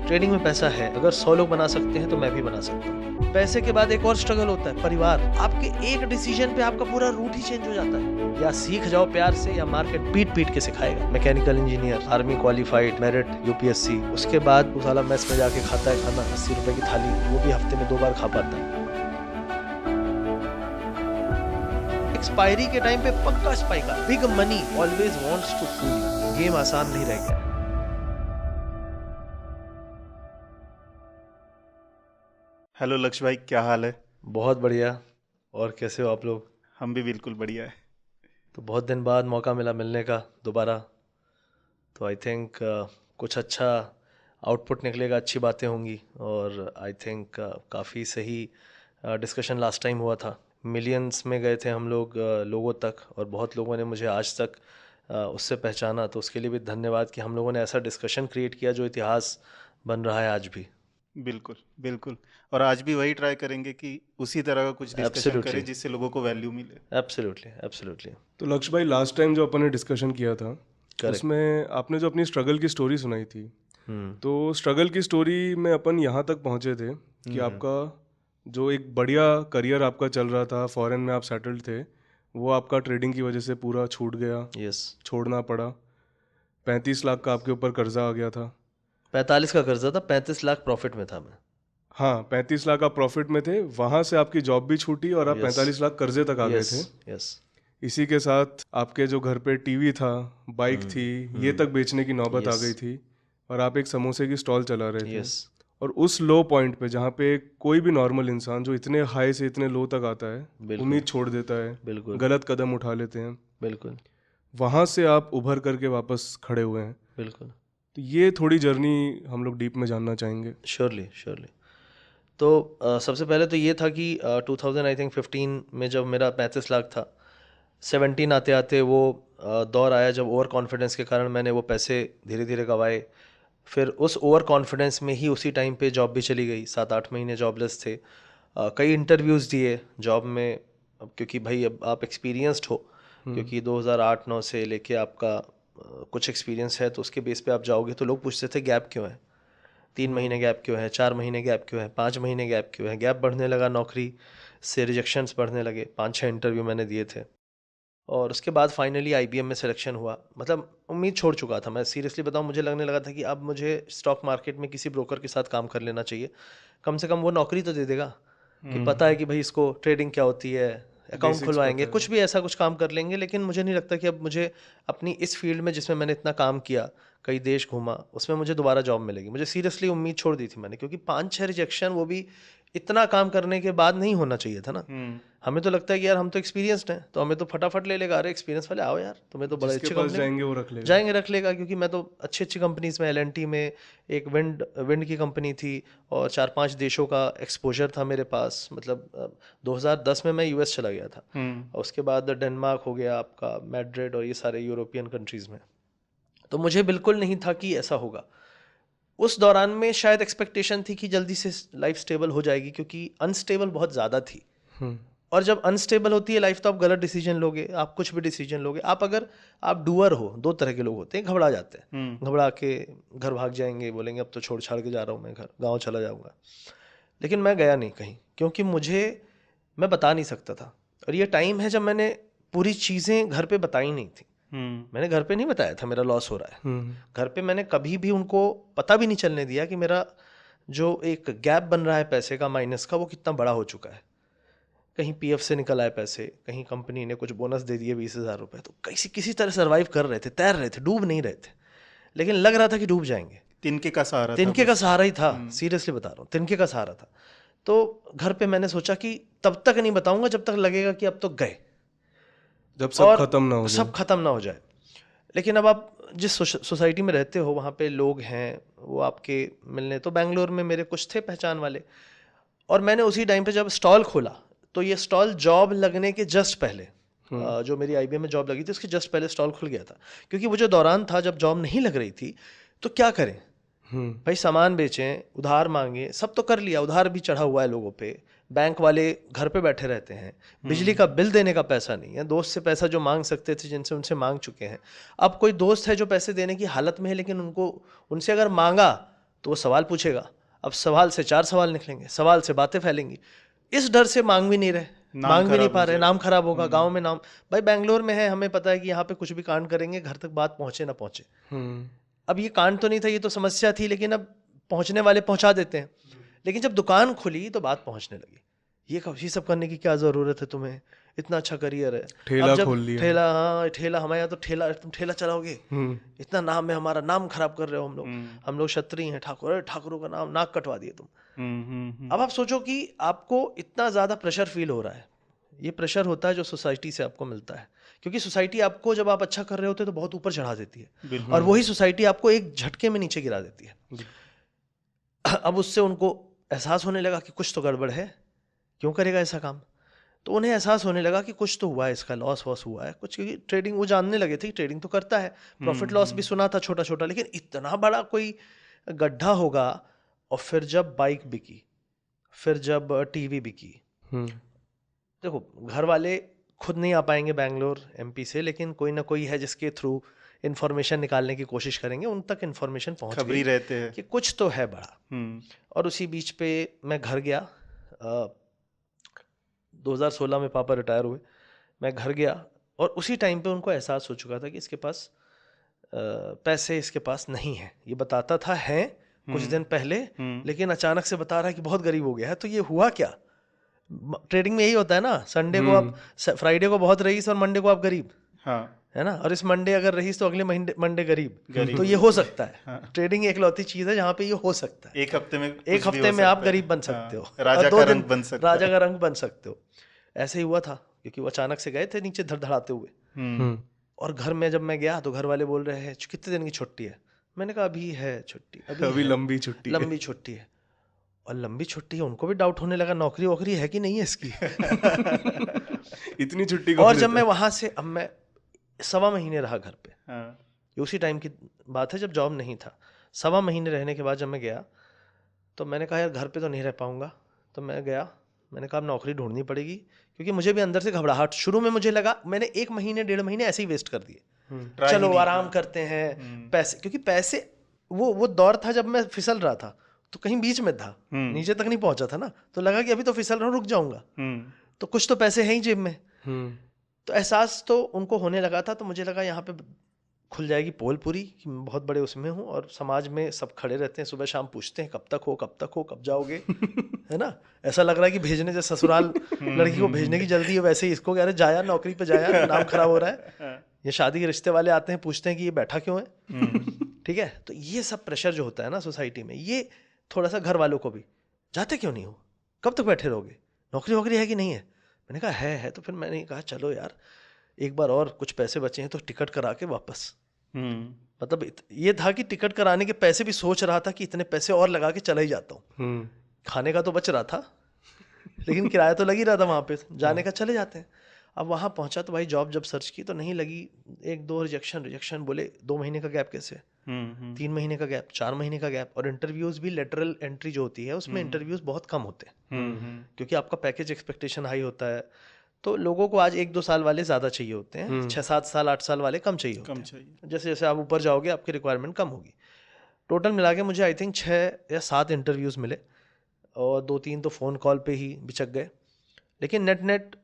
Trading में पैसा है, अगर 100 लोग बना सकते हैं तो मैं भी बना सकता हूँ। पैसे के बाद एक और स्ट्रगल होता है, परिवार। आपके एक डिसीजन पे आपका पूरा रूट ही चेंज हो जाता है। या सीख जाओ प्यार से, या मार्केट पीट पीट के सिखाएगा। Mechanical engineer, army qualified, merit, UPSC, उसके बाद वो साला मेस में जाके खाता है खाना 80 रुपए की थाली, वो भी हफ्ते में 2 बार खा पाता है। एक्सपायरी के टाइम पे पक्का spike. Big money always wants to fool you. Game आसान नहीं रह गया। हेलो लक्ष्य भाई, क्या हाल है? बहुत बढ़िया। और कैसे हो आप लोग? हम भी बिल्कुल बढ़िया है। तो बहुत दिन बाद मौका मिला मिलने का दोबारा, तो आई थिंक कुछ अच्छा आउटपुट निकलेगा, अच्छी बातें होंगी। और आई थिंक काफ़ी सही डिस्कशन लास्ट टाइम हुआ था। मिलियंस में गए थे हम लोग लोगों तक, और बहुत लोगों ने मुझे आज तक उससे पहचाना। तो उसके लिए भी धन्यवाद कि हम लोगों ने ऐसा डिस्कशन क्रिएट किया जो इतिहास बन रहा है आज भी। बिल्कुल बिल्कुल। और आज भी वही ट्राई करेंगे कि उसी तरह का कुछ डिस्कशन एब्सोल्युटली, करें जिससे लोगों को वैल्यू मिले। Absolutely, absolutely. तो लक्ष्य भाई, लास्ट टाइम जो अपन ने डिस्कशन किया था करेक्ट। उसमें आपने जो अपनी स्ट्रगल की स्टोरी सुनाई थी, तो स्ट्रगल की स्टोरी में अपन यहाँ तक पहुँचे थे कि आपका जो एक बढ़िया करियर आपका चल रहा था, फॉरेन में आप सेटल्ड थे, वो आपका ट्रेडिंग की वजह से पूरा छूट गया। यस। छोड़ना पड़ा। 35 लाख का आपके ऊपर कर्जा आ गया था। 45 का कर्जा था, 35 लाख प्रॉफिट में था मैं। हाँ, 35 लाख आप प्रॉफिट में थे, वहाँ से आपकी जॉब भी छूटी और आप 45 लाख कर्जे तक आ गए थे। यस। इसी के साथ आपके जो घर पे टीवी था, बाइक थी, ये तक बेचने की नौबत आ गई थी, और आप एक समोसे की स्टॉल चला रहे थे। यस। और उस लो पॉइंट पे जहाँ पे कोई भी नॉर्मल इंसान जो इतने हाई से इतने लो तक आता है, बिल्कुल। उम्मीद छोड़ देता है, बिल्कुल। गलत कदम उठा लेते हैं, बिल्कुल। वहाँ से आप उभर करके वापस खड़े हुए हैं। बिल्कुल। तो ये थोड़ी जर्नी हम लोग डीप में जानना चाहेंगे। Surely, surely. तो सबसे पहले तो ये था कि 2015 में जब मेरा 35 लाख था, 17 आते आते वो दौर आया जब ओवर कॉन्फिडेंस के कारण मैंने वो पैसे धीरे धीरे गंवाए। फिर उस ओवर कॉन्फिडेंस में ही उसी टाइम पे जॉब भी चली गई। 7-8 महीने जॉबलेस थे। कई इंटरव्यूज़ दिए जॉब में, अब क्योंकि भाई अब आप एक्सपीरियंस्ड हो, क्योंकि 2008-9 से लेके आपका कुछ एक्सपीरियंस है, तो उसके बेस पे आप जाओगे। तो लोग पूछते थे गैप क्यों है, 3 महीने गैप क्यों है, 4 महीने गैप क्यों है, 5 महीने गैप क्यों है। गैप बढ़ने लगा, नौकरी से रिजेक्शंस बढ़ने लगे। 5-6 इंटरव्यू मैंने दिए थे, और उसके बाद फाइनली IBM में सिलेक्शन हुआ। मतलब उम्मीद छोड़ चुका था मैं, सीरियसली बताऊं। मुझे लगने लगा था कि अब मुझे स्टॉक मार्केट में किसी ब्रोकर के साथ काम कर लेना चाहिए, कम से कम वो नौकरी तो दे देगा कि पता है कि भाई इसको ट्रेडिंग क्या होती है, अकाउंट खुलवाएंगे, कुछ भी ऐसा कुछ काम कर लेंगे। लेकिन मुझे नहीं लगता कि अब मुझे अपनी इस फील्ड में, जिसमें मैंने इतना काम किया, कई देश घूमा, उसमें मुझे दोबारा जॉब मिलेगी। मुझे सीरियसली उम्मीद छोड़ दी थी मैंने, क्योंकि 5-6 रिजेक्शन, वो भी इतना काम करने के बाद नहीं होना चाहिए था ना। हमें तो लगता है कि यार हम तो एक्सपीरियंस्ड हैं, तो हमें तो फटाफट ले लेगा। अरे एक्सपीरियंस वाले आओ यार, तुम्हें तो बड़े अच्छे कंपनी जाएंगे वो रख लेगा, जाएंगे रख लेगा। क्योंकि मैं तो अच्छी अच्छी कंपनीज में, LNT में एक विंड की कंपनी थी, और 4-5 देशों का एक्सपोजर था मेरे पास। मतलब 2010 में मैं US चला गया था, और उसके बाद डेनमार्क हो गया आपका, मैड्रिड, और ये सारे यूरोपियन कंट्रीज़ में। तो मुझे बिल्कुल नहीं था कि ऐसा होगा। उस दौरान में शायद एक्सपेक्टेशन थी कि जल्दी से लाइफ स्टेबल हो जाएगी, क्योंकि अनस्टेबल बहुत ज़्यादा थी। और जब अनस्टेबल होती है लाइफ, तो आप गलत डिसीजन लोगे, आप कुछ भी डिसीजन लोगे। अगर आप डूअर हो, 2 तरह के लोग होते हैं, घबरा जाते हैं, घबरा के घर भाग जाएंगे, बोलेंगे अब तो छोड़ छाड़ के जा रहा हूँ मैं, घर गाँव चला जाऊँगा। लेकिन मैं गया नहीं कहीं, क्योंकि मैं बता नहीं सकता था। और ये टाइम है जब मैंने पूरी चीज़ें घर पे बताई नहीं थी। मैंने घर पे नहीं बताया था मेरा लॉस हो रहा है। घर पे मैंने कभी भी उनको पता भी नहीं चलने दिया कि मेरा जो एक गैप बन रहा है पैसे का, माइनस का, वो कितना बड़ा हो चुका है। कहीं PF से निकल आए पैसे, कहीं कंपनी ने कुछ बोनस दे दिए 20,000 रुपये, तो किसी तरह सर्वाइव कर रहे थे, तैर रहे थे, डूब नहीं रहे थे। लेकिन लग रहा था कि डूब जाएंगे। तिनके का सहारा ही था, सीरियसली बता रहा हूँ, तिनके का सहारा था। तो घर पे मैंने सोचा कि तब तक नहीं बताऊंगा जब तक लगेगा कि अब तो गए, जब सब खत्म ना हो जाए। लेकिन अब आप जिस सोसाइटी में रहते हो, वहाँ पे लोग हैं, वो आपके मिलने, तो बैंगलोर में मेरे कुछ थे पहचान वाले। और मैंने उसी टाइम पे जब स्टॉल खोला, तो ये स्टॉल जॉब लगने के जस्ट पहले, जो मेरी IBM में जॉब लगी थी उसके जस्ट पहले स्टॉल खुल गया था। क्योंकि वो जो दौरान था जब जॉब नहीं लग रही थी, तो क्या करें भाई, सामान बेचें, उधार मांगे, सब तो कर लिया, उधार भी चढ़ा हुआ है लोगों पे, बैंक वाले घर पे बैठे रहते हैं, बिजली का बिल देने का पैसा नहीं है, दोस्त से पैसा जो मांग सकते थे जिनसे उनसे मांग चुके हैं। अब कोई दोस्त है जो पैसे देने की हालत में है, लेकिन उनसे अगर मांगा तो वो सवाल पूछेगा, अब सवाल से 4 सवाल निकलेंगे, सवाल से बातें फैलेंगी, इस डर से मांग भी नहीं रहे, मांग भी नहीं पा रहे, नाम खराब होगा, गांव में नाम, भाई बेंगलोर में है, हमें पता है कि यहाँ पे कुछ भी कांड करेंगे घर तक बात पहुंचे ना पहुंचे। अब ये कांड तो नहीं था, ये तो समस्या थी, लेकिन अब पहुंचने वाले पहुंचा देते हैं। लेकिन जब दुकान खुली तो बात पहुंचने लगी, ये सब करने की क्या जरूरत है तुम्हें, इतना अच्छा करियर है, ठेला अब जब खोल लिया। ठेला, हाँ ठेला, हमारे यहाँ तो ठेला, तुम ठेला चलाओगे, इतना नाम है हमारा, नाम खराब कर रहे हो, हम लोग क्षत्रिय हैं, ठाकुर, अरे ठाकुरों का नाम नाक कटवा दिए तुम। अब आप सोचो कि आपको इतना ज्यादा प्रेशर फील हो रहा है, ये प्रेशर होता है जो सोसाइटी से आपको मिलता है, क्योंकि सोसाइटी आपको जब आप अच्छा कर रहे होते हैं तो बहुत ऊपर चढ़ा देती है, और वही सोसाइटी आपको एक झटके में नीचे गिरा देती है। अब उससे उनको एहसास होने लगा कि कुछ तो गड़बड़ है, क्यों करेगा ऐसा काम, तो उन्हें एहसास होने लगा कि कुछ तो हुआ है, इसका लॉस वॉस हुआ है कुछ, क्योंकि ट्रेडिंग वो जानने लगे थे, ट्रेडिंग तो करता है, प्रॉफिट लॉस भी सुना था छोटा छोटा, लेकिन इतना बड़ा कोई गड्ढा होगा। और फिर जब बाइक बिकी, फिर जब टीवी बिकी, देखो घर वाले खुद नहीं आ पाएंगे बैंगलोर एमपी से, लेकिन कोई ना कोई है जिसके थ्रू इन्फॉर्मेशन निकालने की कोशिश करेंगे, उन तक इन्फॉर्मेशन पहुंच खबरी गई रहते हैं कि कुछ तो है बड़ा। और उसी बीच पे मैं घर गया, 2016 में पापा रिटायर हुए, मैं घर गया, और उसी टाइम पे उनको एहसास हो चुका था कि इसके पास पैसे इसके पास नहीं है, ये बताता था है कुछ दिन पहले, लेकिन अचानक से बता रहा है कि बहुत गरीब हो गया है। तो ये हुआ क्या, ट्रेडिंग में यही होता है ना, संडे को आप, फ्राइडे को बहुत रईस और मंडे को आप गरीब, हाँ है ना, और इस मंडे अगर रहीस तो अगले मंडे गरीब, तो ये हो सकता है। हाँ। ट्रेडिंग एक लौती चीज है जहाँ पे ये हो सकता है, एक हफ्ते में आप गरीब बन सकते हो, राजा का रंग बन सकते हो, राजा का रंग बन सकते हो। ऐसे ही हुआ था, क्योंकि वो अचानक से गए थे नीचे धड़धड़ाते हुए, और घर में जब मैं गया तो घर वाले बोल रहे हैं कितने दिन की छुट्टी है, मैंने कहा अभी है छुट्टी, अभी लंबी छुट्टी है। और लंबी छुट्टी है, उनको भी डाउट होने लगा नौकरी वोकरी है कि नहीं है इसकी। इतनी छुट्टी। और जब मैं वहां से, अब मैं 1.25 महीने रहा घर पे, हाँ। ये उसी टाइम की बात है जब जॉब नहीं था। 1.25 महीने रहने के बाद जब मैं गया तो मैंने कहा यार घर पे तो नहीं रह पाऊंगा, तो मैं गया, मैंने कहा नौकरी ढूंढनी पड़ेगी, क्योंकि मुझे भी अंदर से घबराहट, शुरू में मुझे लगा, मैंने 1 महीने 1.5 महीने ऐसे ही वेस्ट कर दिए, चलो आराम करते हैं, पैसे, क्योंकि पैसे, वो दौर था जब मैं फिसल रहा था, तो कहीं बीच में था, नीचे तक नहीं पहुंचा था ना, तो लगा कि अभी तो फिसल रहा हूँ, रुक जाऊंगा, तो कुछ तो पैसे हैं ही जेब में। तो एहसास तो उनको होने लगा था, तो मुझे लगा यहाँ पे खुल जाएगी पोल पूरी कि मैं बहुत बड़े उसमें हूँ, और समाज में सब खड़े रहते हैं, सुबह शाम पूछते हैं कब तक हो, कब जाओगे, है ना, ऐसा लग रहा है कि भेजने से ससुराल लड़की को भेजने की जल्दी है, वैसे ही इसको कह रहे जाया नौकरी पे, जाया नाम खराब हो रहा है। ये शादी के रिश्ते वाले आते हैं, पूछते हैं कि ये बैठा क्यों है, ठीक है। तो ये सब प्रेशर जो होता है ना सोसाइटी में, ये थोड़ा सा घर वालों को भी, जाते क्यों नहीं हो, कब तक बैठे रहोगे, नौकरी वोकरी है कि नहीं है। मैंने कहा है। तो फिर मैंने कहा चलो यार एक बार और, कुछ पैसे बचे हैं तो टिकट करा के वापस, मतलब ये था कि टिकट कराने के पैसे भी सोच रहा था कि इतने पैसे और लगा के चला ही जाता हूँ, खाने का तो बच रहा था, लेकिन किराया तो लग ही रहा था वहाँ पे जाने का, चले जाते हैं। अब वहाँ पहुँचा तो भाई जॉब जब सर्च की तो नहीं लगी, 1-2 रिजेक्शन, बोले 2 महीने का गैप कैसे, 3 महीने का गैप, 4 महीने का गैप, और इंटरव्यूज भी लेटरल एंट्री जो होती है उसमें इंटरव्यूज बहुत कम होते हैं, क्योंकि आपका पैकेज एक्सपेक्टेशन हाई होता है, तो लोगों को आज 1-2 साल वाले ज़्यादा चाहिए होते हैं, 6-7 साल 8 साल वाले कम चाहिए होते हैं। जैसे जैसे आप ऊपर जाओगे आपकी रिक्वायरमेंट कम होगी। टोटल मिला के मुझे आई थिंक 6 या 7 इंटरव्यूज़ मिले, और 2-3 तो फ़ोन कॉल पे ही बिचक गए, लेकिन नेट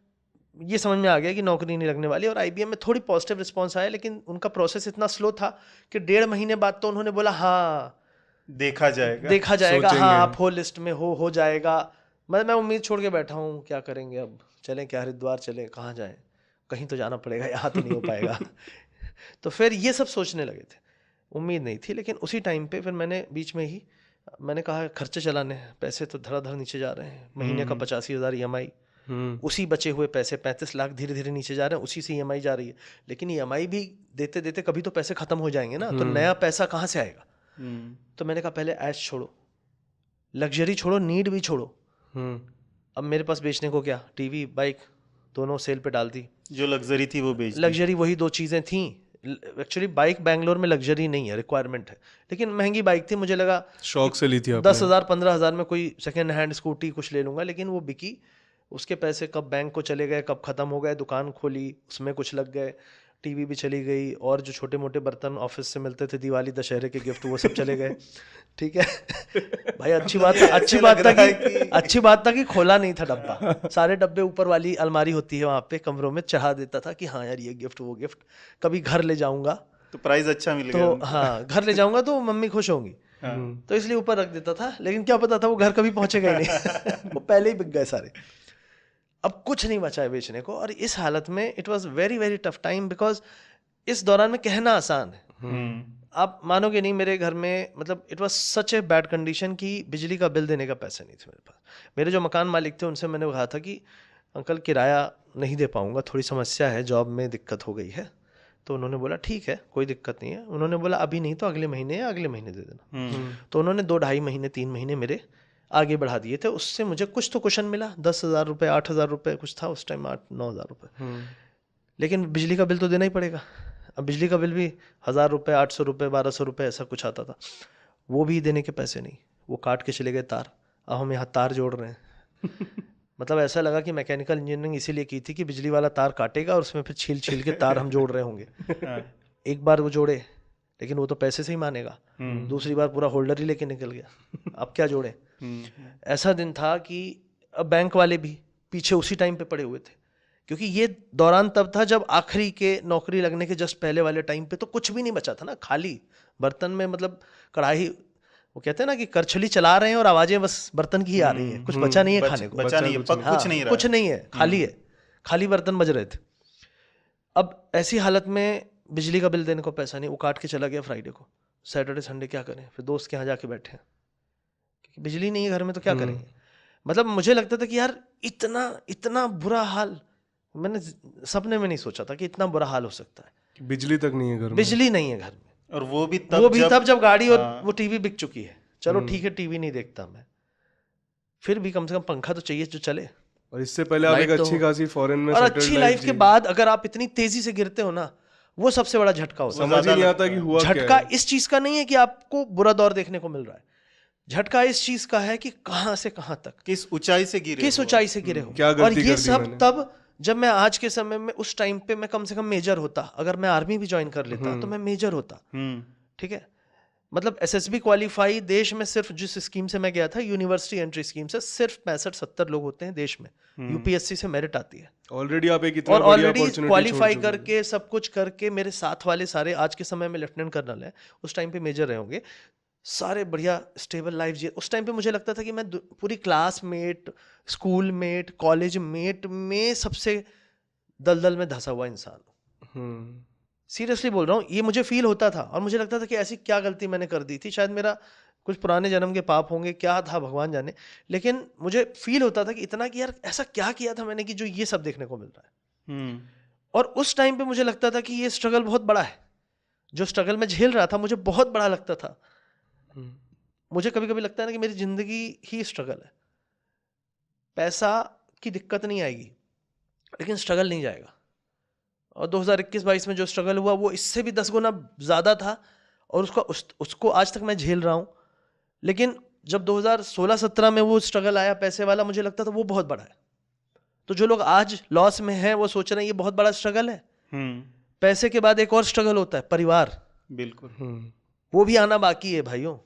ये समझ में आ गया कि नौकरी नहीं लगने वाली। और IBM में थोड़ी पॉजिटिव रिस्पॉन्स आया, लेकिन उनका प्रोसेस इतना स्लो था कि 1.5 महीने बाद तो उन्होंने बोला हाँ देखा जाएगा, हाँ आप हो लिस्ट में हो जाएगा। मैं उम्मीद छोड़ के बैठा हूँ, क्या करेंगे अब, चलें क्या हरिद्वार चलें, कहाँ जाएं, कहीं तो जाना पड़ेगा, यहाँ तो नहीं हो पाएगा। तो फिर ये सब सोचने लगे थे, उम्मीद नहीं थी। लेकिन उसी टाइम पे फिर मैंने बीच में ही मैंने कहा खर्चे चलाने हैं, पैसे तो धड़ाधड़ नीचे जा रहे हैं, महीने का 85,000 EMI, उसी बचे हुए पैसे 35 लाख धीरे धीरे नीचे जा रहे हैं, उसी से EMI जा रही है। लेकिन EMI भी देते देते कभी तो पैसे खत्म हो जाएंगे ना, तो नया पैसा कहाँ से आएगा। तो मैंने कहा पहले ऐश छोड़ो, लग्जरी छोड़ो, नीड भी छोड़ो। अब मेरे पास बेचने को क्या, टीवी बाइक दोनों सेल पे डाल दी, जो लग्जरी थी वो बेच दी। लग्जरी वही 2 चीज़ें थी। एक्चुअली बाइक बैंगलोर में लग्जरी नहीं है, रिक्वायरमेंट है, लेकिन महंगी बाइक थी, मुझे लगा शौक से ली थी आपने, 10,000-15,000 में कोई सेकेंड हैंड स्कूटी कुछ ले लूँगा। लेकिन वो बिकी, उसके पैसे कब बैंक को चले गए, कब ख़त्म हो गए, दुकान खोली उसमें कुछ लग गए, टीवी भी चली गई, और जो छोटे मोटे बर्तन ऑफिस से मिलते थे दिवाली दशहरे के गिफ्ट वो सब चले गए। ठीक है भाई, अच्छी बात था कि खोला नहीं था डब्बा, सारे डब्बे ऊपर वाली अलमारी होती है वहाँ पे कमरों में चढ़ा देता था कि हाँ यार ये गिफ्ट वो गिफ्ट, कभी घर ले जाऊंगा तो प्राइस अच्छा मिल गया तो उनको। हाँ घर ले जाऊंगा तो मम्मी खुश होंगी, तो इसलिए ऊपर रख देता था, लेकिन क्या पता था वो घर कभी पहुंचेगा ही नहीं वो पहले ही बिक गए सारे, अब कुछ नहीं बचा है बेचने को। और इस हालत में it was very very tough time, because इस दौरान में कहना आसान है, आप मानोगे नहीं, मेरे घर में मतलब it was such a bad condition कि बिजली का बिल देने का पैसे नहीं थे मेरे पास। मेरे जो मकान मालिक थे उनसे मैंने कहा था कि अंकल किराया नहीं दे पाऊंगा, थोड़ी समस्या है, जॉब में दिक्कत हो गई है। तो उन्होंने बोला ठीक है कोई दिक्कत नहीं है, उन्होंने बोला अभी नहीं तो अगले महीने या अगले महीने दे देना। तो उन्होंने 2-2.5 महीने 3 महीने मेरे आगे बढ़ा दिए थे, उससे मुझे कुछ तो कुशन मिला, 10,000 रुपये 8,000 रुपये कुछ था उस टाइम, 8-9 हज़ार रुपये। लेकिन बिजली का बिल तो देना ही पड़ेगा, अब बिजली का बिल भी 1,000 रुपये 800 रुपये 1,200 रुपये ऐसा कुछ आता था, वो भी देने के पैसे नहीं, वो काट के चले गए तार। अब हम यहाँ तार जोड़ रहे हैं मतलब ऐसा लगा कि मैकेनिकल इंजीनियरिंग इसीलिए की थी कि बिजली वाला तार काटेगा और उसमें फिर छील छील के तार हम जोड़ रहे होंगे। एक बार वो जोड़े लेकिन वो तो पैसे से ही मानेगा, दूसरी बार पूरा होल्डर ही लेके निकल गया, अब क्या जोड़े। ऐसा दिन था कि अब बैंक वाले भी पीछे उसी टाइम पे पड़े हुए थे, क्योंकि ये दौरान तब था जब आखिरी के नौकरी लगने के जस्ट पहले वाले टाइम पे तो कुछ भी नहीं बचा था ना, खाली बर्तन में, मतलब कढ़ाई, वो कहते हैं ना कि करछली चला रहे हैं और आवाजें बस बर्तन की ही आ रही हैं, कुछ बचा नहीं है खाने को, बचा नहीं है, पक हाँ, कुछ नहीं रहा, कुछ नहीं है, खाली है, खाली बर्तन बज रहे थे। अब ऐसी हालत में बिजली का बिल देने को पैसा नहीं, वो काट के चला गया फ्राइडे को, सैटरडे संडे क्या करें, फिर दोस्त के यहाँ जाके बैठे हैं, क्योंकि बिजली नहीं है घर में तो क्या करेंगे। मतलब मुझे लगता था कि यार इतना इतना बुरा हाल मैंने सपने में नहीं सोचा था कि इतना बुरा हाल हो सकता है, बिजली तक नहीं है घर में, बिजली नहीं है घर में, और वो भी तब जब गाड़ी और वो टीवी बिक चुकी है। चलो ठीक है टीवी नहीं देखता मैं, फिर भी कम से कम पंखा तो चाहिए जो चले। और इससे पहले आप एक अच्छी खासी फॉरेन में और अच्छी लाइफ के बाद अगर आप इतनी तेजी से गिरते हो ना, वो सबसे बड़ा झटका होता है। समझ ही नहीं आता कि हुआ क्या है। झटका इस चीज का नहीं है कि आपको बुरा दौर देखने को मिल रहा है, झटका इस चीज का है कि कहां से कहां तक, किस ऊंचाई से गिरे हो। क्या और गलती ये कर दी सब मैंने। तब जब मैं आज के समय में उस टाइम पे मैं कम से कम मेजर होता, अगर मैं आर्मी भी ज्वाइन कर लेता तो मैं मेजर होता। ठीक है, मतलब एसएसबी क्वालिफाई देश में सिर्फ जिस स्कीम से मैं गया था, यूनिवर्सिटी एंट्री स्कीम से, सिर्फ 65-70 लोग होते हैं देश में, यूपीएससी से मेरिट आती है। ऑलरेडी आप एक इतना और बढ़िया ऑलरेडी अपॉर्चुनिटी क्वालिफाई करके सब कुछ करके मेरे साथ वाले सारे, आज के समय में लेफ्टिनेंट कर्नल है, उस टाइम पे मेजर रहे होंगे, सारे बढ़िया स्टेबल लाइफ जिए। उस टाइम पे मुझे लगता था कि मैं पूरी classmate, school mate, college met में सबसे दलदल में धंसा हुआ इंसान हूँ। सीरियसली बोल रहा हूँ, ये मुझे फील होता था और मुझे लगता था कि ऐसी क्या गलती मैंने कर दी थी, शायद मेरा कुछ पुराने जन्म के पाप होंगे, क्या था भगवान जाने, लेकिन मुझे फील होता था कि इतना कि यार ऐसा क्या किया था मैंने कि जो ये सब देखने को मिल रहा है। और उस टाइम पे मुझे लगता था कि ये स्ट्रगल बहुत बड़ा है, जो स्ट्रगल में झेल रहा था मुझे बहुत बड़ा लगता था। मुझे कभी कभी लगता है ना कि मेरी जिंदगी ही स्ट्रगल है, पैसा की दिक्कत नहीं आएगी लेकिन स्ट्रगल नहीं जाएगा। और 2021-22 में जो स्ट्रगल हुआ वो इससे भी 10 गुना ज़्यादा था, और उसको आज तक मैं झेल रहा हूँ। लेकिन जब 2016-17 में वो स्ट्रगल आया पैसे वाला, मुझे लगता था वो बहुत बड़ा है। तो जो लोग आज लॉस में हैं वो सोच रहे हैं ये बहुत बड़ा स्ट्रगल है। पैसे के बाद एक और स्ट्रगल होता है, परिवार। बिल्कुल, वो भी आना बाकी है भाइयों।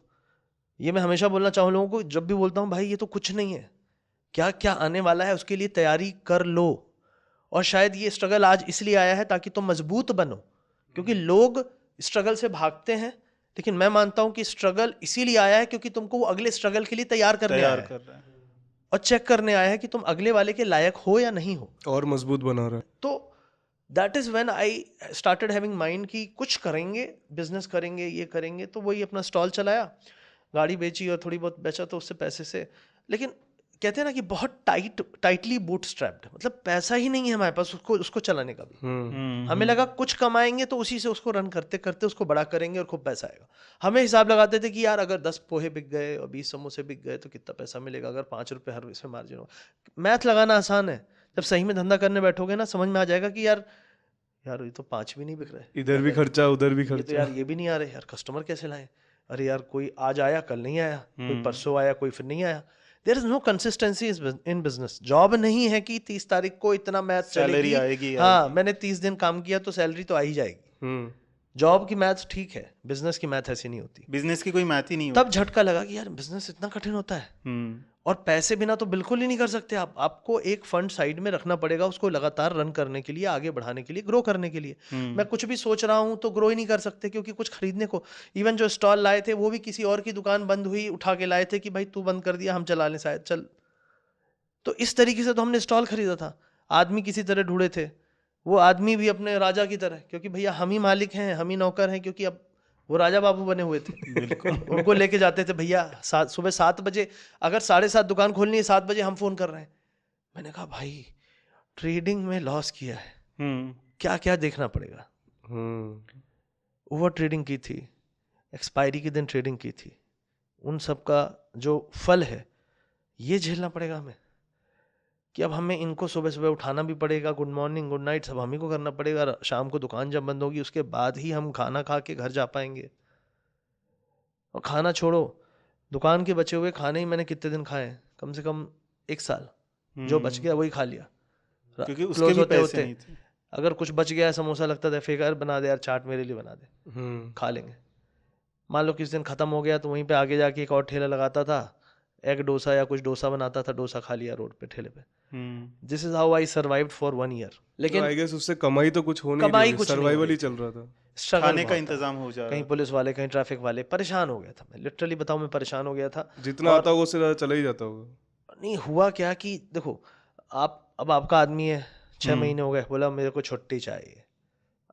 ये मैं हमेशा बोलना चाहूँ लोगों को, जब भी बोलता हूँ भाई ये तो कुछ नहीं है, क्या क्या आने वाला है उसके लिए तैयारी कर लो। और शायद ये स्ट्रगल आज इसलिए आया है ताकि तुम मजबूत बनो, क्योंकि लोग स्ट्रगल से भागते हैं, लेकिन मैं मानता हूं कि स्ट्रगल इसीलिए आया है क्योंकि तुमको वो अगले स्ट्रगल के लिए तैयार करने आया है और चेक करने आया है कि तुम अगले वाले के लायक हो या नहीं हो, और मजबूत बना रहा है। तो that is when I started having mind कि कुछ करेंगे, बिजनेस करेंगे, ये करेंगे। तो वही अपना स्टॉल चलाया, गाड़ी बेची और थोड़ी बहुत बेचा तो उससे पैसे से, लेकिन कहते हैं ना कि बहुत टाइटली बूट स्ट्रैप्ड, मतलब पैसा ही नहीं है हमारे पास उसको चलाने का भी। हमें लगा कुछ कमाएंगे तो उसी से उसको रन करते करते उसको बड़ा करेंगे और खूब पैसा आएगा। हमें हिसाब लगाते थे कि यार अगर 10 पोहे बिक गए और 20 समोसे बिक गए तो कितना पैसा मिलेगा, अगर 5 रुपये हर इसमें मार्जिन हो। मैथ लगाना आसान है, जब सही में धंधा करने बैठोगे ना समझ में आ जाएगा कि यार ये तो 5 भी नहीं बिक रहे, इधर भी खर्चा उधर भी तो खर्चा, यार ये भी नहीं आ रहे, यार कस्टमर कैसे लाएं, अरे यार कोई आज आया कल नहीं आया, कोई परसों आया कोई फिर नहीं आया। There is no consistency in business. Job नहीं है कि 30 तारीख को इतना मैथ सैलरी चलेगी, आएगी हाँ मैंने 30 दिन काम किया तो सैलरी तो आ ही जाएगी. जॉब की मैथ्स ठीक है, बिजनेस की मैथ ऐसी नहीं होती. बिजनेस की कोई मैथ ही नहीं तब झटका लगा कि यार बिजनेस इतना कठिन होता है. और पैसे बिना तो बिल्कुल ही नहीं कर सकते आप. आपको एक फंड साइड में रखना पड़ेगा उसको लगातार रन करने के लिए, आगे बढ़ाने के लिए, ग्रो करने के लिए. मैं कुछ भी सोच रहा हूं तो ग्रो ही नहीं कर सकते, क्योंकि कुछ खरीदने को, इवन जो स्टॉल लाए थे वो भी किसी और की दुकान बंद हुई उठा के लाए थे कि भाई तू बंद कर दिया हम चला लें शायद, चल. तो इस तरीके से तो हमने स्टॉल खरीदा था. आदमी किसी तरह ढूंढे थे, वो आदमी भी अपने राजा की तरह, क्योंकि भैया हम ही मालिक हैं, हम ही नौकर हैं, क्योंकि अब वो राजा बाबू बने हुए थे. बिल्कुल. उनको लेके जाते थे भैया सुबह 7 बजे, अगर 7:30 दुकान खोलनी है 7 बजे हम फोन कर रहे हैं. मैंने कहा भाई ट्रेडिंग में लॉस किया है, क्या क्या देखना पड़ेगा. ओवर ट्रेडिंग की थी, एक्सपायरी के दिन ट्रेडिंग की थी, उन सब का जो फल है ये झेलना पड़ेगा हमें, कि अब हमें इनको सुबह सुबह उठाना भी पड़ेगा, गुड मॉर्निंग गुड नाइट सब हम ही को करना पड़ेगा. शाम को दुकान जब बंद होगी उसके बाद ही हम खाना खा के घर जा पाएंगे. और खाना छोड़ो, दुकान के बचे हुए खाने ही मैंने कितने दिन खाए, कम से कम 1 साल. जो बच गया वही खा लिया, क्योंकि उसके क्लोज भी होते पैसे होते नहीं थे. अगर कुछ बच गया, समोसा लगता था, फेंका, बना दे यार चाट मेरे लिए बना दे, खा लेंगे. मान लो किस दिन खत्म हो गया तो वहीं पे आगे जाके एक और ठेला लगाता था, एग डोसा या कुछ डोसा बनाता था, डोसा खा लिया रोड पे ठेले पे. This is how I survived for 1 year. लेकिन आई गेस उससे कमाई तो कुछ हो नहीं कमाई रही, कुछ नहीं हो सर्वाइवल रही ही थी. चल रहा था. स्ट्रगल खाने का बहुत था. इंतजाम हो जा रहा कहीं था. पुलिस वाले, कहीं ट्रैफिक वाले, परेशान हो गया था मैं, लिटरली बताऊं मैं परेशान हो गया था. जितना आता होगा उससे ज्यादा चला ही जाता होगा. नहीं हुआ क्या कि देखो, अब आपका आदमी है, 6 महीने हो गए, बोला मेरे को छुट्टी चाहिए.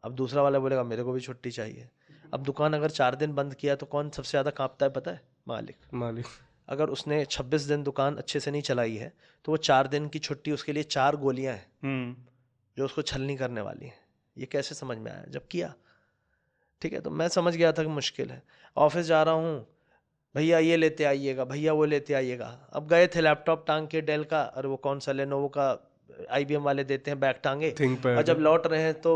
अब दूसरा वाला बोलेगा मेरे को भी छुट्टी चाहिए. अब दुकान अगर 4 दिन बंद किया तो कौन सबसे ज्यादा कांपता है पता है? मालिक. अगर उसने 26 दिन दुकान अच्छे से नहीं चलाई है तो वो 4 दिन की छुट्टी उसके लिए 4 गोलियां हैं जो उसको छलनी करने वाली हैं. ये कैसे समझ में आया? जब किया. ठीक है, तो मैं समझ गया था कि मुश्किल है. ऑफिस जा रहा हूँ, भैया ये लेते आइएगा, भैया वो लेते आइएगा. अब गए थे लैपटॉप टांग के डेल का, और वो कौन सा लेनोवो का, IBM वाले देते हैं बैग टांगे. और जब लौट रहे हैं तो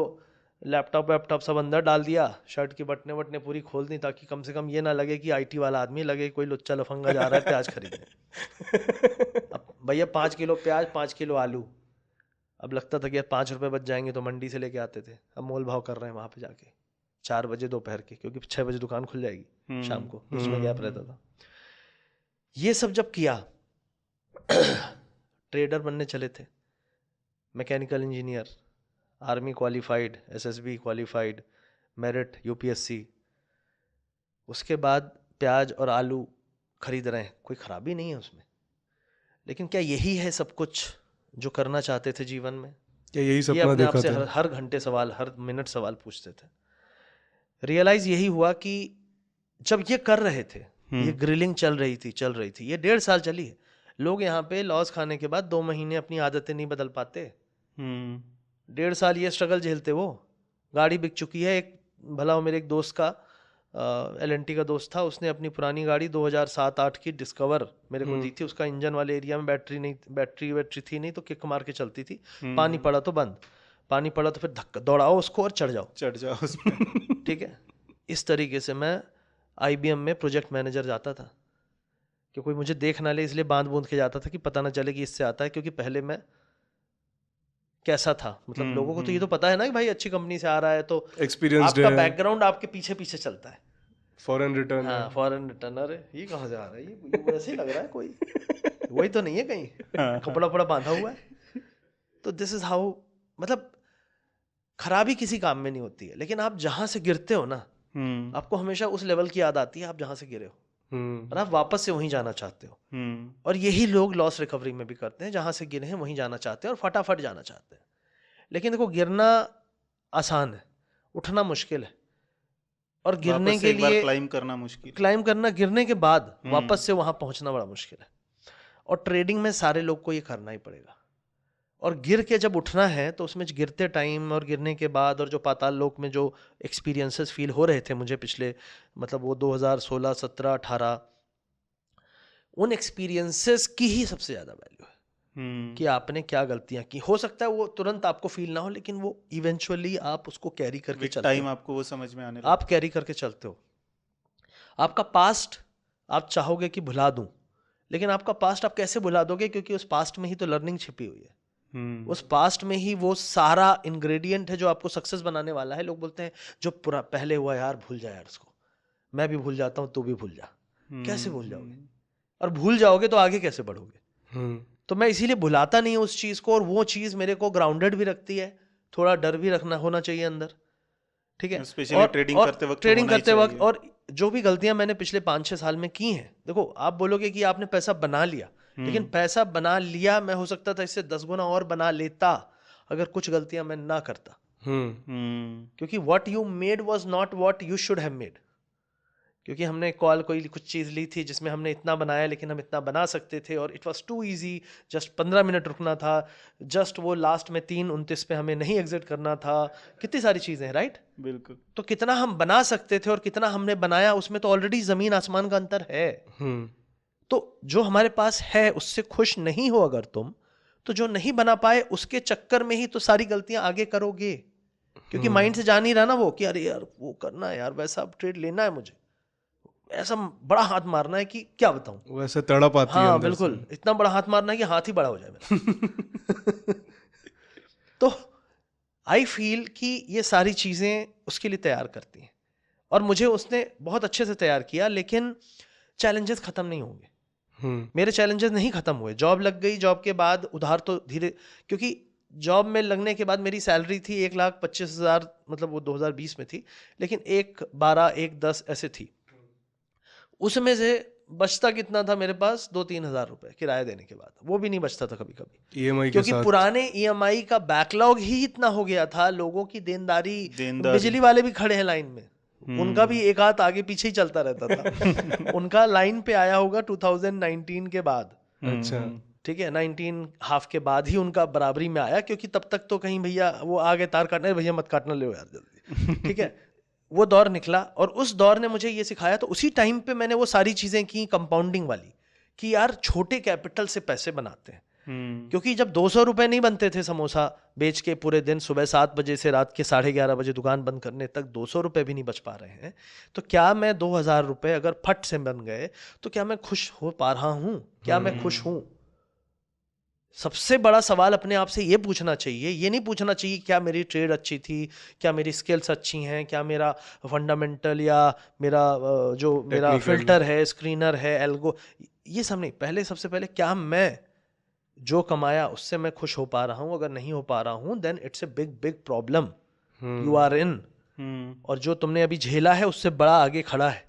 लैपटॉप सब अंदर डाल दिया, शर्ट की बटने वटने पूरी खोल दी, ताकि कम से कम ये ना लगे कि IT वाला आदमी, लगे कोई लुच्चा लफंगा जा रहा है प्याज खरीदने. अब भैया 5 किलो प्याज, 5 किलो आलू. अब लगता था कि यार 5 रुपए बच जाएंगे तो मंडी से लेके आते थे. अब मोल भाव कर रहे हैं वहां पे जाके 4 बजे दोपहर के, क्योंकि 6 बजे दुकान खुल जाएगी शाम को, उसमें गैप रहता था. ये सब जब किया, ट्रेडर बनने चले थे, mechanical engineer, army qualified, SSB qualified, merit UPSC. उसके बाद प्याज और आलू खरीद रहे हैं, कोई खराबी नहीं है उसमें. लेकिन क्या यही है सब कुछ जो करना चाहते थे जीवन में? क्या यही ये सपना अपने आप देखा से था? हर घंटे सवाल, हर मिनट सवाल पूछते थे. रियलाइज यही हुआ कि जब ये कर रहे थे, ये ग्रिलिंग चल रही थी, ये 1.5 साल चली है. लोग यहाँ पे लॉस खाने के बाद 2 महीने अपनी आदतें नहीं बदल पाते. 1.5 साल ये स्ट्रगल झेलते. वो गाड़ी बिक चुकी है. एक भला हो मेरे एक दोस्त का, LNT का दोस्त था, उसने अपनी पुरानी गाड़ी 2007-8 की डिस्कवर मेरे को दी थी. उसका इंजन वाले एरिया में बैटरी थी नहीं, तो किक मार के चलती थी. पानी पड़ा तो बंद, पानी पड़ा तो फिर धक्का दौड़ाओ उसको और चढ़ जाओ उसमें. ठीक है, इस तरीके से मैं IBM में प्रोजेक्ट मैनेजर जाता था, कि कोई मुझे देख ना ले, इसलिए बांध बूंद के जाता था कि पता ना चले कि इससे आता है. क्योंकि पहले मैं कैसा था, मतलब लोगों को तो ये तो पता है ना कि भाई अच्छी कंपनी से आ रहा है, तो एक्सपीरियंस्ड आपका है, बैकग्राउंड आपके पीछे पीछे चलता है. Foreign return. हाँ, फॉरेन रिटर्न. अरे ये कहाँ से आ रहा है, ये वैसे ही लग रहा है कोई, वही तो नहीं है कहीं, कपड़ा वपड़ा बांधा हुआ है. तो दिस इज हाउ, मतलब खराबी किसी काम में नहीं होती है, लेकिन आप जहां से गिरते हो ना, आपको हमेशा उस लेवल की याद आती है आप जहां से गिरे हो, और आप वापस से वहीं जाना चाहते हो. और यही लोग लॉस रिकवरी में भी करते हैं, जहां से गिरे हैं वहीं जाना चाहते हैं और फटाफट जाना चाहते हैं. लेकिन देखो, गिरना आसान है, उठना मुश्किल है. और गिरने के लिए क्लाइम करना मुश्किल, क्लाइम करना, गिरने के बाद वापस से वहां पहुंचना बड़ा मुश्किल है. और ट्रेडिंग में सारे लोग को ये करना ही पड़ेगा. और गिर के जब उठना है तो उसमें गिरते टाइम और गिरने के बाद, और जो पाताल लोक में जो एक्सपीरियंसेस फील हो रहे थे मुझे पिछले, मतलब वो 2016, 17, 18, उन एक्सपीरियंसेस की ही सबसे ज्यादा वैल्यू है. कि आपने क्या गलतियां की. हो सकता है वो तुरंत आपको फील ना हो, लेकिन वो इवेंचुअली आप उसको कैरी करके चलते टाइम हो. आपको वो समझ में आने आप कैरी करके चलते हो. आपका पास्ट आप चाहोगे कि भुला दूं, लेकिन आपका पास्ट आप कैसे भुला दोगे, क्योंकि उस पास्ट में ही तो लर्निंग छिपी हुई है। उस पास्ट में ही वो सारा इंग्रेडिएंट है जो आपको सक्सेस बनाने वाला है। लोग बोलते हैं जो पूरा पहले हुआ यार भूल जा यार उसको, मैं भी भूल जाता हूँ, तू भी भूल जा। कैसे भूल जाओगे? और भूल जाओगे तो आगे कैसे बढ़ोगे? तो मैं इसीलिए भुलाता नहीं हूँ उस चीज को, और वो चीज मेरे को ग्राउंडेड भी रखती है। थोड़ा डर भी रखना होना चाहिए अंदर, ठीक है। स्पेशली ट्रेडिंग करते वक्त, ट्रेडिंग करते वक्त, और जो भी गलतियां मैंने पिछले 5-6 साल में की हैं, देखो आप बोलोगे कि आपने पैसा बना लिया, लेकिन पैसा बना लिया, मैं हो सकता था इससे 10 गुना और बना लेता अगर कुछ गलतियां मैं ना करता। क्योंकि what you made was not what you should have made. क्योंकि हमने कोई कुछ चीज़ ली थी जिसमें हमने इतना बनाया, लेकिन हम इतना बना सकते थे, और it was too easy. Just 15 minute रुकना था, जस्ट वो लास्ट में 3:29 पे हमें नहीं एग्जिट करना था। कितनी सारी चीज़ें हैं, राइट? बिल्कुल। तो कितना हम बना सकते थे और कितना हमने बनाया, उसमें तो ऑलरेडी ज़मीन आसमान का अंतर है। तो जो हमारे पास है उससे खुश नहीं हो अगर तुम, तो जो नहीं बना पाए उसके चक्कर में ही तो सारी गलतियां आगे करोगे। क्योंकि माइंड से जान ही रहा ना वो कि अरे यार वो करना है यार, वैसा ट्रेड लेना है मुझे, ऐसा बड़ा हाथ मारना है कि क्या बताऊं, वैसे तड़प आती है हाँ अंदर बिल्कुल, से। इतना बड़ा हाथ मारना है कि हाथ ही बड़ा हो जाए मेरा। तो आई फील कि ये सारी चीजें उसके लिए तैयार करती हैं, और मुझे उसने बहुत अच्छे से तैयार किया। लेकिन चैलेंजेस खत्म नहीं होंगे। मेरे चैलेंजेस नहीं खत्म हुए। जॉब लग गई, जॉब के बाद उधार तो धीरे, क्योंकि जॉब में लगने के बाद मेरी सैलरी थी 1,25,000, मतलब वो 2020 में थी, लेकिन 1,12, 1,10 ऐसे थी। उसमें से बचता कितना था मेरे पास? 2-3 हज़ार रुपए किराया देने के बाद, वो भी नहीं बचता था कभी कभी, EMI के क्योंकि साथ। पुराने EMI का बैकलॉग ही इतना हो गया था, लोगों की देनदारी। बिजली वाले भी खड़े हैं लाइन में, उनका भी एक हाथ आगे पीछे ही चलता रहता था। उनका लाइन पे आया होगा 2019 के बाद। अच्छा, ठीक है, 19 हाफ के बाद ही उनका बराबरी में आया, क्योंकि तब तक तो कहीं भैया वो आगे तार काटने, भैया मत काटना, ले यार जल्दी। ठीक है, वो दौर निकला, और उस दौर ने मुझे ये सिखाया। तो उसी टाइम पे मैंने वो सारी चीजें की कंपाउंडिंग वाली, कि यार छोटे कैपिटल से पैसे बनाते हैं। क्योंकि जब 200 रुपए नहीं बनते थे समोसा बेच के पूरे दिन, सुबह 7 बजे से रात के 11:30 बजे दुकान बंद करने तक 200 रुपए भी नहीं बच पा रहे हैं, तो क्या मैं 2,000 रुपए अगर फट से बन गए तो क्या मैं खुश हो पा रहा हूं? क्या मैं खुश हूं? सबसे बड़ा सवाल अपने आप से ये पूछना चाहिए। ये नहीं पूछना चाहिए क्या मेरी ट्रेड अच्छी थी, क्या मेरी स्किल्स अच्छी हैं, क्या मेरा फंडामेंटल या मेरा जो मेरा फिल्टर है, स्क्रीनर है, एल्गो, ये सब नहीं। पहले सबसे पहले क्या मैं जो कमाया उससे मैं खुश हो पा रहा हूं? अगर नहीं हो पा रहा हूं then it's a big big problem you are in. और जो तुमने अभी झेला है उससे बड़ा आगे खड़ा है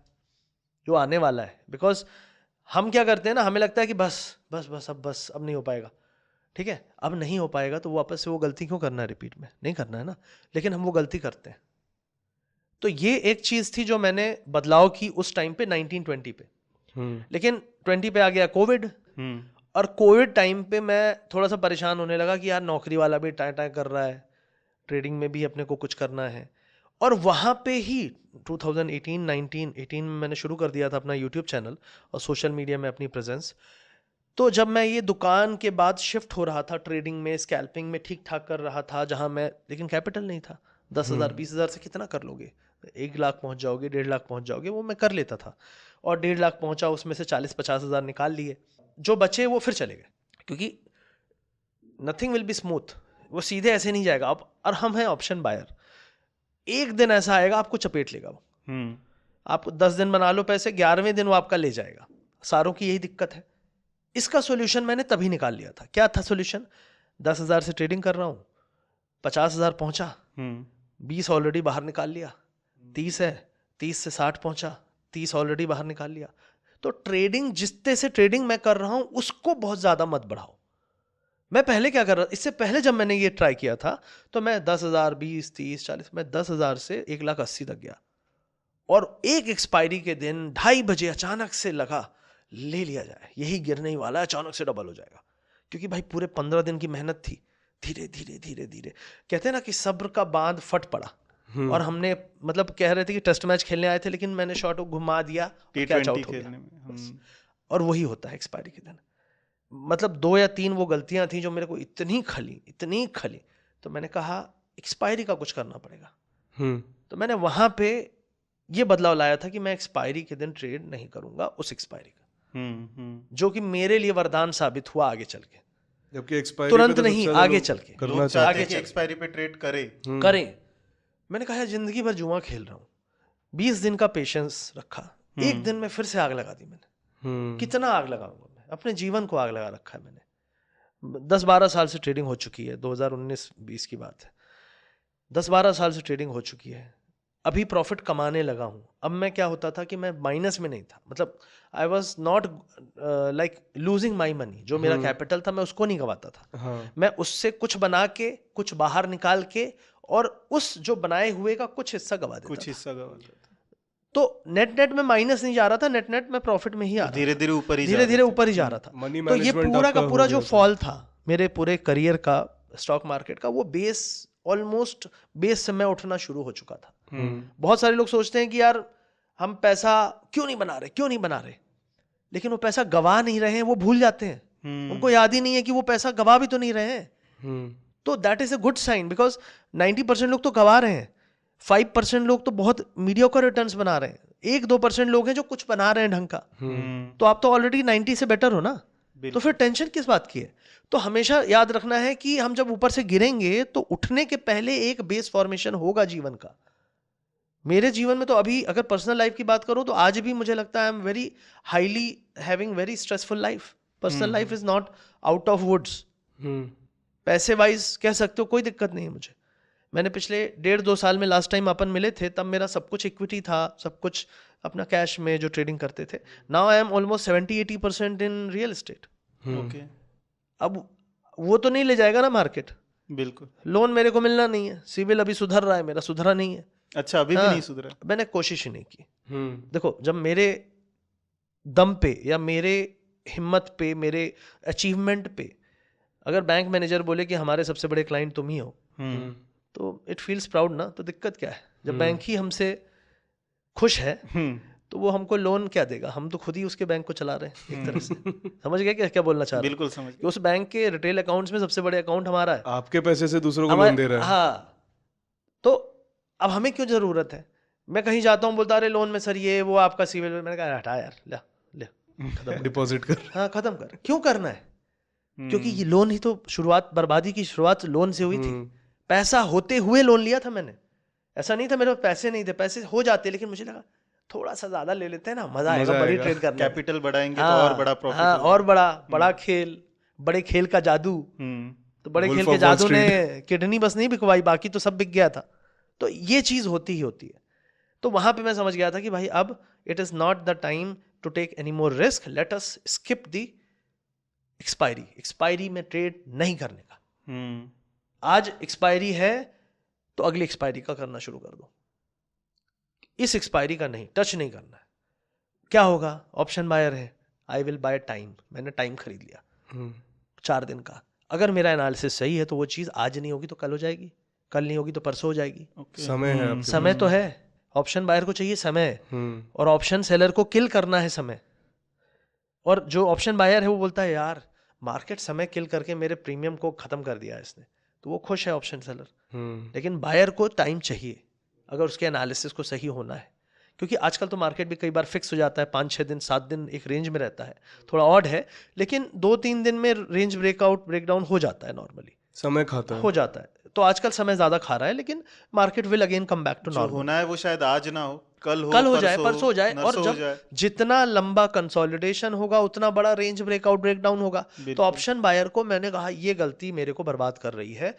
जो आने वाला है। बिकॉज हम क्या करते हैं ना, हमें लगता है कि बस बस बस अब नहीं हो पाएगा। ठीक है, अब नहीं हो पाएगा तो वापस से वो गलती क्यों करना है? रिपीट में नहीं करना है ना, लेकिन हम वो गलती करते हैं। तो ये एक चीज थी जो मैंने बदलाव की उस टाइम पे 1920 पे। लेकिन 20 पे आ गया कोविड, और कोविड टाइम पे मैं थोड़ा सा परेशान होने लगा कि यार नौकरी वाला भी टाई टाई कर रहा है, ट्रेडिंग में भी अपने को कुछ करना है। और वहाँ पे ही 2018 में मैंने शुरू कर दिया था अपना यूट्यूब चैनल और सोशल मीडिया में अपनी प्रेजेंस। तो जब मैं ये दुकान के बाद शिफ्ट हो रहा था ट्रेडिंग में, स्कैल्पिंग में ठीक ठाक कर रहा था, जहाँ मैं, लेकिन कैपिटल नहीं था। 10,000 20,000 से कितना कर लोगे? 1 लाख पहुँच जाओगे, 1.5 लाख पहुँच जाओगे, वो मैं कर लेता था। और 1.5 लाख पहुँचा, उसमें से 40-50 हज़ार निकाल लिए, जो बचे वो फिर चले गए। क्योंकि नथिंग विल बी स्मूथ, वो सीधे ऐसे नहीं जाएगा। अब और हम हैं ऑप्शन बायर, एक दिन ऐसा आएगा आपको चपेट लेगा वो। आपको 10 दिन बना लो पैसे, 11वें दिन वो आपका ले जाएगा। सारों की यही दिक्कत है। इसका सोल्यूशन मैंने तभी निकाल लिया था। क्या था सोल्यूशन? 10,000 से ट्रेडिंग कर रहा हूं, 50,000 पहुंचा, 20 ऑलरेडी बाहर निकाल लिया, 30 है, 30 से 60 पहुंचा, 30 ऑलरेडी बाहर निकाल लिया। तो ट्रेडिंग, जितने से ट्रेडिंग मैं कर रहा हूं उसको बहुत ज्यादा मत बढ़ाओ। मैं पहले क्या कर रहा, इससे पहले जब मैंने ये ट्राई किया था तो मैं 10,000, 20, 30, 40, मैं 10,000 से 1,80,000 तक गया। और एक एक्सपायरी के दिन 2:30 बजे अचानक से लगा ले लिया जाए, यही गिरने ही वाला है, अचानक से डबल हो जाएगा। क्योंकि भाई पूरे 15 दिन की मेहनत थी, धीरे धीरे धीरे धीरे, कहते हैं ना कि सब्र का बांध फट पड़ा। और हमने मतलब कह रहे थे कि टेस्ट मैच खेलने आए थे, लेकिन मैंने शॉट घुमा दिया, कैच आउट हो गया। और वही होता है एक्सपायरी के दिन। मतलब 2 या 3 वो गलतियां थी जो मेरे को इतनी खली, तो मैंने कहा एक्सपायरी का कुछ करना पड़ेगा। तो मैंने वहां पे ये बदलाव लाया था कि मैं एक्सपायरी के दिन ट्रेड नहीं करूंगा, उस एक्सपायरी का। जो कि मेरे लिए वरदान साबित हुआ आगे चल के, जबकि एक्सपायरी तुरंत नहीं, आगे चल के करना लोग चाहते हैं कि चल। एक्सपायरी पे ट्रेड करें। मैंने कहा यार जिंदगी भर जुआ खेल रहा हूँ, 20 दिन का पेशेंस रखा, एक दिन में फिर से आग लगा दी मैंने। कितना आग लगाऊंगा मैं, अपने जीवन को आग लगा रखा है मैंने। 10-12 साल से ट्रेडिंग हो चुकी है, 2019-20 की बात है, 10-12 साल से ट्रेडिंग हो चुकी है, अभी प्रॉफिट कमाने लगा हूँ। अब मैं क्या होता था कि मैं माइनस में नहीं था, मतलब I was not like losing my money, जो मेरा कैपिटल था मैं उसको नहीं गवाता था। हाँ। मैं उससे कुछ बना के, कुछ बाहर निकाल के, और उस जो बनाए हुए का कुछ हिस्सा गवा देता कुछ था। हिस्सा गवा देता था। तो नेट में माइनस नहीं जा रहा था, नेट में प्रॉफिट में ही आ रहा था, धीरे-धीरे ऊपर ही धीरे ऊपर ही जा रहा था। मनी तो ये मैनेजमेंट पूरा आपका का पूरा हो जो गया था। फॉल था मेरे पूरे करियर का स्टॉक मार्केट का, वो बेस ऑलमोस्ट बेस से मैं उठना शुरू हो चुका था। बहुत सारे लोग सोचते हैं कि यार हम पैसा क्यों नहीं बना रहे, लेकिन वो पैसा गवा नहीं रहे हैं, वो भूल जाते हैं। उनको याद ही नहीं है कि वो पैसा गवा भी तो नहीं रहे हैं। तो that is a good sign, because 90% लोग तो गवा रहे हैं, 5% लोग तो बहुत मीडियोकर रिटर्न्स बना रहे हैं, 1-2% लोग हैं जो कुछ बना रहे हैं ढंग का। तो आप तो ऑलरेडी 90 से बेटर हो ना, तो फिर टेंशन किस बात की है। तो हमेशा याद रखना है कि हम जब ऊपर से गिरेंगे तो उठने के पहले एक बेस फॉर्मेशन होगा जीवन का। मेरे जीवन में तो अभी अगर पर्सनल लाइफ की बात करूं तो आज भी मुझे लगता है I am very highly having very stressful life. Personal life is not out of woods. पैसे वाइज कह सकते हो कोई दिक्कत नहीं है मुझे। मैंने पिछले 1.5-2 साल में लास्ट टाइम अपन मिले थे तब मेरा सब कुछ इक्विटी था, सब कुछ अपना कैश में जो ट्रेडिंग करते थे। Now I am almost 70-80% in real estate. Okay, अब वो तो नहीं ले जाएगा ना मार्केट, बिल्कुल। लोन मेरे को मिलना नहीं है, सिविल अभी सुधर रहा है, मेरा सुधरा नहीं है। अच्छा, अभी भी नहीं सुधरा? मैंने कोशिश ही नहीं की। देखो जब मेरे दम पे या मेरे हिम्मत पे, मेरे अचीवमेंट पे अगर बैंक मैनेजर बोले कि हमारे सबसे बड़े क्लाइंट तुम ही हो, तो इट फील्स प्राउड ना। तो दिक्कत क्या है, जब बैंक ही हमसे खुश है तो वो हमको लोन क्या देगा, हम तो खुद ही उसके बैंक को चला रहे हैं एक तरह से। समझ गए क्या बोलना चाह रहे हैं? बिल्कुल समझ कि उस बैंक के रिटेल अकाउंट्स में सबसे बड़े अकाउंट हमारा है, आपके पैसे से दूसरों को लोन दे रहा है। हाँ, तो अब हमें क्यों जरूरत है। मैं कहीं जाता हूँ बोलता अरे लोन में सर ये वो आपका सिविल, मैंने कहा हटा यार, ले डिपॉजिट कर। हाँ खत्म कर, क्यों करना है, क्योंकि ये लोन ही तो शुरुआत, बर्बादी की शुरुआत लोन से हुई थी। पैसा होते हुए लोन लिया था मैंने, ऐसा नहीं था मेरे पास पैसे नहीं थे, पैसे हो जाते, लेकिन मुझे लगा थोड़ा सा ज्यादा ले लेते हैं ना, मजा आएगा बड़ी ट्रेड करने में। कैपिटल बढ़ाएंगे तो और बड़ा प्रॉफिट हाँ, और बड़ा खेल, बड़े खेल का जादू। तो बड़े खेल के जादू ने किडनी बस नहीं बिकवाई, बाकी तो सब बिक गया था। तो ये चीज होती ही होती है। तो वहां पे मैं समझ गया था कि भाई अब it is not the time to take any more risk, let us skip the expiry में ट्रेड नहीं करने का। आज एक्सपायरी है तो अगली एक्सपायरी का करना शुरू कर दो, इस एक्सपायरी का नहीं, टच नहीं करना है। क्या होगा, ऑप्शन बायर है, आई विल बाय टाइम, मैंने टाइम खरीद लिया 4 दिन का। अगर मेरा एनालिसिस सही है तो वो चीज आज नहीं होगी तो कल हो जाएगी, कल नहीं होगी तो परसों हो जाएगी। समय है आपके समय तो है, ऑप्शन बायर को चाहिए समय, और ऑप्शन सेलर को किल करना है समय। और जो ऑप्शन बायर है वो बोलता है यार मार्केट समय किल करके मेरे प्रीमियम को खत्म कर दिया इसने, तो वो खुश है ऑप्शन सेलर। लेकिन बायर को टाइम चाहिए अगर उसके एनालिसिस को सही होना है, क्योंकि आजकल तो मार्केट भी कई बार फिक्स हो जाता है, 5-6 दिन 7 दिन एक रेंज में रहता है, थोड़ा ऑड है, लेकिन 2-3 दिन में रेंज ब्रेकआउट ब्रेकडाउन हो जाता है, नॉर्मली समय खाता है, हो जाता है। तो आजकल समय ज्यादा खा रहा है, लेकिन market will again come back to normal. होना है वो शायद आज ना हो, कल हो जाए, परसों हो जाए, और जब जितना लंबा कंसोलिडेशन होगा उतना बड़ा रेंज ब्रेकआउट ब्रेकडाउन होगा। तो ऑप्शन बायर को मैंने कहा ये गलती मेरे को बर्बाद कर रही है,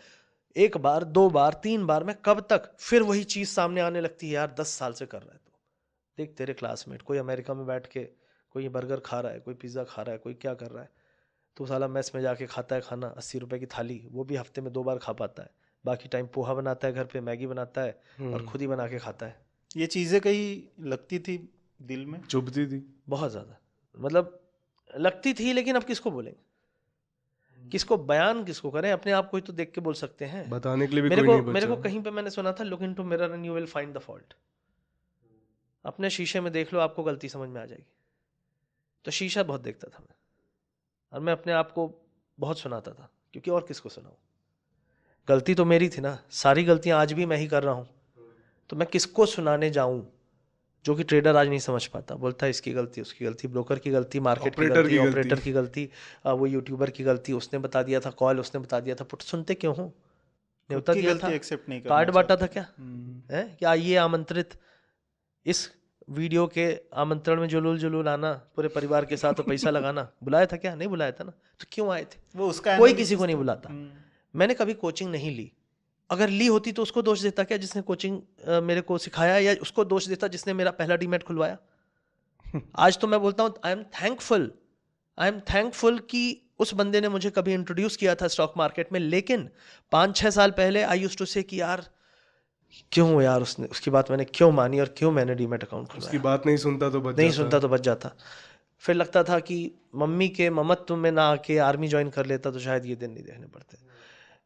1 बार 2 बार 3 बार में कब तक फिर वही चीज सामने आने लगती है, यार 10 साल से कर रहा है तो देख तेरे क्लासमेट कोई अमेरिका में बैठ के कोई बर्गर खा रहा है, कोई पिज्जा खा रहा है, कोई क्या कर रहा है, तो साला मेस में जाके खाता है खाना 80 रुपए की थाली, वो भी हफ्ते में 2 बार खा पाता है, बाकी टाइम पोहा बनाता है घर पे, मैगी बनाता है और खुद ही बना के खाता है। ये चीजें कहीं लगती थी दिल में, चुभती थी बहुत ज्यादा, मतलब लगती थी, लेकिन अब किसको बोलेंगे, किसको बयान किसको करें, अपने आप को ही तो देख के बोल सकते हैं, बताने के लिए भी मेरे कोई को नहीं बचा। मेरे को कहीं पे मैंने सुना था look into mirror and you will find the fault. अपने शीशे में देख लो, आपको गलती समझ में आ जाएगी। तो शीशा बहुत देखता था मैं, और मैं अपने आप को बहुत सुनाता था, क्योंकि और किसको सुनाऊं, गलती तो मेरी थी ना, सारी गलतियां आज भी मैं ही कर रहा हूं, तो मैं किसको सुनाने जाऊं जो कि ट्रेडर आज नहीं समझ पाता, बोलता है इसकी गलती, उसकी गलती, ब्रोकर की गलती, मार्केट की ऑपरेटर गलती, की ऑपरेटर गलती। की गलती, वो यूट्यूबर की गलती, उसने बता दिया था कॉल, उसने बता दिया था पुट। सुनते क्यों हो? खुद न्योता की दिया गलती था, एक्सेप्ट नहीं करना कार्ड बांटा था चाहते। क्या है? क्या ये आमंत्रित, इस वीडियो के आमंत्रण में जुलूल जुलूल आना पूरे परिवार के साथ और पैसा लगाना, बुलाया था क्या? नहीं बुलाया था ना, तो क्यों आए थे? वो उसका कोई एनालिसिस किसी को नहीं था। बुलाता। मैंने कभी कोचिंग नहीं ली, अगर ली होती तो उसको दोष देता क्या जिसने कोचिंग मेरे को सिखाया, या उसको दोष देता जिसने मेरा पहला डीमैट खुलवाया? आज तो मैं बोलता हूँ आई एम थैंकफुल कि उस बंदे ने मुझे कभी इंट्रोड्यूस किया था स्टॉक मार्केट में। लेकिन 5-6 साल पहले आई यूज्ड टू से कि यार क्यों यार उसने, उसकी बात मैंने क्यों मानी और क्यों मैंने डीमैट अकाउंट उसकी खुलवाया? बात नहीं सुनता तो बच नहीं जाता। सुनता तो बच जाता। फिर लगता था कि मम्मी के ममत्व में ना आके आर्मी ज्वाइन कर लेता तो शायद ये दिन नहीं देखने पड़ते।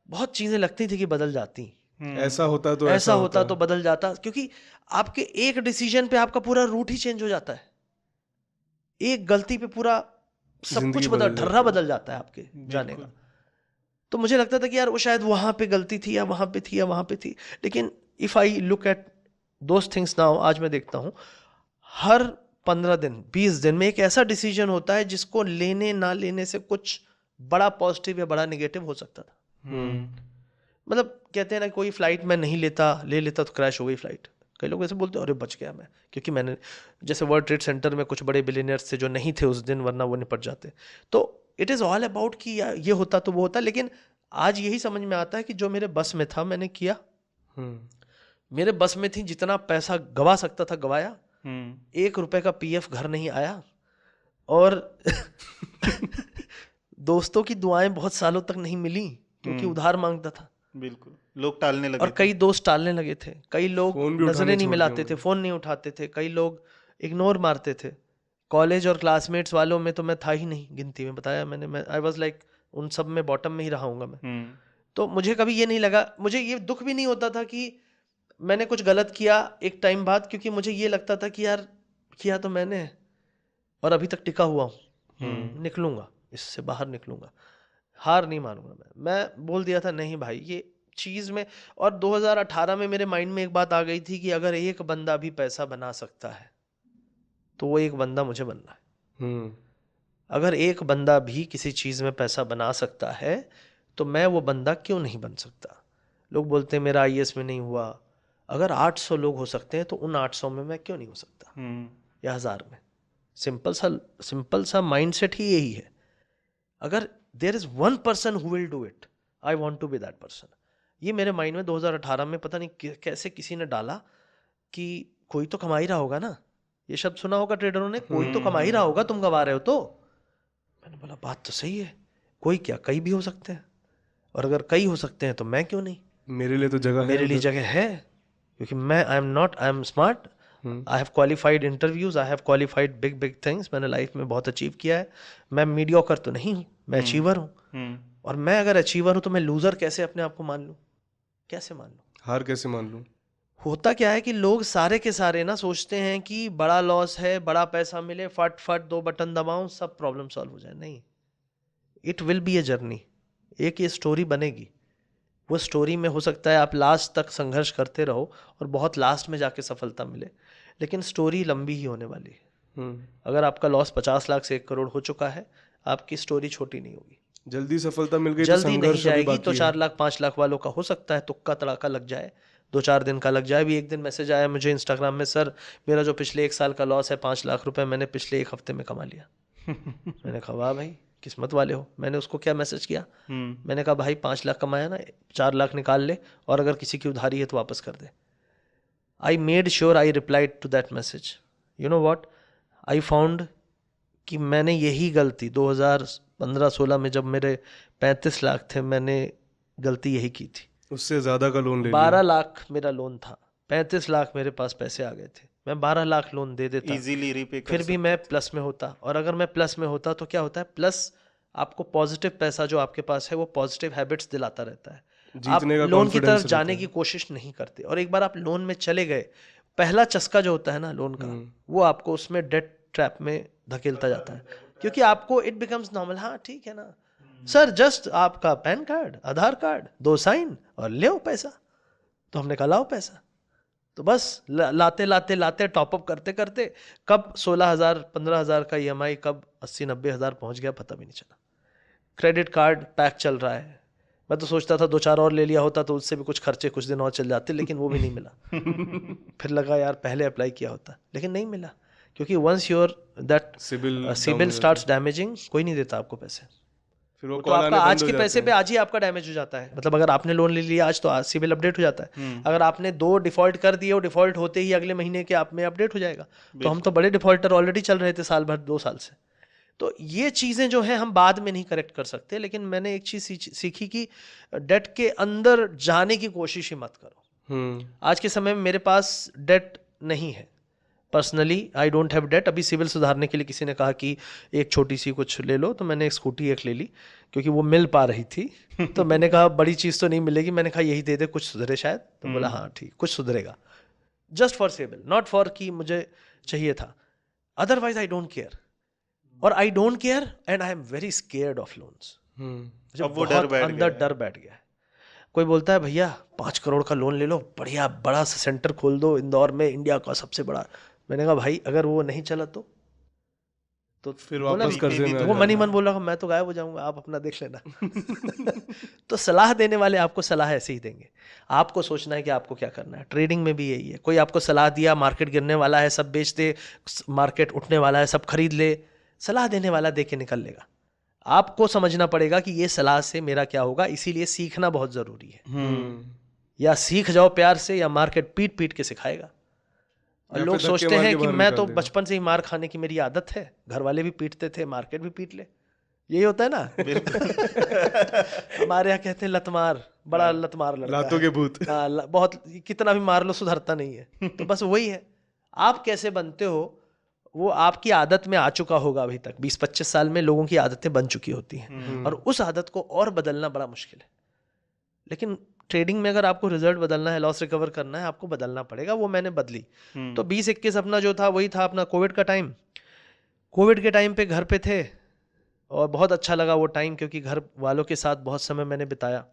बहुत चीज़ें लगती थी कि बदल जाती, ऐसा होता तो ऐसा होता तो बदल जाता, क्योंकि आपके एक डिसीजन पे आपका पूरा रूट ही चेंज हो जाता है। एक गलती पे पूरा सब जिंदगी कुछ बदल, बदल ढर्रा जाती है। बदल जाता है आपके जाने बिल्कुल। का। तो मुझे लगता था कि यार वो शायद वहां पे गलती थी, या वहां पे थी, या वहां पे थी। लेकिन if I look at those things now, आज मैं देखता हूँ हर 15 दिन 20 दिन में एक ऐसा डिसीजन होता है जिसको लेने ना लेने से कुछ बड़ा पॉजिटिव या बड़ा निगेटिव हो सकता था। मतलब कहते हैं ना, कोई फ्लाइट मैं नहीं लेता, ले लेता तो क्रैश हो गई फ्लाइट। कई लोग ऐसे बोलते हैं अरे बच गया मैं, क्योंकि मैंने, जैसे वर्ल्ड ट्रेड सेंटर में कुछ बड़े बिलियनियर्स थे जो नहीं थे उस दिन, वरना वो निपट जाते। तो इट इज़ ऑल अबाउट कि ये होता तो वो होता। लेकिन आज यही समझ में आता है कि जो मेरे बस में था मैंने किया, मेरे बस में थी, जितना पैसा गवा सकता था गवाया, 1 रुपए का पीएफ घर नहीं आया, और दोस्तों की दुआएं बहुत सालों तक नहीं मिली क्योंकि उधार मांगता था। बिल्कुल, लोग टालने लगे और कई दोस्त टालने लगे थे, कई लोग फोन भी नजरें उठाने नहीं छोड़ मिलाते दिए थे, मैंने। फोन नहीं उठाते थे, कई लोग इग्नोर मारते थे। कॉलेज और क्लासमेट्स वालों में तो मैं था ही नहीं गिनती में, बताया मैंने, मैं आई वाज लाइक उन सब में बॉटम में ही रहा हूँगा मैं। तो मुझे कभी ये नहीं लगा, मुझे ये दुख भी नहीं होता था कि मैंने कुछ गलत किया एक टाइम बाद, क्योंकि मुझे ये लगता था कि यार किया तो मैंने है, और अभी तक टिका हुआ हूँ, निकलूंगा, इससे बाहर निकलूंगा, हार नहीं मानूंगा मैं बोल दिया था नहीं भाई ये चीज में। और 2018 में मेरे माइंड में एक बात आ गई थी कि अगर एक बंदा भी पैसा बना सकता है तो वो एक बंदा मुझे बनना है। अगर एक बंदा भी किसी चीज में पैसा बना सकता है तो मैं वो बंदा क्यों नहीं बन सकता? लोग बोलते हैं मेरा आईएएस में नहीं हुआ, अगर 800 लोग हो सकते हैं तो उन 800 में मैं क्यों नहीं हो सकता, या 1000 में? सिंपल सा माइंडसेट ही यही है। अगर there is one person who will do it, I want to be that person. ये मेरे माइंड में 2018 में पता नहीं कैसे किसी ने डाला कि कोई तो कमा ही रहा होगा ना, ये शब्द सुना होगा ट्रेडरों ने, कोई तो कमा ही रहा होगा, तुम गवा रहे हो तो। मैंने बोला बात तो सही है, कोई क्या, कई भी हो सकते हैं, और अगर कई हो सकते हैं तो मैं क्यों नहीं? मेरे लिए तो जगह है मेरे लिए उधर। जगह है, क्योंकि मैं I am smart, I have qualified interviews, I have qualified big things, मैंने लाइफ में बहुत अचीव किया है। मैं मीडियोकर तो नहीं हूँ, मैं अचीवर हूँ। और मैं अगर अचीवर हूँ तो मैं लूजर कैसे अपने आप को मान लूँ? कैसे मान लूँ? हार कैसे मान लूं? होता क्या है कि लोग सारे के सारे ना सोचते हैं कि बड़ा लॉस है, बड़ा पैसा मिले, फट फट 2 बटन दबाऊं सब प्रॉब्लम सॉल्व हो जाए। नहीं, it will be a journey. एक ये स्टोरी बनेगी, वो स्टोरी में हो सकता है आप लास्ट तक संघर्ष करते रहो और बहुत लास्ट में जाके सफलता मिले, लेकिन स्टोरी लंबी ही होने वाली है। अगर आपका लॉस 50 लाख से 1 करोड़ हो चुका है, आपकी स्टोरी छोटी नहीं होगी। जल्दी सफलता मिल गई तो जल्दी नहीं संघर्ष अभी जाएगी, तो बाकी 4 है। लाख 5 लाख वालों का हो सकता है तुक्का तड़ाका लग जाए, 2-4 दिन का लग जाए। भी एक दिन मैसेज आया मुझे इंस्टाग्राम में, सर मेरा जो पिछले 1 साल का लॉस है 5 लाख रुपए मैंने पिछले 1 हफ्ते में कमा लिया। मैंने कहा वाह भाई किस्मत वाले हो। मैंने उसको क्या मैसेज किया, मैंने कहा भाई 5 लाख कमाया ना, 4 लाख निकाल ले, और अगर किसी की उधारी है तो वापस कर दे। I made sure I replied to that message. You know what, I found कि मैंने यही गलती 2015-16 में जब मेरे 35 लाख थे, मैंने गलती यही की थी। उससे ज्यादा का लोन ले 12 लिया। लाख मेरा लोन था, 35 लाख मेरे पास पैसे आ गए थे, मैं 12 लाख लोन दे देता, इजीली रीपे कर फिर भी मैं प्लस में होता। और अगर मैं प्लस में होता तो क्या होता है, प्लस आपको पॉजिटिव पैसा जो आपके पास है वो पॉजिटिव हैबिट्स दिलाता रहता है। आप जीतने का लोन की तरफ कॉन्फिडेंस जाने रहता की है। कोशिश नहीं करते, और एक बार आप लोन में चले गए, पहला चस्का जो होता है ना लोन का, वो आपको उसमें डेट ट्रैप में धकेलता जाता है, क्योंकि आपको इट बिकम्स नॉर्मल। हाँ ठीक है ना सर, जस्ट आपका पैन कार्ड, आधार कार्ड, 2 साइन और ले पैसा। तो हमने कहा लाओ पैसा। तो बस लाते लाते लाते टॉपअप करते करते कब 16,000 15,000 का EMI कब 80-90,000 पहुंच गया पता भी नहीं चला। क्रेडिट कार्ड पैक चल रहा है, मैं तो सोचता था 2-4 और ले लिया होता तो उससे भी कुछ खर्चे कुछ दिन और चल जाते, लेकिन वो भी नहीं मिला। फिर लगा यार पहले अप्लाई किया होता, लेकिन नहीं मिला, क्योंकि once your that CIBIL starts damaging, कोई नहीं देता आपको पैसे। फिर वो तो कॉल आपका आने आज बंद हो के जाते पैसे हैं। पे आज ही आपका डैमेज हो जाता है। मतलब अगर आपने लोन ले लिया आज तो आज सिबिल अपडेट हो जाता है। अगर आपने 2 डिफॉल्ट कर दिए और डिफॉल्ट होते ही अगले महीने के आप में अपडेट हो जाएगा। तो हम तो बड़े डिफॉल्टर ऑलरेडी चल रहे थे साल भर 2 साल से। तो ये चीज़ें जो हैं हम बाद में नहीं करेक्ट कर सकते, लेकिन मैंने एक चीज़ सीखी कि डेट के अंदर जाने की कोशिश ही मत करो। आज के समय में मेरे पास डेट नहीं है, personally I don't have debt. अभी सिविल सुधारने के लिए किसी ने कहा कि एक छोटी सी कुछ ले लो, तो मैंने एक स्कूटी एक ले ली क्योंकि वो मिल पा रही थी। तो मैंने कहा बड़ी चीज़ तो नहीं मिलेगी, मैंने कहा यही दे दे कुछ सुधरे शायद। तो बोला हाँ ठीक, कुछ सुधरेगा, just for CIBIL, not for कि मुझे चाहिए था, अदरवाइज आई डोंट केयर। और I don't care and I am very scared of loans. अब वो डर बैठ गया है। डर बैठ गया है। कोई बोलता है भैया 5 करोड़ का लोन ले लो, बढ़िया बड़ा सा सेंटर खोल दो इंदौर में, इंडिया का सबसे बड़ा। मैंने कहा भाई अगर वो नहीं चला तो फिर बोला, वापस कर्जे में आ वो मन ही जाना। मन बोला मैं तो गायब हो जाऊंगा, आप अपना देख लेना। तो सलाह देने वाले आपको सलाह ऐसे ही देंगे, आपको सोचना है कि आपको क्या करना है। ट्रेडिंग में भी यही है, कोई आपको सलाह दिया मार्केट गिरने वाला है सब बेच दे, मार्केट उठने वाला है सब खरीद ले, सलाह देने वाला दे के निकल लेगा। आपको समझना पड़ेगा कि ये सलाह से मेरा क्या होगा, इसीलिए सीखना बहुत जरूरी है। या सीख जाओ प्यार से, या मार्केट पीट पीट के सिखाएगा। और या लोग फिर धक्के सोचते मार हैं के कि बाहर मैं निकाल तो देगा। बचपन से ही मार खाने की मेरी आदत है, घर वाले भी पीटते थे, मार्केट भी पीट ले, यही होता है ना। हमारे यहाँ कहते हैं लतमार, बड़ा लतमार लड़का लातों है। के भूत। हाँ, बहुत, कितना भी मार लो सुधरता नहीं है। तो बस वही है, आप कैसे बनते हो वो आपकी आदत में आ चुका होगा। अभी तक 20-25 साल में लोगों की आदतें बन चुकी होती हैं, और उस आदत को और बदलना बड़ा मुश्किल है। लेकिन ट्रेडिंग में अगर आपको रिजल्ट बदलना है, लॉस रिकवर करना है, आपको बदलना पड़ेगा। वो मैंने बदली। तो 20-21 अपना जो था वही था अपना कोविड का टाइम। कोविड के टाइम पे घर पे थे और बहुत अच्छा लगा वो टाइम, क्योंकि घर वालों के साथ बहुत समय मैंने बिताया।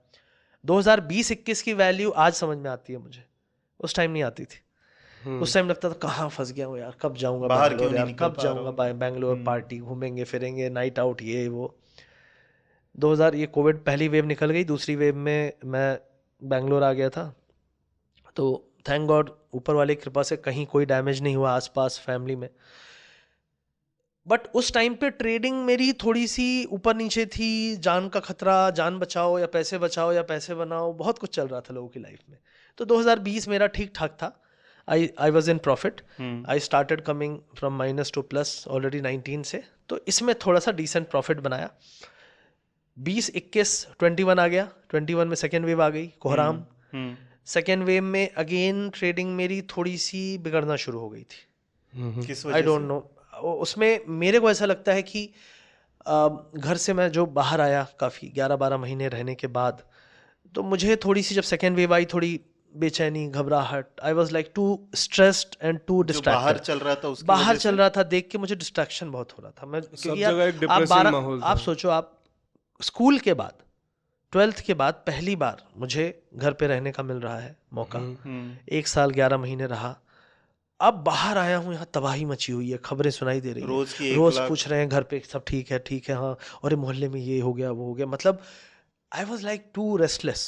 2020-21 की वैल्यू आज समझ में आती है मुझे, उस टाइम नहीं आती थी। उस टाइम लगता था कहाँ फंस गया हूँ यार, कब जाऊंगा बाहर बैंगलोर क्यों नहीं यार, निकल कब पा जाऊंगा रहा हूँ। बैंगलोर, पार्टी घूमेंगे फिरेंगे, नाइट आउट, ये वो। 2000 ये कोविड पहली वेव निकल गई, दूसरी वेव में मैं बैंगलोर आ गया था। तो थैंक गॉड ऊपर वाले की कृपा से कहीं कोई डैमेज नहीं हुआ आसपास फैमिली में। बट उस टाइम पे ट्रेडिंग मेरी थोड़ी सी ऊपर नीचे थी, जान का खतरा, जान बचाओ या पैसे बनाओ, बहुत कुछ चल रहा था लोगों की लाइफ में। तो 2020 मेरा ठीक ठाक था। I was in profit. I started coming from minus two plus already 19 से। तो इसमें थोड़ा सा डिसेंट प्रॉफिट बनाया। 20-21 21 आ गया, 21 में सेकेंड वेव आ गई, कोहराम। सेकेंड वेव में अगेन ट्रेडिंग मेरी थोड़ी सी बिगड़ना शुरू हो गई थी। किस आई वजह डोंट से? नो, उसमें मेरे को ऐसा लगता है कि घर से मैं जो बाहर आया काफ़ी 11-12 महीने रहने के बाद, तो मुझे थोड़ी सी जब सेकेंड वेव आई थोड़ी बेचैनी, घबराहट, I was like too stressed and too जो बाहर डिस्ट्रैक्टेड। चल रहा था उसकी बाहर वजह चल से? रहा था देख के मुझे डिस्ट्रैक्शन बहुत हो रहा था। मैं सब क्योंकि यार जगह एक आप डिप्रेसिंग 12 माहौल आप था। सोचो, आप स्कूल के बाद 12th के बाद पहली बार मुझे घर पे रहने का मिल रहा है मौका। 1 साल 11 महीने रहा। अब बाहर आया हूँ, यहाँ तबाही मची हुई है, खबरें सुनाई दे रही हैं, रोज की 1 रोज लाख। पूछ रहे हैं घर पे सब ठीक है हाँ, और मोहल्ले में ये हो गया वो हो गया। मतलब I was like too restless,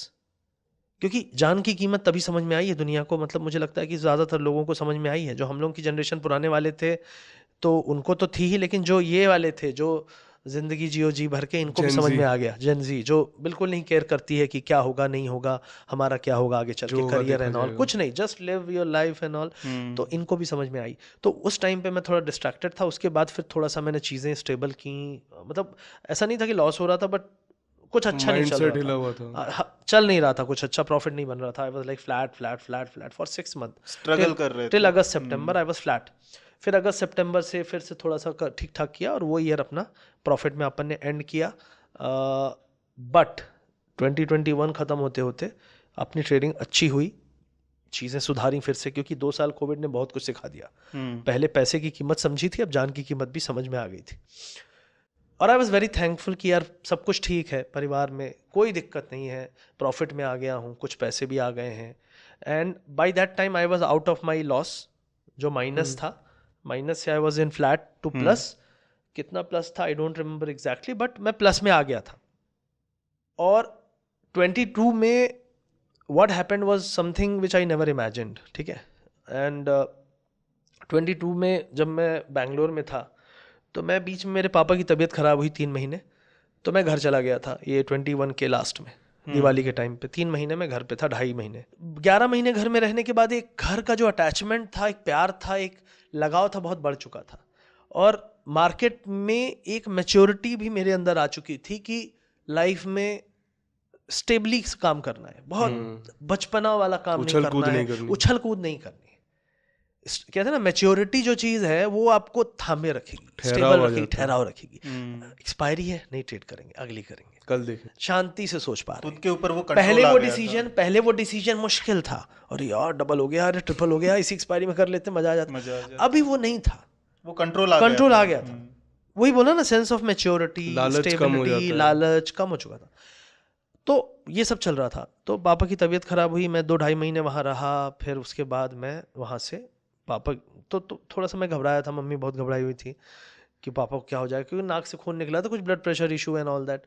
क्योंकि जान की कीमत तभी समझ में आई है दुनिया को। मतलब मुझे लगता है कि ज़्यादातर लोगों को समझ में आई है। जो हम लोगों की जनरेशन पुराने वाले थे तो उनको तो थी ही, लेकिन जो ये वाले थे जो जिंदगी जियो जी भर के, इनको भी Gen समझ Z। में आ गया। जेन जी जो बिल्कुल नहीं केयर करती है कि क्या होगा नहीं होगा, हमारा क्या होगा आगे चल जो के, होगा करियर देखा एंड ऑल, जाएगा। कुछ नहीं, just live your life and all. तो इनको भी समझ में आई। तो उस टाइम पे मैं थोड़ा डिस्ट्रैक्टेड था। उसके बाद फिर थोड़ा सा मैंने चीज़ें स्टेबल की। मतलब ऐसा नहीं था कि लॉस हो रहा था, बट कुछ अच्छा नहीं चल माइंडसेट हिला रहा हुआ था। था। चल नहीं रहा था कुछ अच्छा, प्रॉफिट नहीं बन रहा था। I was like flat for 6 month, struggle कर रहे टिल थे। अगस्त सितंबर आई वाज फ्लैट। फिर अगस्त सितंबर से फिर से थोड़ा सा ठीक ठाक किया, और वो ईयर अपना प्रॉफिट में अपन ने एंड किया। बट 2021 ख़त्म होते होते अपनी ट्रेडिंग अच्छी हुई, चीज़ें सुधारी फिर से, क्योंकि 2 साल कोविड ने बहुत कुछ सिखा दिया। पहले पैसे की कीमत समझी थी, अब जान की कीमत भी समझ में आ गई थी। और आई वॉज़ वेरी थैंकफुल कि यार सब कुछ ठीक है, परिवार में कोई दिक्कत नहीं है, प्रॉफिट में आ गया हूँ, कुछ पैसे भी आ गए हैं। And by that time I was out of my loss, जो माइनस था, माइनस से I was in flat two plus. कितना प्लस था I don't remember exactly, but मैं प्लस में आ गया था. और 22 में what happened was something which I never imagined. ठीक है. एंड 22 में जब मैं बैंगलोर में था तो मैं बीच में, मेरे पापा की तबीयत ख़राब हुई 3 महीने, तो मैं घर चला गया था. ये 21 के लास्ट में, दिवाली के टाइम पे 3 महीने मैं घर पे था, 2.5 महीने. 11 महीने घर में रहने के बाद एक घर का जो अटैचमेंट था, एक प्यार था, एक लगाव था, बहुत बढ़ चुका था. और मार्केट में एक मैच्योरिटी भी मेरे अंदर आ चुकी थी कि लाइफ में स्टेबली काम करना है, बहुत बचपना वाला काम नहीं करना है, उछल कूद नहीं करनी है. कहते हैं ना, मैच्योरिटी जो चीज है वो आपको थामे रखेगी, स्टेबल रखेगी, ठहराव रखेगी. एक्सपायरी है, नहीं ट्रेड करेंगे, अगली करेंगे, कल देखें. शांति से सोच पा रहे खुद के ऊपर वो पहले वो डिसीजन मुश्किल था, और यार डबल हो गया, अरे ट्रिपल हो गया, इसी एक्सपायरी में कर लेते, मजा आ जाता. अभी वो नहीं था, वो कंट्रोल आ गया था. वही बोला ना, सेंस ऑफ मैच्योरिटी, स्टेबिलिटी, लालच कम हो चुका था. तो ये सब चल रहा था. तो पापा की तबीयत खराब हुई, मैं 2-2.5 महीने वहाँ रहा. फिर उसके बाद मैं वहाँ से पापा तो थोड़ा सा मैं घबराया था, मम्मी बहुत घबराई हुई थी कि पापा को क्या हो जाए, क्योंकि नाक से खून निकला था, कुछ blood pressure issue and all that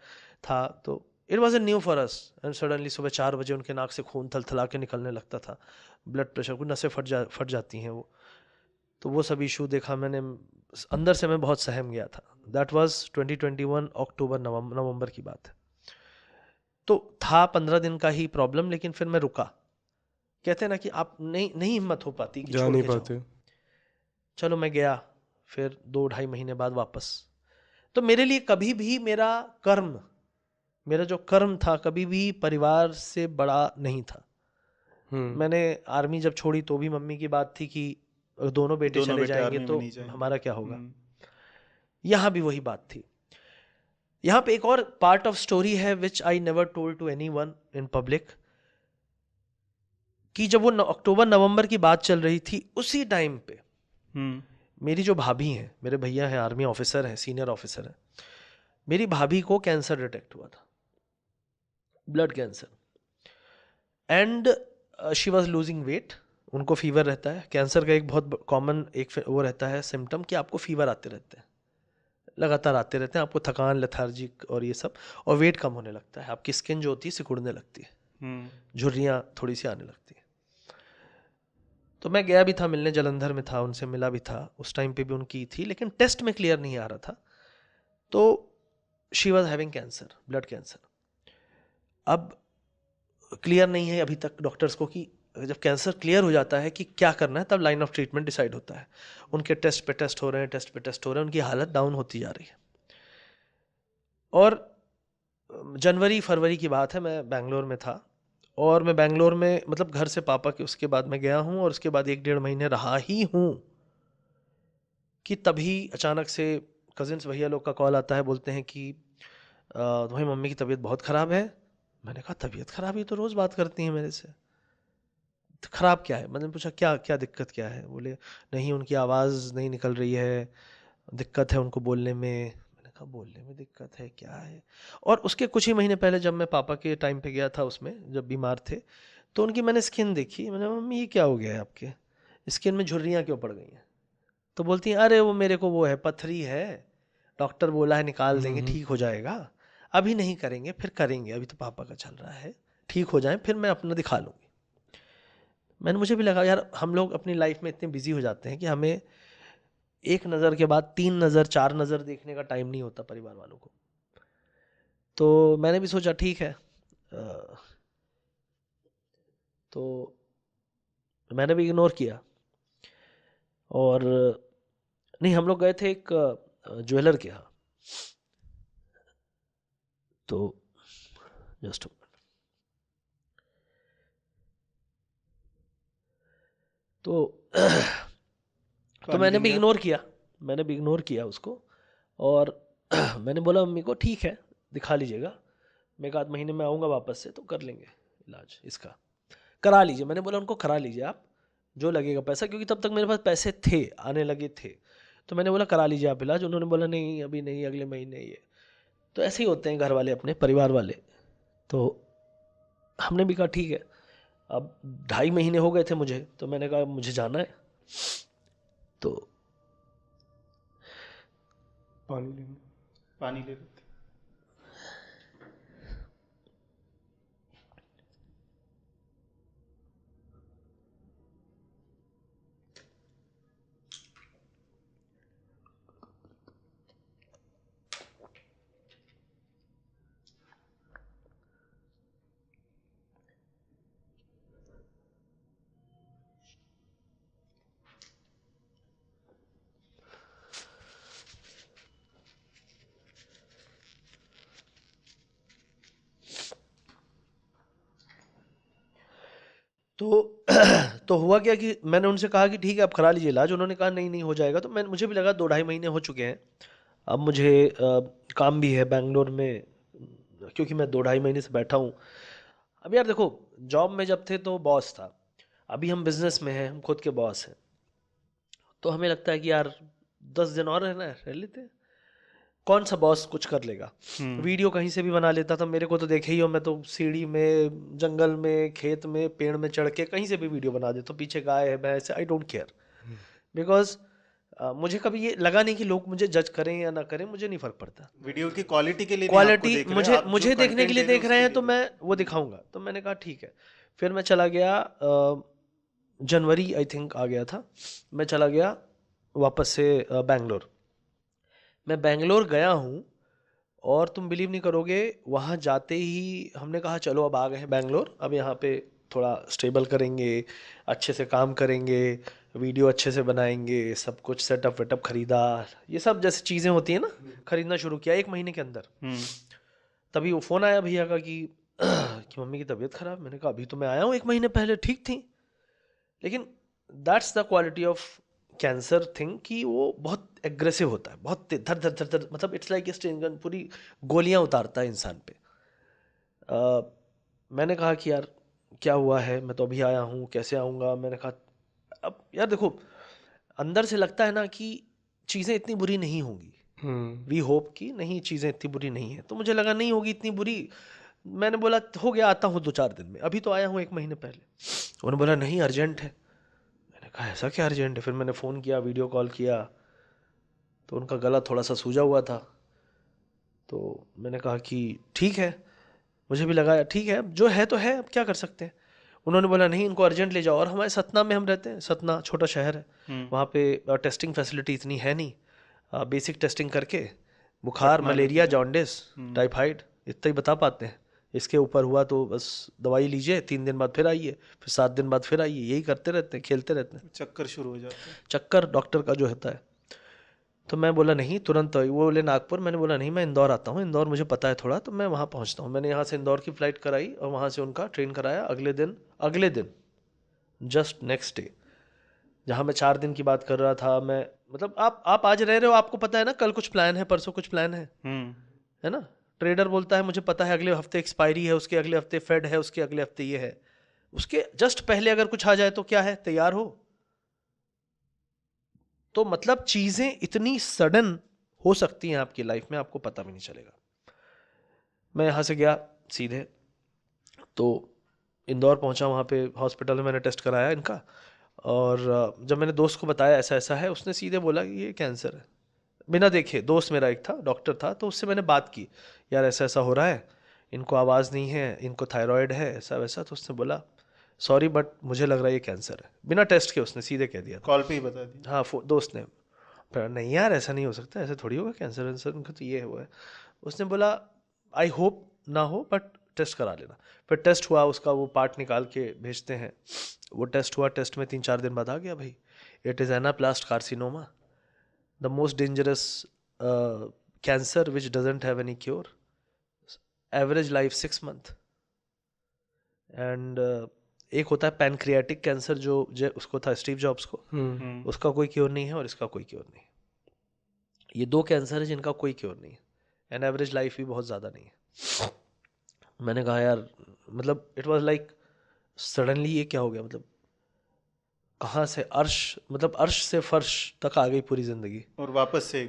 था. तो it was a new for us. And suddenly सुबह 4 बजे उनके नाक से खून थलथला के निकलने लगता था, ब्लड प्रेशर को नसें फट जाती हैं वो. तो वो सब इशू देखा मैंने, अंदर से मैं बहुत सहम गया था. दैट वॉज 2021 अक्टूबर नवंबर की बात है. तो था 15 दिन का ही प्रॉब्लम, लेकिन फिर मैं रुका. कहते हैं ना कि आप नहीं हिम्मत हो पाती कि जा छोड़ नहीं के पाते. जाओ. चलो मैं गया, फिर 2-2.5 महीने बाद वापस. तो मेरे लिए कभी भी मेरा जो कर्म था, कभी भी परिवार से बड़ा नहीं था. मैंने आर्मी जब छोड़ी तो भी मम्मी की बात थी कि दोनों बेटे चले जाएंगे तो हमारा क्या होगा. यहाँ भी वही बात थी. यहाँ पे एक और पार्ट ऑफ स्टोरी है which I never told to anyone in public, कि जब वो अक्टूबर नवंबर की बात चल रही थी, उसी टाइम पे मेरी जो भाभी हैं, मेरे भैया हैं, आर्मी ऑफिसर हैं, सीनियर ऑफिसर हैं, मेरी भाभी को कैंसर डिटेक्ट हुआ था, blood cancer. And she was losing weight. उनको फीवर रहता है. कैंसर का एक बहुत कॉमन एक वो रहता है सिम्टम कि आपको फीवर आते रहते हैं, लगातार आते रहते हैं, आपको थकान, लेथार्जिक और ये सब, और वेट कम होने लगता है, आपकी स्किन जो होती है सिकुड़ने लगती है, झुर्रियाँ थोड़ी सी आने लगती है. तो मैं गया भी था मिलने, जलंधर में था, उनसे मिला भी था. उस टाइम पे भी उनकी थी, लेकिन टेस्ट में क्लियर नहीं आ रहा था. तो she was having cancer, blood cancer. अब क्लियर नहीं है अभी तक डॉक्टर्स को कि जब कैंसर क्लियर हो जाता है कि क्या करना है, तब लाइन ऑफ ट्रीटमेंट डिसाइड होता है. उनके टेस्ट पे टेस्ट हो रहे हैं, उनकी हालत डाउन होती जा रही है. और जनवरी फरवरी की बात है, मैं बैंगलोर में था. और मैं बैंगलोर में, मतलब घर से पापा के उसके बाद मैं गया हूँ, और उसके बाद 1-1.5 महीने रहा ही हूँ, कि तभी अचानक से कजिन्स भैया लोग का कॉल आता है, बोलते हैं कि तुम्हारी मम्मी की तबीयत बहुत ख़राब है. मैंने कहा तबीयत ख़राब, ये तो रोज़ बात करती हैं मेरे से, तो ख़राब क्या है. मैंने पूछा क्या क्या दिक्कत क्या है. बोले नहीं, उनकी आवाज़ नहीं निकल रही है, दिक्कत है उनको बोलने में. मैंने कहा बोलने में दिक्कत है, क्या है. और उसके कुछ ही महीने पहले जब मैं पापा के टाइम पे गया था, उसमें जब बीमार थे, तो उनकी मैंने स्किन देखी. मैंने मम्मी ये क्या हो गया है, आपके स्किन में झुर्रियाँ क्यों पड़ गई हैं. तो बोलती हैं अरे वो मेरे को वो है, पथरी है, डॉक्टर बोला है निकाल देंगे, ठीक हो जाएगा, अभी नहीं करेंगे, फिर करेंगे, अभी तो पापा का चल रहा है, ठीक हो जाए फिर मैं अपना दिखा लूँगी. मुझे भी लगा यार, हम लोग अपनी लाइफ में इतने बिजी हो जाते हैं कि हमें एक नज़र के बाद 3 नज़र 4 नज़र देखने का टाइम नहीं होता परिवार वालों को. तो मैंने भी सोचा ठीक है. तो मैंने भी इग्नोर किया. और नहीं, हम लोग गए थे एक ज्वेलर के यहाँ. तो जस्ट तो मैंने भी इग्नोर किया उसको. और मैंने बोला मम्मी को ठीक है दिखा लीजिएगा, मैं 1 आध महीने में आऊँगा वापस से, तो कर लेंगे इलाज, इसका करा लीजिए. मैंने बोला उनको करा लीजिए आप, जो लगेगा पैसा, क्योंकि तब तक मेरे पास पैसे थे, आने लगे थे. तो मैंने बोला करा लीजिए आप इलाज. उन्होंने बोला नहीं अभी नहीं, अगले महीने. ये तो ऐसे ही होते हैं घर वाले, अपने परिवार वाले. तो हमने भी कहा ठीक है. अब 2.5 महीने हो गए थे मुझे, तो मैंने कहा मुझे जाना है। तो पानी लेंगे। पानी ले लेते। तो तो हुआ क्या कि मैंने उनसे कहा कि ठीक है आप करा लीजिए इलाज। उन्होंने कहा नहीं नहीं हो जाएगा। तो मुझे भी लगा 2-2.5 महीने हो चुके हैं। अब मुझे काम भी है बैंगलोर में, क्योंकि मैं 2-2.5 महीने से बैठा हूँ। अब यार देखो, जॉब में जब थे तो बॉस था, अभी हम बिजनेस में हैं, हम खुद के बॉस हैं। तो हमें लगता है कि यार 10 दिन और रहना है, रह लेते हैं। कौन सा बॉस कुछ कर लेगा। वीडियो कहीं से भी बना लेता था, मेरे को तो देखे ही हो, मैं तो सीढ़ी में, जंगल में, खेत में, पेड़ में चढ़ के कहीं से भी वीडियो बना देता हूँ। पीछे गाय है, भैंस है, आई डोंट केयर। बिकॉज मुझे कभी ये लगा नहीं कि लोग मुझे जज करें या ना करें, मुझे नहीं फर्क पड़ता। वीडियो की क्वालिटी के लिए नहीं आपको क्वालिटी देख रहे, मुझे आप जो मुझे देखने के कंटेंट लिए दे रहे हो देख रहे उसके हैं लिए तो देख मैं रहे वो दिखाऊंगा। तो मैंने कहा ठीक है। फिर मैं चला गया, जनवरी आई थिंक आ गया था, मैं चला गया वापस से बैंगलोर। मैं बैंगलोर गया हूँ, और तुम बिलीव नहीं करोगे, वहाँ जाते ही हमने कहा चलो अब आ गए हैं बैंगलोर, अब यहाँ पे थोड़ा स्टेबल करेंगे, अच्छे से काम करेंगे, वीडियो अच्छे से बनाएंगे, सब कुछ सेटअप वेटअप खरीदा, ये सब जैसे चीज़ें होती हैं ना, खरीदना शुरू किया 1 महीने के अंदर। हम्म। तभी वो फ़ोन आया भैया का कि मम्मी की तबीयत ख़राब। मैंने कहा अभी तो मैं आया हूँ, 1 महीने पहले ठीक थी। लेकिन that's the quality of cancer thing, कि वो बहुत एग्रेसिव होता है, बहुत धर धर धर धर, मतलब इट्स लाइक स्ट्रेन गन, पूरी गोलियां उतारता है इंसान पे। अ, मैंने कहा कि यार क्या हुआ है, मैं तो अभी आया हूँ, कैसे आऊँगा। मैंने कहा अब यार देखो, अंदर से लगता है ना कि चीज़ें इतनी बुरी नहीं होंगी, वी होप कि नहीं चीज़ें इतनी बुरी नहीं है। तो मुझे लगा नहीं होगी इतनी बुरी। मैंने बोला हो गया, आता हूँ 2-4 दिन में, अभी तो आया हूँ 1 महीने पहले। उन्होंने बोला नहीं अर्जेंट है। मैंने कहा ऐसा क्या अर्जेंट है। फिर मैंने फ़ोन किया, वीडियो कॉल किया, तो उनका गला थोड़ा सा सूजा हुआ था। तो मैंने कहा कि ठीक है, मुझे भी लगा ठीक है, जो है तो है, अब क्या कर सकते हैं। उन्होंने बोला नहीं इनको अर्जेंट ले जाओ। और हमारे सतना में हम रहते हैं, सतना छोटा शहर है, हम्म। वहाँ पे टेस्टिंग फैसिलिटी इतनी है नहीं। बेसिक टेस्टिंग करके बुखार, पटना लेके मलेरिया, जाओ। जॉन्डिस, टाइफाइड, इतना ही बता पाते हैं। इसके ऊपर हुआ तो बस दवाई लीजिए, 3 दिन बाद फिर आइए, फिर 7 दिन बाद फिर आइए, यही करते रहते हैं, खेलते रहते हैं। चक्कर शुरू हो जाते हैं। चक्कर डॉक्टर का जो होता है। तो मैं बोला नहीं तुरंत। वो बोले नागपुर। मैंने बोला नहीं मैं इंदौर आता हूँ, इंदौर मुझे पता है थोड़ा, तो मैं वहाँ पहुँचता हूँ। मैंने यहाँ से इंदौर की फ़्लाइट कराई और वहाँ से उनका ट्रेन कराया। अगले दिन जस्ट नेक्स्ट डे, जहाँ मैं 4 दिन की बात कर रहा था, मैं मतलब आप आज रह रहे हो, आपको पता है ना कल कुछ प्लान है, परसों कुछ प्लान हम्म। है ना। ट्रेडर बोलता है मुझे पता है अगले हफ्ते एक्सपायरी है, उसके अगले हफ्ते फेड है, उसके अगले हफ्ते ये है, उसके जस्ट पहले अगर कुछ आ जाए तो क्या है, तैयार हो। तो मतलब चीज़ें इतनी सडन हो सकती हैं आपकी लाइफ में, आपको पता भी नहीं चलेगा। मैं यहाँ से गया सीधे, तो इंदौर पहुँचा, वहाँ पे हॉस्पिटल में मैंने टेस्ट कराया इनका। और जब मैंने दोस्त को बताया ऐसा ऐसा है, उसने सीधे बोला कि ये कैंसर है, बिना देखे। दोस्त मेरा एक था, डॉक्टर था, तो उससे मैंने बात की, यार ऐसा ऐसा हो रहा है, इनको आवाज़ नहीं है, इनको थायराइड है, ऐसा वैसा। तो उसने बोला सॉरी बट मुझे लग रहा है ये कैंसर है। बिना टेस्ट के उसने सीधे कह दिया था। कॉल पे ही बता दिया। हाँ, दोस्त ने। पर नहीं यार ऐसा नहीं हो सकता, ऐसा थोड़ी होगा, कैंसर वैंसर उनका तो ये हुआ है। उसने बोला आई होप ना हो बट टेस्ट करा लेना। फिर टेस्ट हुआ, उसका वो पार्ट निकाल के भेजते हैं। वो टेस्ट हुआ, टेस्ट में 3-4 दिन बाद आ गया भाई, it is anaplastic carcinoma, the most dangerous cancer which doesn't have any cure, average life 6 month. And एक होता है पैनक्रियाटिक कैंसर, जो उसको था स्टीव जॉब्स को, उसका कोई क्योर नहीं है, और इसका कोई क्योर नहीं है। ये 2 कैंसर है जिनका कोई क्योर नहीं है, एंड एवरेज लाइफ भी बहुत ज़्यादा नहीं है। मैंने कहा यार, मतलब इट वाज लाइक सडनली ये क्या हो गया, मतलब कहाँ से अर्श, मतलब अर्श से फर्श तक आ गई पूरी जिंदगी, और वापस से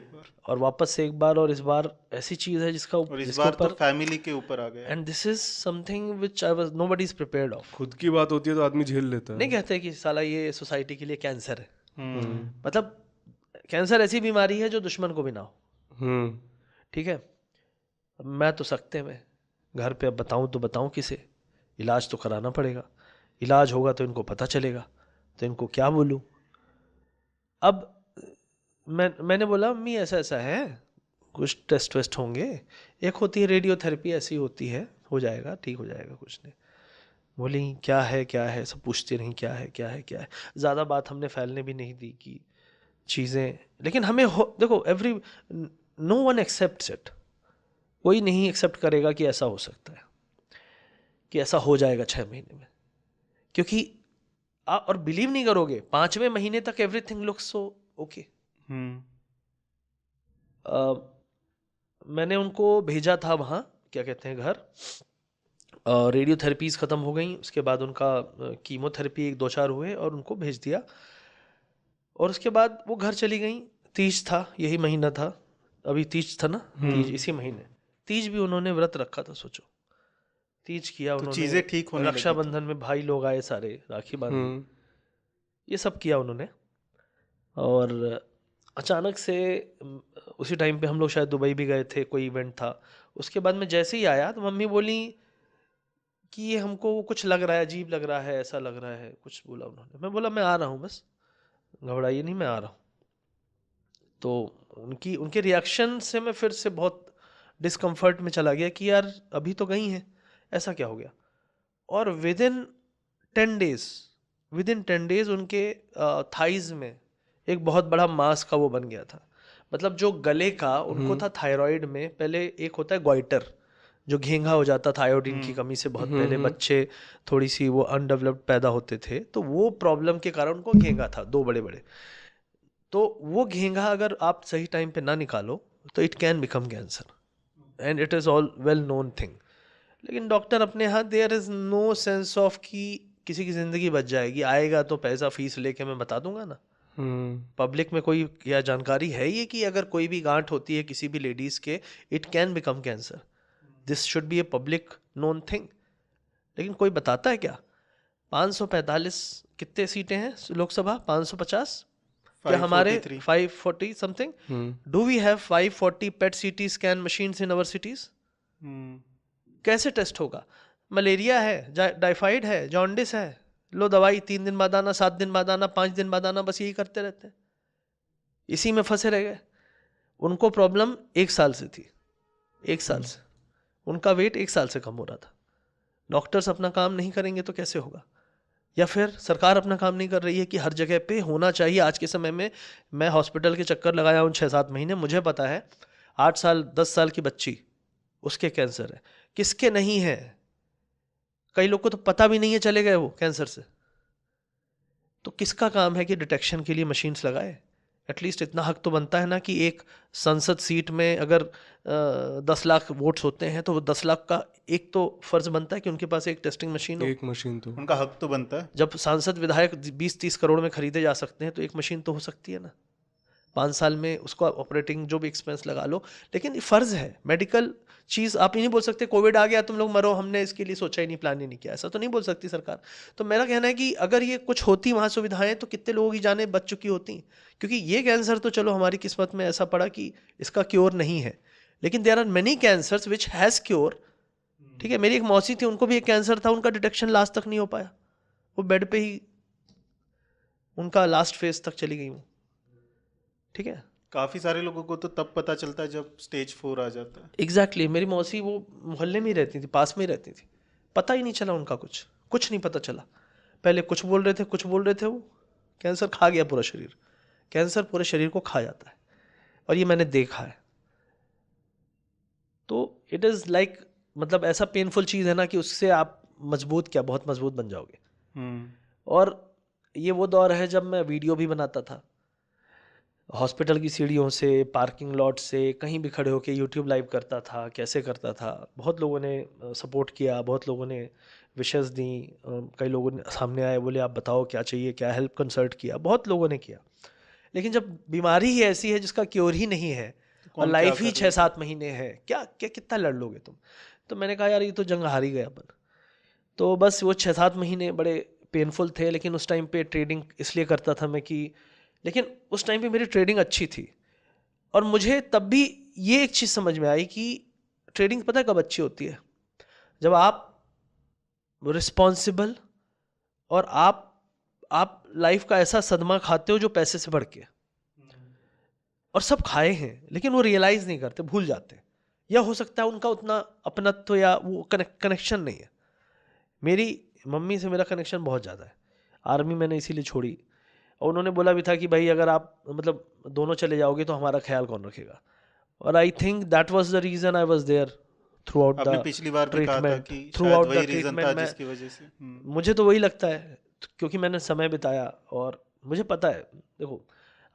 एक बार, और इस बार ऐसी चीज है जिसका और इस जिसके बार तो ऊपर, फैमिली के ऊपर आ गया। And this is something which I was nobody is prepared of. खुद की बात होती है तो आदमी झेल लेता नहीं है। कहते कि साला ये सोसाइटी के लिए कैंसर है, हम्म, मतलब कैंसर ऐसी बीमारी है जो दुश्मन को भी ना हो, हम्म, ठीक है। अब मैं तो सकते में घर पे अब बताऊं तो बताऊं किसे, इलाज तो कराना पड़ेगा, इलाज होगा तो इनको पता चलेगा, तो इनको क्या बोलूं। अब मैंने बोला मम्मी ऐसा ऐसा है, कुछ टेस्ट वेस्ट होंगे, एक होती है रेडियोथेरेपी, ऐसी होती है, हो जाएगा, ठीक हो जाएगा, कुछ नहीं। बोली क्या है, सब पूछती रही क्या है क्या है क्या है। ज़्यादा बात हमने फैलने भी नहीं दी कि चीज़ें, लेकिन हमें देखो every, no one accepts it, कोई नहीं एक्सेप्ट करेगा कि ऐसा हो सकता है, कि ऐसा हो जाएगा 6 महीने में, क्योंकि और बिलीव नहीं करोगे 5वें महीने तक एवरीथिंग लुक्स सो ओके। मैंने उनको भेजा था वहाँ, क्या कहते हैं, घर, रेडियोथेरेपीज़ ख़त्म हो गई, उसके बाद उनका कीमोथेरेपी 1-2-4 हुए और उनको भेज दिया, और उसके बाद वो घर चली गई। तीज था, यही महीना था, अभी तीज था ना, तीज इसी महीने, तीज भी उन्होंने व्रत रखा था, सोचो, तीज किया तो उन्होंने, चीजें ठीक होने लगी रक्षाबंधन में भाई लोग आए सारे, राखी बांधी, ये सब किया उन्होंने। और अचानक से उसी टाइम पे हम लोग शायद दुबई भी गए थे, कोई इवेंट था, उसके बाद मैं जैसे ही आया तो मम्मी बोली कि ये हमको कुछ लग रहा है, अजीब लग रहा है, ऐसा लग रहा है, कुछ बोला उन्होंने। मैं बोला मैं आ रहा हूँ, बस घबराइए नहीं, मैं आ रहा हूँ। तो उनके रिएक्शन से मैं फिर से बहुत डिस्कम्फर्ट में चला गया कि यार अभी तो गई हैं, ऐसा क्या हो गया। और विद इन 10 डेज उनके थाइज में एक बहुत बड़ा मास का वो बन गया था, मतलब जो गले का उनको था थायराइड में, पहले एक होता है गोइटर, जो घेंघा हो जाता था आयोडीन की कमी से, बहुत पहले बच्चे थोड़ी सी वो अनडेवलप्ड पैदा होते थे, तो वो प्रॉब्लम के कारण उनको घेंघा था, 2 बड़े बड़े। तो वो घेंघा अगर आप सही टाइम पे ना निकालो तो it can become cancer, and it is all well known thing. लेकिन डॉक्टर अपने हाथ, there is no sense of कि किसी की ज़िंदगी बच जाएगी, आएगा तो पैसा फीस लेके मैं बता दूंगा ना। पब्लिक में कोई क्या जानकारी है ये कि अगर कोई भी गांठ होती है किसी भी लेडीज़ के, it can become cancer, this should be a public known thing. लेकिन कोई बताता है क्या? 545 कितने सीटें हैं लोकसभा, 550, क्या हमारे 540 something, do we have 540 PET CT scan machines in our cities? कैसे टेस्ट होगा? मलेरिया है, टाइफाइड है, जॉन्डिस है, लो दवाई, 3 दिन बाद आना, 7 दिन बाद आना, 5 दिन बाद आना, बस यही करते रहते हैं, इसी में फंसे रह गए। उनको प्रॉब्लम 1 साल से थी, 1 साल से उनका वेट 1 साल से कम हो रहा था। डॉक्टर्स अपना काम नहीं करेंगे तो कैसे होगा? या फिर सरकार अपना काम नहीं कर रही है कि हर जगह पे होना चाहिए। आज के समय में मैं हॉस्पिटल के चक्कर लगाया हूँ 6-7 महीने, मुझे पता है 8 साल 10 साल की बच्ची, उसके कैंसर है, किसके नहीं है। कई लोग को तो पता भी नहीं है, चले गए वो कैंसर से। तो किसका काम है कि डिटेक्शन के लिए मशीन्स लगाए? एटलीस्ट इतना हक तो बनता है ना कि एक संसद सीट में अगर 10 लाख वोट्स होते हैं तो वो 10 लाख का एक तो फर्ज बनता है कि उनके पास एक टेस्टिंग मशीन हो। एक मशीन तो उनका हक तो बनता है। जब सांसद विधायक 20-30 करोड़ में खरीदे जा सकते हैं तो एक मशीन तो हो सकती है ना। 5 साल में उसको ऑपरेटिंग जो भी एक्सपेंस लगा लो, लेकिन फर्ज है मेडिकल चीज़। आप ये नहीं बोल सकते कोविड आ गया तुम लोग मरो, हमने इसके लिए सोचा ही नहीं, प्लान ही नहीं किया, ऐसा तो नहीं बोल सकती सरकार। तो मेरा कहना है कि अगर ये कुछ होती वहाँ सुविधाएं तो कितने लोगों की जानें बच चुकी होती। क्योंकि ये कैंसर तो चलो हमारी किस्मत में ऐसा पड़ा कि इसका क्योर नहीं है, लेकिन there are many cancers which has cure. ठीक है, मेरी एक मौसी थी, उनको भी एक कैंसर था, उनका डिटेक्शन लास्ट तक नहीं हो पाया, वो बेड पे ही उनका लास्ट फेज तक चली गई वो। ठीक है, काफी सारे लोगों को तो तब पता चलता है जब स्टेज 4 आ जाता है। एग्जैक्टली मेरी मौसी वो मोहल्ले में ही रहती थी, पास में ही रहती थी, पता ही नहीं चला उनका, कुछ नहीं पता चला। पहले कुछ बोल रहे थे वो कैंसर खा गया पूरा शरीर। कैंसर पूरे शरीर को खा जाता है, और ये मैंने देखा है। तो इट इज़ लाइक, मतलब ऐसा पेनफुल चीज़ है ना कि उससे आप मजबूत क्या, बहुत मजबूत बन जाओगे। और ये वो दौर है जब मैं वीडियो भी बनाता था, हॉस्पिटल की सीढ़ियों से, पार्किंग लॉट से, कहीं भी खड़े होकर यूट्यूब लाइव करता था, कैसे करता था। बहुत लोगों ने सपोर्ट किया, बहुत लोगों ने विशेस दी, कई लोगों ने सामने आए, बोले आप बताओ क्या चाहिए, क्या हेल्प कंसल्ट किया, बहुत लोगों ने किया। लेकिन जब बीमारी ही ऐसी है जिसका क्योर ही नहीं है तो और कौन क्या लाइफ ही कर 6-7 महीने है, क्या क्या कितना लड़ लोगे तुम। तो मैंने कहा यार ये तो जंग हार ही गया अपन। तो बस वो 6-7 महीने बड़े पेनफुल थे, लेकिन उस टाइम पे ट्रेडिंग इसलिए करता था मैं कि, लेकिन उस टाइम पे मेरी ट्रेडिंग अच्छी थी। और मुझे तब भी ये एक चीज़ समझ में आई कि ट्रेडिंग पता है कब अच्छी होती है, जब आप रिस्पॉन्सिबल और आप लाइफ का ऐसा सदमा खाते हो जो पैसे से बढ़ के, और सब खाए हैं लेकिन वो रियलाइज नहीं करते, भूल जाते हैं, या हो सकता है उनका उतना अपनत्व या वो कनेक्शन नहीं है। मेरी मम्मी से मेरा कनेक्शन बहुत ज़्यादा है। आर्मी मैंने इसीलिए छोड़ी, और उन्होंने बोला भी था कि भाई अगर आप मतलब दोनों चले जाओगे तो हमारा ख्याल कौन रखेगा। और I think that was the reason I was there throughout आपने द पिछली बार भी कहा था ट्रीटमेंट। कि थ्रू शायद आउट द वही रीजन ट्रीटमेंट था मैं, जिसकी वजह से। मुझे तो वही लगता है, क्योंकि मैंने समय बिताया और मुझे पता है। देखो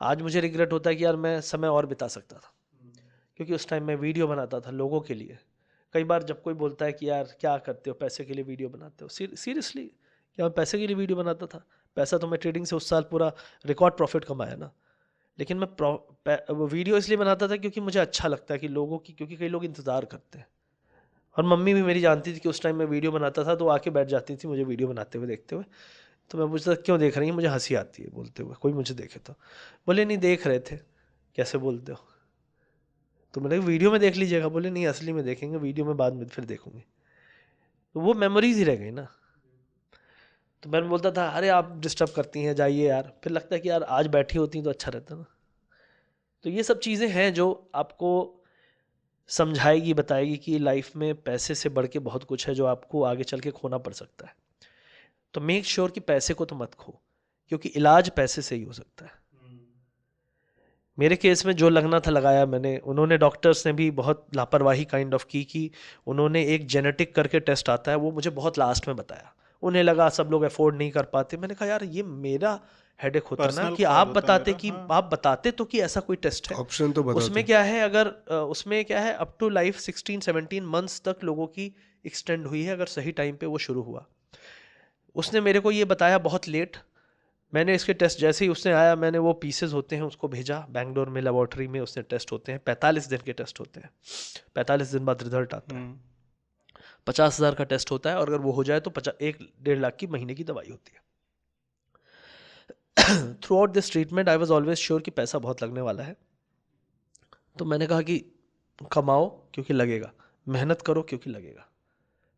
आज मुझे रिग्रेट होता है कि यार मैं समय और बिता सकता था, क्योंकि उस टाइम मैं वीडियो बनाता था लोगों के लिए। कई बार जब कोई बोलता है कि यार क्या करते हो, पैसे के लिए वीडियो बनाते हो, सीरियसली क्या मैं पैसे के लिए वीडियो बनाता था? पैसा तो मैं ट्रेडिंग से उस साल पूरा रिकॉर्ड प्रॉफिट कमाया ना। लेकिन मैं वो वीडियो इसलिए बनाता था क्योंकि मुझे अच्छा लगता है कि लोगों की, क्योंकि कई लोग इंतज़ार करते हैं। और मम्मी भी मेरी जानती थी कि उस टाइम मैं वीडियो बनाता था, तो आके बैठ जाती थी मुझे वीडियो बनाते हुए देखते हुए। तो मैं पूछता क्यों देख रही है, मुझे हंसी आती है बोलते हुए, कोई मुझे देखे तो। बोले नहीं देख रहे थे। कैसे बोलते हो? तो मैंने कहा वीडियो में देख लीजिएगा। बोले नहीं असली में देखेंगे, वीडियो में बाद में फिर देखूंगी। तो वो मेमोरीज ही रह गई ना। तो मैं बोलता था अरे आप डिस्टर्ब करती हैं, जाइए यार। फिर लगता है कि यार आज बैठी होती तो अच्छा रहता ना। तो ये सब चीज़ें हैं जो आपको समझाएगी, बताएगी कि लाइफ में पैसे से बढ़ के बहुत कुछ है जो आपको आगे चल के खोना पड़ सकता है। तो मेक श्योर कि पैसे को तो मत खो, क्योंकि इलाज पैसे से ही हो सकता है। मेरे केस में जो लगना था लगाया मैंने। उन्होंने, डॉक्टर्स ने भी बहुत लापरवाही काइंड ऑफ की कि उन्होंने एक जेनेटिक करके टेस्ट आता है, वो मुझे बहुत लास्ट में बताया। उन्हें लगा सब लोग अफोर्ड नहीं कर पाते। मैंने कहा यार ये मेरा हेडेक होता ना पर्सनल कि ख्याल आप होता बताते, मेरा, कि हाँ। आप बताते तो कि ऐसा कोई टेस्ट है। ऑप्शन तो बताते। उसमें क्या है, अगर उसमें क्या है, अप टू लाइफ 16-17 मंथ्स तक लोगों की एक्सटेंड हुई है, अगर सही टाइम पे वो शुरू हुआ। उसने मेरे को ये बताया बहुत लेट। मैंने इसके टेस्ट जैसे ही उसने आया, मैंने वो पीसेस होते हैं उसको भेजा बैंगलोर में लेबोरेटरी में। उसने टेस्ट होते हैं, 45 दिन के टेस्ट होते हैं, 45 दिन बाद रिजल्ट आता है। 50,000 का टेस्ट होता है, और अगर वो हो जाए तो 1-1.5 लाख की महीने की दवाई होती है। Through out this treatment I was always sure कि पैसा बहुत लगने वाला है। तो मैंने कहा कि कमाओ क्योंकि लगेगा, मेहनत करो क्योंकि लगेगा।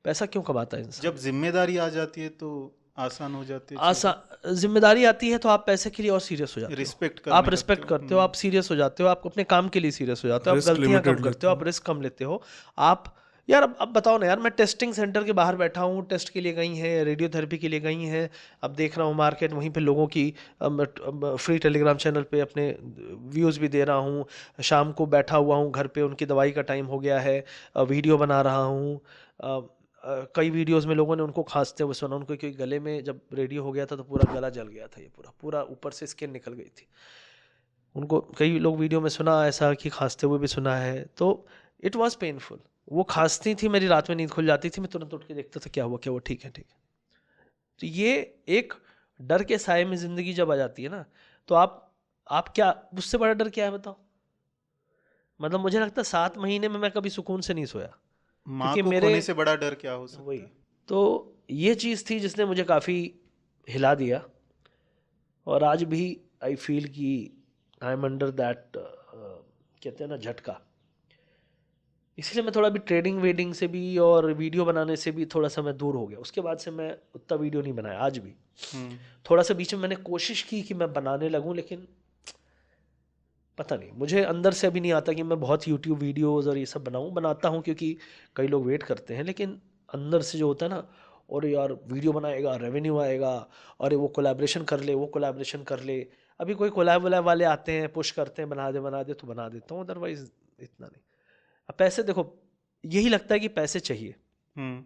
पैसा क्यों कमाता है इंसान? जब जिम्मेदारी आ जाती है तो आसान हो जाती है चीजें। जिम्मेदारी आती है तो आप पैसे के लिए और सीरियस हो जाते हो। रिस्पेक्ट आप करने लगते रिस्पेक्ट हो। करते हो, आप सीरियस हो जाते हो, आप अपने काम के लिए सीरियस हो जाते हो, आप रिस्क गलतियां कम लिमिटेड करते लेते हो, हो। आप रिस्क कम लेते हो। आप यार अब बताओ ना यार, मैं टेस्टिंग सेंटर के बाहर बैठा हूँ, टेस्ट के लिए गई हैं, रेडियोथेरेपी के लिए गई हैं। अब देख रहा हूँ मार्केट, वहीं पे लोगों की फ्री टेलीग्राम चैनल पे अपने व्यूज़ भी दे रहा हूँ। शाम को बैठा हुआ हूँ घर पे, उनकी दवाई का टाइम हो गया है, वीडियो बना रहा हूँ। कई वीडियोस में लोगों ने उनको खांसते हुए सुना, उनको क्योंकि गले में जब रेडियो हो गया था तो पूरा गला जल गया था, ये पूरा पूरा ऊपर से स्किन निकल गई थी। उनको कई लोग वीडियो में सुना ऐसा कि खांसते हुए भी सुना है। तो इट वाज पेनफुल। वो खांसती थी, मेरी रात में नींद खुल जाती थी, मैं तुरंत उठ के देखता था क्या हुआ, क्या हुआ, ठीक है ठीक है। तो ये एक डर के साए में ज़िंदगी जब आ जाती है ना, तो आप क्या, उससे बड़ा डर क्या है बताओ? मतलब मुझे लगता है 7 महीने में मैं कभी सुकून से नहीं सोया, माँ क्योंकि को मेरे, खोने से बड़ा डर क्या हो वही सकता है। तो ये चीज़ थी जिसने मुझे काफ़ी हिला दिया। और आज भी आई फील कि आई एम अंडर दैट, कहते हैं ना, झटका। इसलिए मैं थोड़ा भी ट्रेडिंग वेडिंग से भी और वीडियो बनाने से भी थोड़ा सा मैं दूर हो गया। उसके बाद से मैं उतना वीडियो नहीं बनाया आज भी। हम्म थोड़ा सा बीच में मैंने कोशिश की कि मैं बनाने लगूं, लेकिन पता नहीं, मुझे अंदर से अभी नहीं आता कि मैं बहुत यूट्यूब वीडियोस और ये सब बनाऊं। बनाता हूं क्योंकि कई लोग वेट करते हैं, लेकिन अंदर से जो होता है ना, और यार वीडियो बनाएगा, रेवेन्यू आएगा, और वो कोलैबोरेशन कर ले, वो कोलैबोरेशन कर ले। अभी कोई कोलैब वलैब वाले आते हैं, पुश करते हैं, बना दे तो बना देता हूँ, अदरवाइज इतना नहीं। अब पैसे देखो, यही लगता है कि पैसे चाहिए। हम्म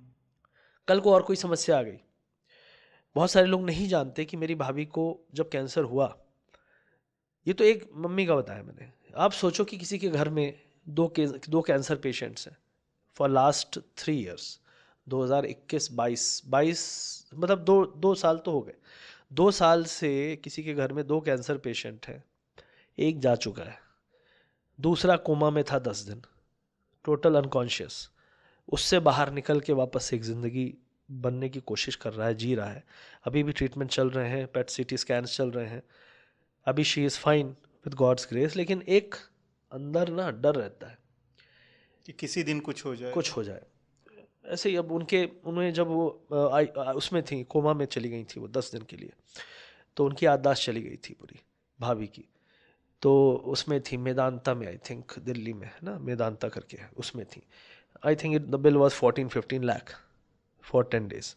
कल को और कोई समस्या आ गई। बहुत सारे लोग नहीं जानते कि मेरी भाभी को जब कैंसर हुआ, ये तो एक मम्मी का बताया मैंने। आप सोचो कि किसी के घर में दो कैंसर पेशेंट्स हैं फॉर लास्ट 3 years, 2021-22 मतलब दो साल तो हो गए। 2 साल से किसी के घर में 2 कैंसर पेशेंट हैं, एक जा चुका है, दूसरा कोमा में था 10 दिन, टोटल अनकॉन्शियस। उससे बाहर निकल के वापस से एक ज़िंदगी बनने की कोशिश कर रहा है, जी रहा है। अभी भी ट्रीटमेंट चल रहे हैं, पेट सीटी स्कैन्स चल रहे हैं, अभी she is fine with God's grace. लेकिन एक अंदर ना डर रहता है कि किसी दिन कुछ हो जाए। ऐसे ही अब उन्हें जब वो उसमें थी, कोमा में चली गई थी वो 10 दिन के लिए, तो उनकी याददाश्त चली गई थी पूरी, भाभी की। तो उसमें थी मेदांता में, आई थिंक दिल्ली में है ना, मेदांता करके है, उसमें थी। I think the bill was 14-15 lakh for 10 days।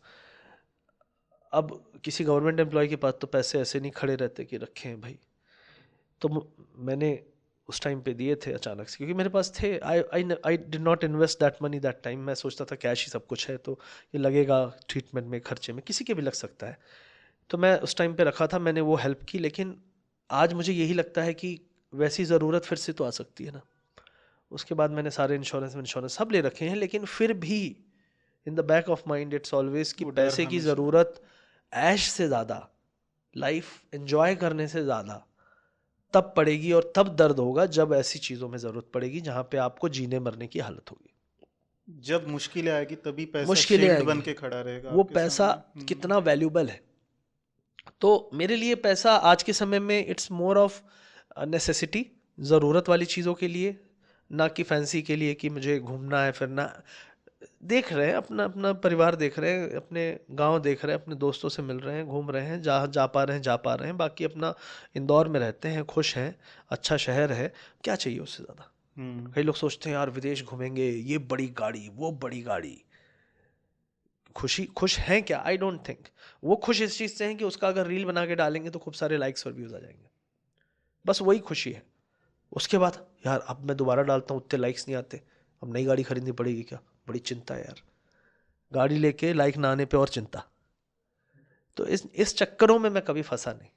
अब किसी गवर्नमेंट एम्प्लॉय के पास तो पैसे ऐसे नहीं खड़े रहते कि रखे हैं भाई। तो मैंने उस टाइम पे दिए थे अचानक से, क्योंकि मेरे पास थे। I did not invest that money that time. मैं सोचता था कैश ही सब कुछ है, तो ये लगेगा ट्रीटमेंट में, खर्चे में, किसी के भी लग सकता है। तो मैं उस टाइम पे रखा था, मैंने वो हेल्प की। लेकिन आज मुझे यही लगता है कि वैसी ज़रूरत फिर से तो आ सकती है ना। उसके बाद मैंने सारे इंश्योरेंस सब ले रखे हैं, लेकिन फिर भी in the back of mind it's always कि वो डर पैसे की हमेशा। ज़रूरत ऐश से ज़्यादा, लाइफ एंजॉय करने से ज़्यादा तब पड़ेगी, और तब दर्द होगा जब ऐसी चीज़ों में ज़रूरत पड़ेगी जहाँ पे आपको जीने मरने की हालत होगी। जब मुश्किलें आएगी तभी पैसा मुश्किलें शील्ड बन आएंगी, के खड़ा रहेगा वो आपके पैसा सामने। कितना वैल्यूबल है। तो मेरे लिए पैसा आज के समय में इट्स मोर ऑफ नेसेसिटी, ज़रूरत वाली चीज़ों के लिए, ना कि फैंसी के लिए कि मुझे घूमना है फिरना। देख रहे हैं अपना अपना परिवार, देख रहे हैं अपने गांव, देख रहे हैं अपने दोस्तों से मिल रहे हैं, घूम रहे हैं, जहाँ जा पा रहे हैं जा पा रहे हैं। बाकी अपना इंदौर में रहते हैं, खुश हैं, अच्छा शहर है, क्या चाहिए उससे ज़्यादा। कई लोग सोचते हैं यार विदेश घूमेंगे, ये बड़ी गाड़ी, वो बड़ी गाड़ी, खुश हैं क्या? I don't think. वो खुश इस चीज़ से हैं कि उसका अगर रील बना के डालेंगे तो खूब सारे लाइक्स और व्यूज़ आ जाएंगे, बस वही खुशी है। उसके बाद यार अब मैं दोबारा डालता हूँ, उतने लाइक्स नहीं आते, अब नई गाड़ी खरीदनी पड़ेगी क्या, बड़ी चिंता है यार। गाड़ी लेके लाइक ना आने पे और चिंता। तो इस चक्करों में मैं कभी फंसा नहीं,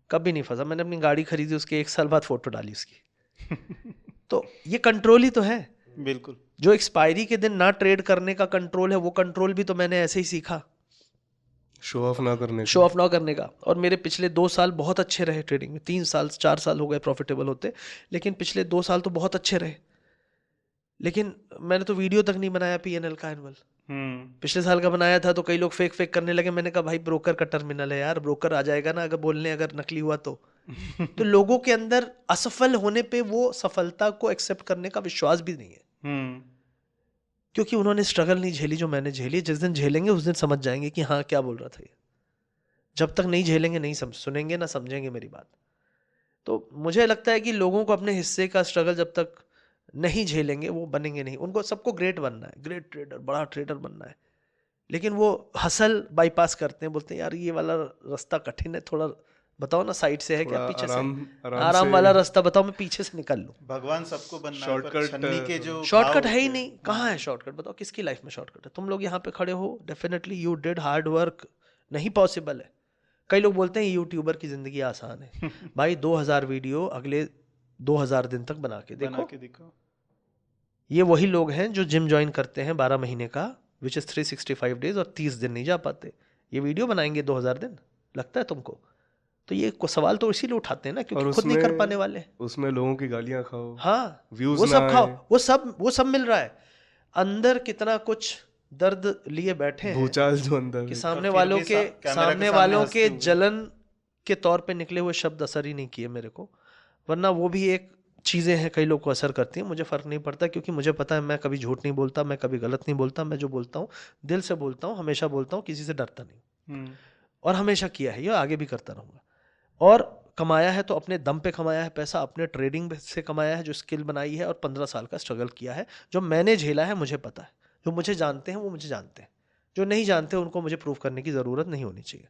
कभी नहीं फंसा। मैंने अपनी गाड़ी खरीदी, उसके 1 साल बाद फोटो डाली उसकी। तो ये कंट्रोल ही तो है। बिल्कुल। जो एक्सपायरी के दिन ना ट्रेड करने का कंट्रोल है, वो कंट्रोल भी तो मैंने ऐसे ही सीखा, शो ऑफ ना करने शो ऑफ ना करने का। और मेरे पिछले 2 साल बहुत अच्छे रहे ट्रेडिंग में, 3 साल 4 साल हो गए प्रॉफिटेबल होते, लेकिन पिछले 2 साल तो बहुत अच्छे रहे। लेकिन मैंने तो वीडियो तक नहीं बनाया पीएनएल का एनुअल। पिछले साल का बनाया था तो कई लोग फेक करने लगे। मैंने कहा भाई ब्रोकर का टर्मिनल है यार, ब्रोकर आ जाएगा ना अगर बोलने, अगर नकली हुआ तो। तो लोगों के अंदर असफल होने पे वो सफलता को एक्सेप्ट करने का विश्वास भी नहीं है, क्योंकि उन्होंने स्ट्रगल नहीं झेली जो मैंने झेली। जिस दिन झेलेंगे उस दिन समझ जाएंगे कि हाँ क्या बोल रहा था ये। जब तक नहीं झेलेंगे नहीं सुनेंगे ना समझेंगे मेरी बात। तो मुझे लगता है कि लोगों को अपने हिस्से का स्ट्रगल जब तक नहीं झेलेंगे वो बनेंगे नहीं। उनको सबको ग्रेट बनना है, ग्रेट ट्रेडर, बड़ा ट्रेडर बनना है, लेकिन वो हसल बाईपास करते हैं, बोलते हैं यार ये वाला रास्ता कठिन है, थोड़ा बताओ ना साइड से है क्या, पीछे से आराम वाला रास्ता बताओ, मैं पीछे से निकल लूं। भगवान सबको बनना है, पर शॉर्टकट छन्नी के जो शॉर्टकट भाव है ही होते नहीं, हैं। कहाँ है शॉर्टकट? बताओ किसकी लाइफ में शॉर्टकट है? तुम लोग यहाँ पे खड़े हो, definitely you did hard work, नहीं पॉसिबल है। कई लोग बोलते हैं यूट्यूबर की जिंदगी आसान है। भाई 2000 वीडियो अगले 2000 दिन तक बना के देखो। ये वही लोग हैं जो जिम ज्वाइन करते हैं 12 महीने का, विच इज 365 डेज, और 30 दिन नहीं जा पाते। ये वीडियो बनाएंगे 2000 दिन, लगता है तुमको? तो ये सवाल तो इसीलिए उठाते हैं ना, क्योंकि खुद नहीं कर पाने वाले। उसमें लोगों की गालियां खाओ, हाँ, व्यूज वो ना सब खाओ, आए, वो सब मिल रहा है। अंदर कितना कुछ दर्द लिए बैठे हैं भूचाल जो अंदर कि है। सामने फिर वालों भी के कैमरा के सामने सामने वालों हंसते के हुए। जलन के तौर पे निकले हुए शब्द असर ही नहीं किए मेरे को, वरना वो भी एक चीज़ें हैं कई लोग को असर करती हैं। मुझे फ़र्क नहीं पड़ता, क्योंकि मुझे पता है मैं कभी झूठ नहीं बोलता, मैं कभी गलत नहीं बोलता। मैं जो बोलता हूँ दिल से बोलता हूँ, हमेशा बोलता हूँ, किसी से डरता नहीं, और हमेशा किया है ये, आगे भी करता रहूँगा। और कमाया है तो अपने दम पे कमाया है पैसा, अपने ट्रेडिंग से कमाया है, जो स्किल बनाई है, और 15 साल का स्ट्रगल किया है। जो मैंने झेला है मुझे पता है, जो मुझे जानते हैं वो मुझे जानते हैं, जो नहीं जानते उनको मुझे प्रूव करने की ज़रूरत नहीं होनी चाहिए,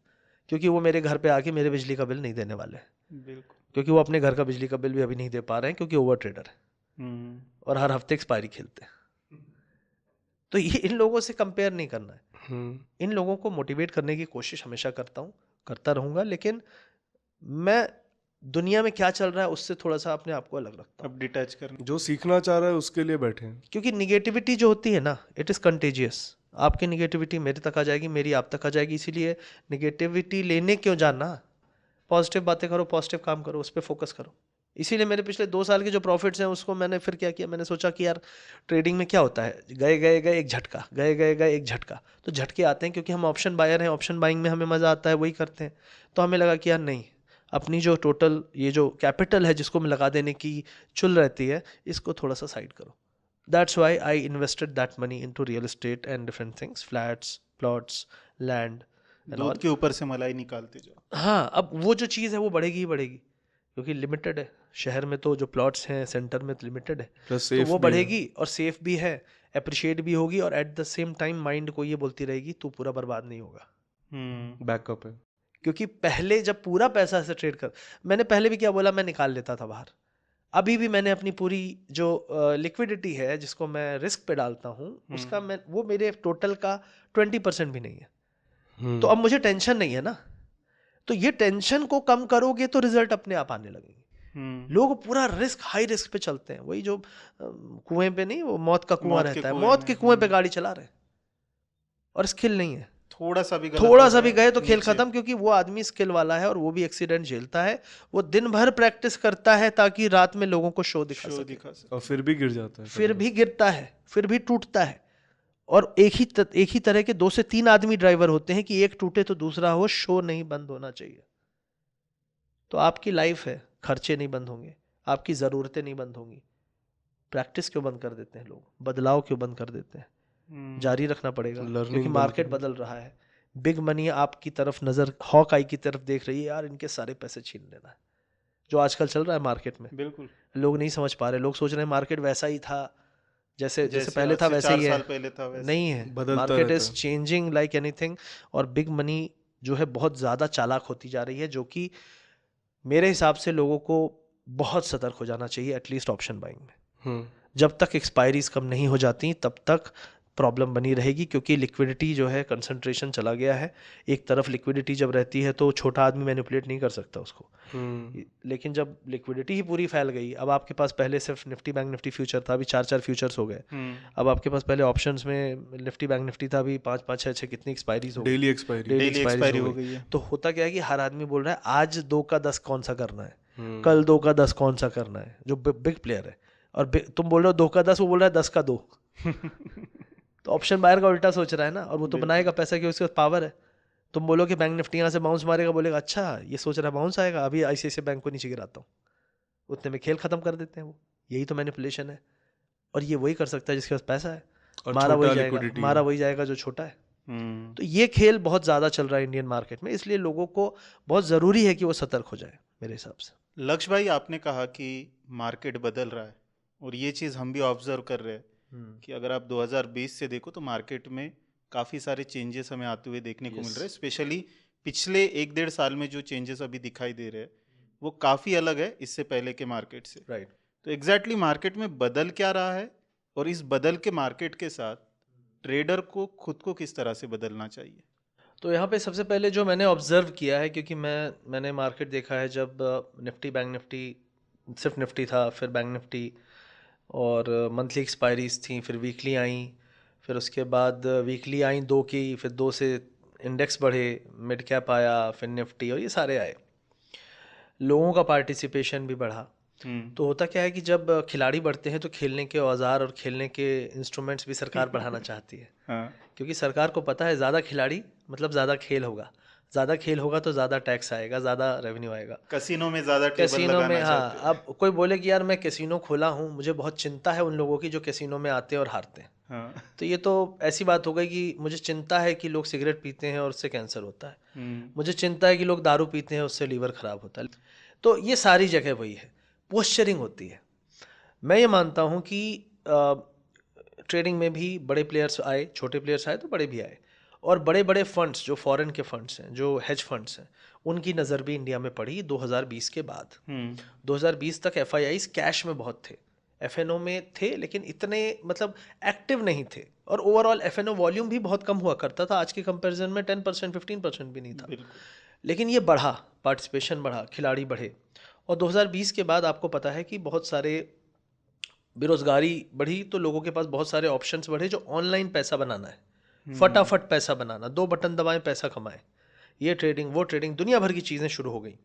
क्योंकि वो मेरे घर पे आके मेरे बिजली का बिल नहीं देने वाले हैं। बिल्कुल। क्योंकि वो अपने घर का बिजली का बिल भी अभी नहीं दे पा रहे हैं, क्योंकि ओवर ट्रेडर है और हर हफ्ते एक्सपायरी खेलते हैं। तो ये इन लोगों से कंपेयर नहीं करना है। इन लोगों को मोटिवेट करने की कोशिश हमेशा करता हूँ, करता रहूँगा। लेकिन मैं दुनिया में क्या चल रहा है उससे थोड़ा सा अपने आप को अलग रखता हूँ। अब डिटैच करना। जो सीखना चाह रहा है उसके लिए बैठे हैं। क्योंकि निगेटिविटी जो होती है ना, इट इज़ कंटेजियस। आपकी निगेटिविटी मेरे तक आ जाएगी, मेरी आप तक आ जाएगी, इसीलिए निगेटिविटी लेने क्यों जाना, पॉजिटिव बातें करो, पॉजिटिव काम करो, उस पर फोकस करो। इसीलिए मेरे पिछले 2 साल के जो प्रॉफिट्स हैं उसको मैंने फिर क्या किया, मैंने सोचा कि यार ट्रेडिंग में क्या होता है, गए गए गए एक झटका, गए गए गए एक झटका, तो झटके आते हैं क्योंकि हम ऑप्शन बायर हैं, ऑप्शन बाइंग में हमें मज़ा आता है, वही करते हैं। तो हमें लगा कि यार नहीं, अपनी जो टोटल ये जो कैपिटल है जिसको मैं लगा देने की चुल रहती है, इसको थोड़ा सा साइड करो। That's why I invested that money into real estate and different things, flats, plots, land and all. दूध के ऊपर से मलाई निकालते जाओ। हाँ, अब वो जो चीज़ है वो बढ़ेगी ही बढ़ेगी, क्योंकि लिमिटेड है। शहर में तो जो प्लॉट्स हैं सेंटर में तो लिमिटेड है, प्लस तो सेफ वो भी है। बढ़ेगी और सेफ भी है, अप्रिशिएट भी होगी, और eight the same time mind को ये बोलती रहेगी तू पूरा बर्बाद नहीं होगा। बैकअप है। क्योंकि पहले जब पूरा पैसा से ट्रेड कर, मैंने पहले भी क्या बोला, मैं निकाल लेता था बाहर। अभी भी मैंने अपनी पूरी जो लिक्विडिटी है जिसको मैं रिस्क पे डालता हूँ उसका मैं, वो मेरे टोटल का 20% भी नहीं है। तो अब मुझे टेंशन नहीं है ना, तो ये टेंशन को कम करोगे तो रिजल्ट अपने आप आने लगेंगे। लोग पूरा रिस्क, हाई रिस्क पे चलते हैं, वही जो कुएं पे नहीं, वो मौत का कुआं रहता है, मौत के कुएं पे गाड़ी चला रहे हैं और स्किल नहीं है। थोड़ा सा भी गलत थोड़ा हो सा भी गया, गए तो खेल नीचे। खत्म, क्योंकि वो आदमी स्किल वाला है और वो भी एक्सीडेंट झेलता है, वो दिन भर प्रैक्टिस करता है ताकि रात में लोगों को शो दिखा शो सके, दिखा सकते। और फिर भी गिर जाता है। फिर भी गिरता है, फिर भी टूटता है। और एक ही तरह के 2 से 3 आदमी ड्राइवर होते हैं कि एक टूटे तो दूसरा हो, शो नहीं बंद होना चाहिए। तो आपकी लाइफ है, खर्चे नहीं बंद होंगे, आपकी ज़रूरतें नहीं बंद होंगी। प्रैक्टिस क्यों बंद कर देते हैं लोग, बदलाव क्यों बंद कर देते हैं? जारी रखना पड़ेगा, Learning क्योंकि बंद मार्केट करना बदल रहा है। बिग मनी आपकी तरफ नज़र, हॉक आई की तरफ देख रही है, यार इनके सारे पैसे छीन लेना है, जो आजकल चल रहा है मार्केट में। बिल्कुल। लोग नहीं समझ पा रहे, लोग सोच रहे हैं मार्केट वैसा ही था जैसे जैसे पहले आज था से वैसे 4 ही है। साल पहले था वैसे। नहीं है, बदलता मार्केट रहता इज है। Changing like anything. और बिग मनी जो है बहुत ज़्यादा चालाक होती जा रही है, जो कि मेरे हिसाब से लोगों को बहुत सतर्क हो जाना चाहिए, एटलीस्ट ऑप्शन बाइंग में। जब तक एक्सपायरीज कम नहीं हो जाती तब तक प्रॉब्लम बनी रहेगी, क्योंकि लिक्विडिटी जो है, कंसंट्रेशन चला गया है। एक तरफ लिक्विडिटी जब रहती है तो छोटा आदमी मैनिपुलेट नहीं कर सकता उसको, लेकिन जब लिक्विडिटी ही पूरी फैल गई, अब आपके पास पहले सिर्फ निफ्टी बैंक निफ्टी फ्यूचर था, अभी 4 फ्यूचर्स हो गए। अब आपके पास पहले ऑप्शंस में निफ्टी बैंक निफ्टी था, अभी 5 6 कितनी एक्सपायरीज हो गई, daily expiry. Daily daily expiry expiry हो हो गई गई है। तो होता क्या है कि हर आदमी बोल रहा है आज 2 का 10 कौन सा करना है, कल 2 का 10 कौन सा करना है, जो बिग प्लेयर है। और तुम बोल रहे हो 2 का 10, वो बोल रहा है 10 का 2। तो ऑप्शन बायर का उल्टा सोच रहा है ना, और वो तो बनाएगा पैसा क्योंकि उसके पास पावर है। तुम बोलो कि बैंक निफ्टी यहाँ से बाउंस मारेगा, बोलेगा अच्छा ये सोच रहा है बाउंस आएगा, अभी ICICI बैंक को नीचे गिराता हूँ, उतने में खेल खत्म कर देते हैं वो। यही तो मैनिपुलेशन है, और ये वही कर सकता है जिसके पास पैसा है। और मारा छोटा वही जाएगा, liquidity मारा है। वही जाएगा जो छोटा है। तो ये खेल बहुत ज़्यादा चल रहा है इंडियन मार्केट में, इसलिए लोगों को बहुत ज़रूरी है कि वो सतर्क हो जाए मेरे हिसाब से। लक्ष्य भाई, आपने कहा कि मार्केट बदल रहा है, और ये चीज़ हम भी ऑब्जर्व कर रहे हैं कि अगर आप 2020 से देखो तो मार्केट में काफ़ी सारे चेंजेस हमें आते हुए देखने को मिल रहे हैं। स्पेशली पिछले 1-1.5 साल में जो चेंजेस अभी दिखाई दे रहे हैं वो काफ़ी अलग है इससे पहले के मार्केट से। राइट। तो एग्जैक्टली मार्केट में बदल क्या रहा है, और इस बदल के मार्केट के साथ ट्रेडर को खुद को किस तरह से बदलना चाहिए? तो यहाँ पे सबसे पहले जो मैंने ऑब्जर्व किया है, क्योंकि मैंने मार्केट देखा है जब निफ्टी बैंक निफ्टी, सिर्फ निफ्टी था, फिर बैंक निफ्टी, और मंथली एक्सपायरीज थी, फिर वीकली आई, फिर उसके बाद वीकली आई 2 की, फिर 2 से इंडेक्स बढ़े, मिड कैप आया, फिर निफ्टी, और ये सारे आए, लोगों का पार्टिसिपेशन भी बढ़ा। तो होता क्या है कि जब खिलाड़ी बढ़ते हैं तो खेलने के औजार और खेलने के इंस्ट्रूमेंट्स भी सरकार बढ़ाना चाहती है। क्योंकि सरकार को पता है ज़्यादा खिलाड़ी मतलब ज़्यादा खेल होगा, ज़्यादा खेल होगा तो ज़्यादा टैक्स आएगा, ज़्यादा रेवेन्यू आएगा। कैसीनो में ज़्यादा टेबल कैसीनो लगाना में, हाँ, चाहते हैं। अब कोई बोले कि यार मैं कैसीनो खोला हूँ, मुझे बहुत चिंता है उन लोगों की जो कैसीनो में आते हैं और हारते हैं। तो ये तो ऐसी बात हो गई कि मुझे चिंता है कि लोग सिगरेट पीते हैं और उससे कैंसर होता है, मुझे चिंता है कि लोग दारू पीते हैं उससे लीवर खराब होता है। तो ये सारी जगह वही है, पोस्चरिंग होती है। मैं ये मानता हूँ कि ट्रेडिंग में भी बड़े प्लेयर्स आए, छोटे प्लेयर्स आए तो बड़े भी आए, और बड़े बड़े फंड्स जो फॉरेन के फंड्स हैं, जो हेज फंड्स हैं, उनकी नज़र भी इंडिया में पड़ी 2020 के बाद। 2020 तक FIIs कैश में बहुत थे, FNO में थे, लेकिन इतने मतलब एक्टिव नहीं थे, और ओवरऑल FNO वॉल्यूम भी बहुत कम हुआ करता था, आज के कंपैरिजन में 10% 15% भी नहीं था। लेकिन ये बढ़ा, पार्टिसिपेशन बढ़ा, खिलाड़ी बढ़े, और 2020 के बाद आपको पता है कि बहुत सारे बेरोजगारी बढ़ी, तो लोगों के पास बहुत सारे ऑप्शंस बढ़े जो ऑनलाइन पैसा बनाना है, फटाफट पैसा बनाना, 2 बटन दबाएं पैसा कमाएं, ये ट्रेडिंग वो ट्रेडिंग, दुनिया भर की चीज़ें शुरू हो गई।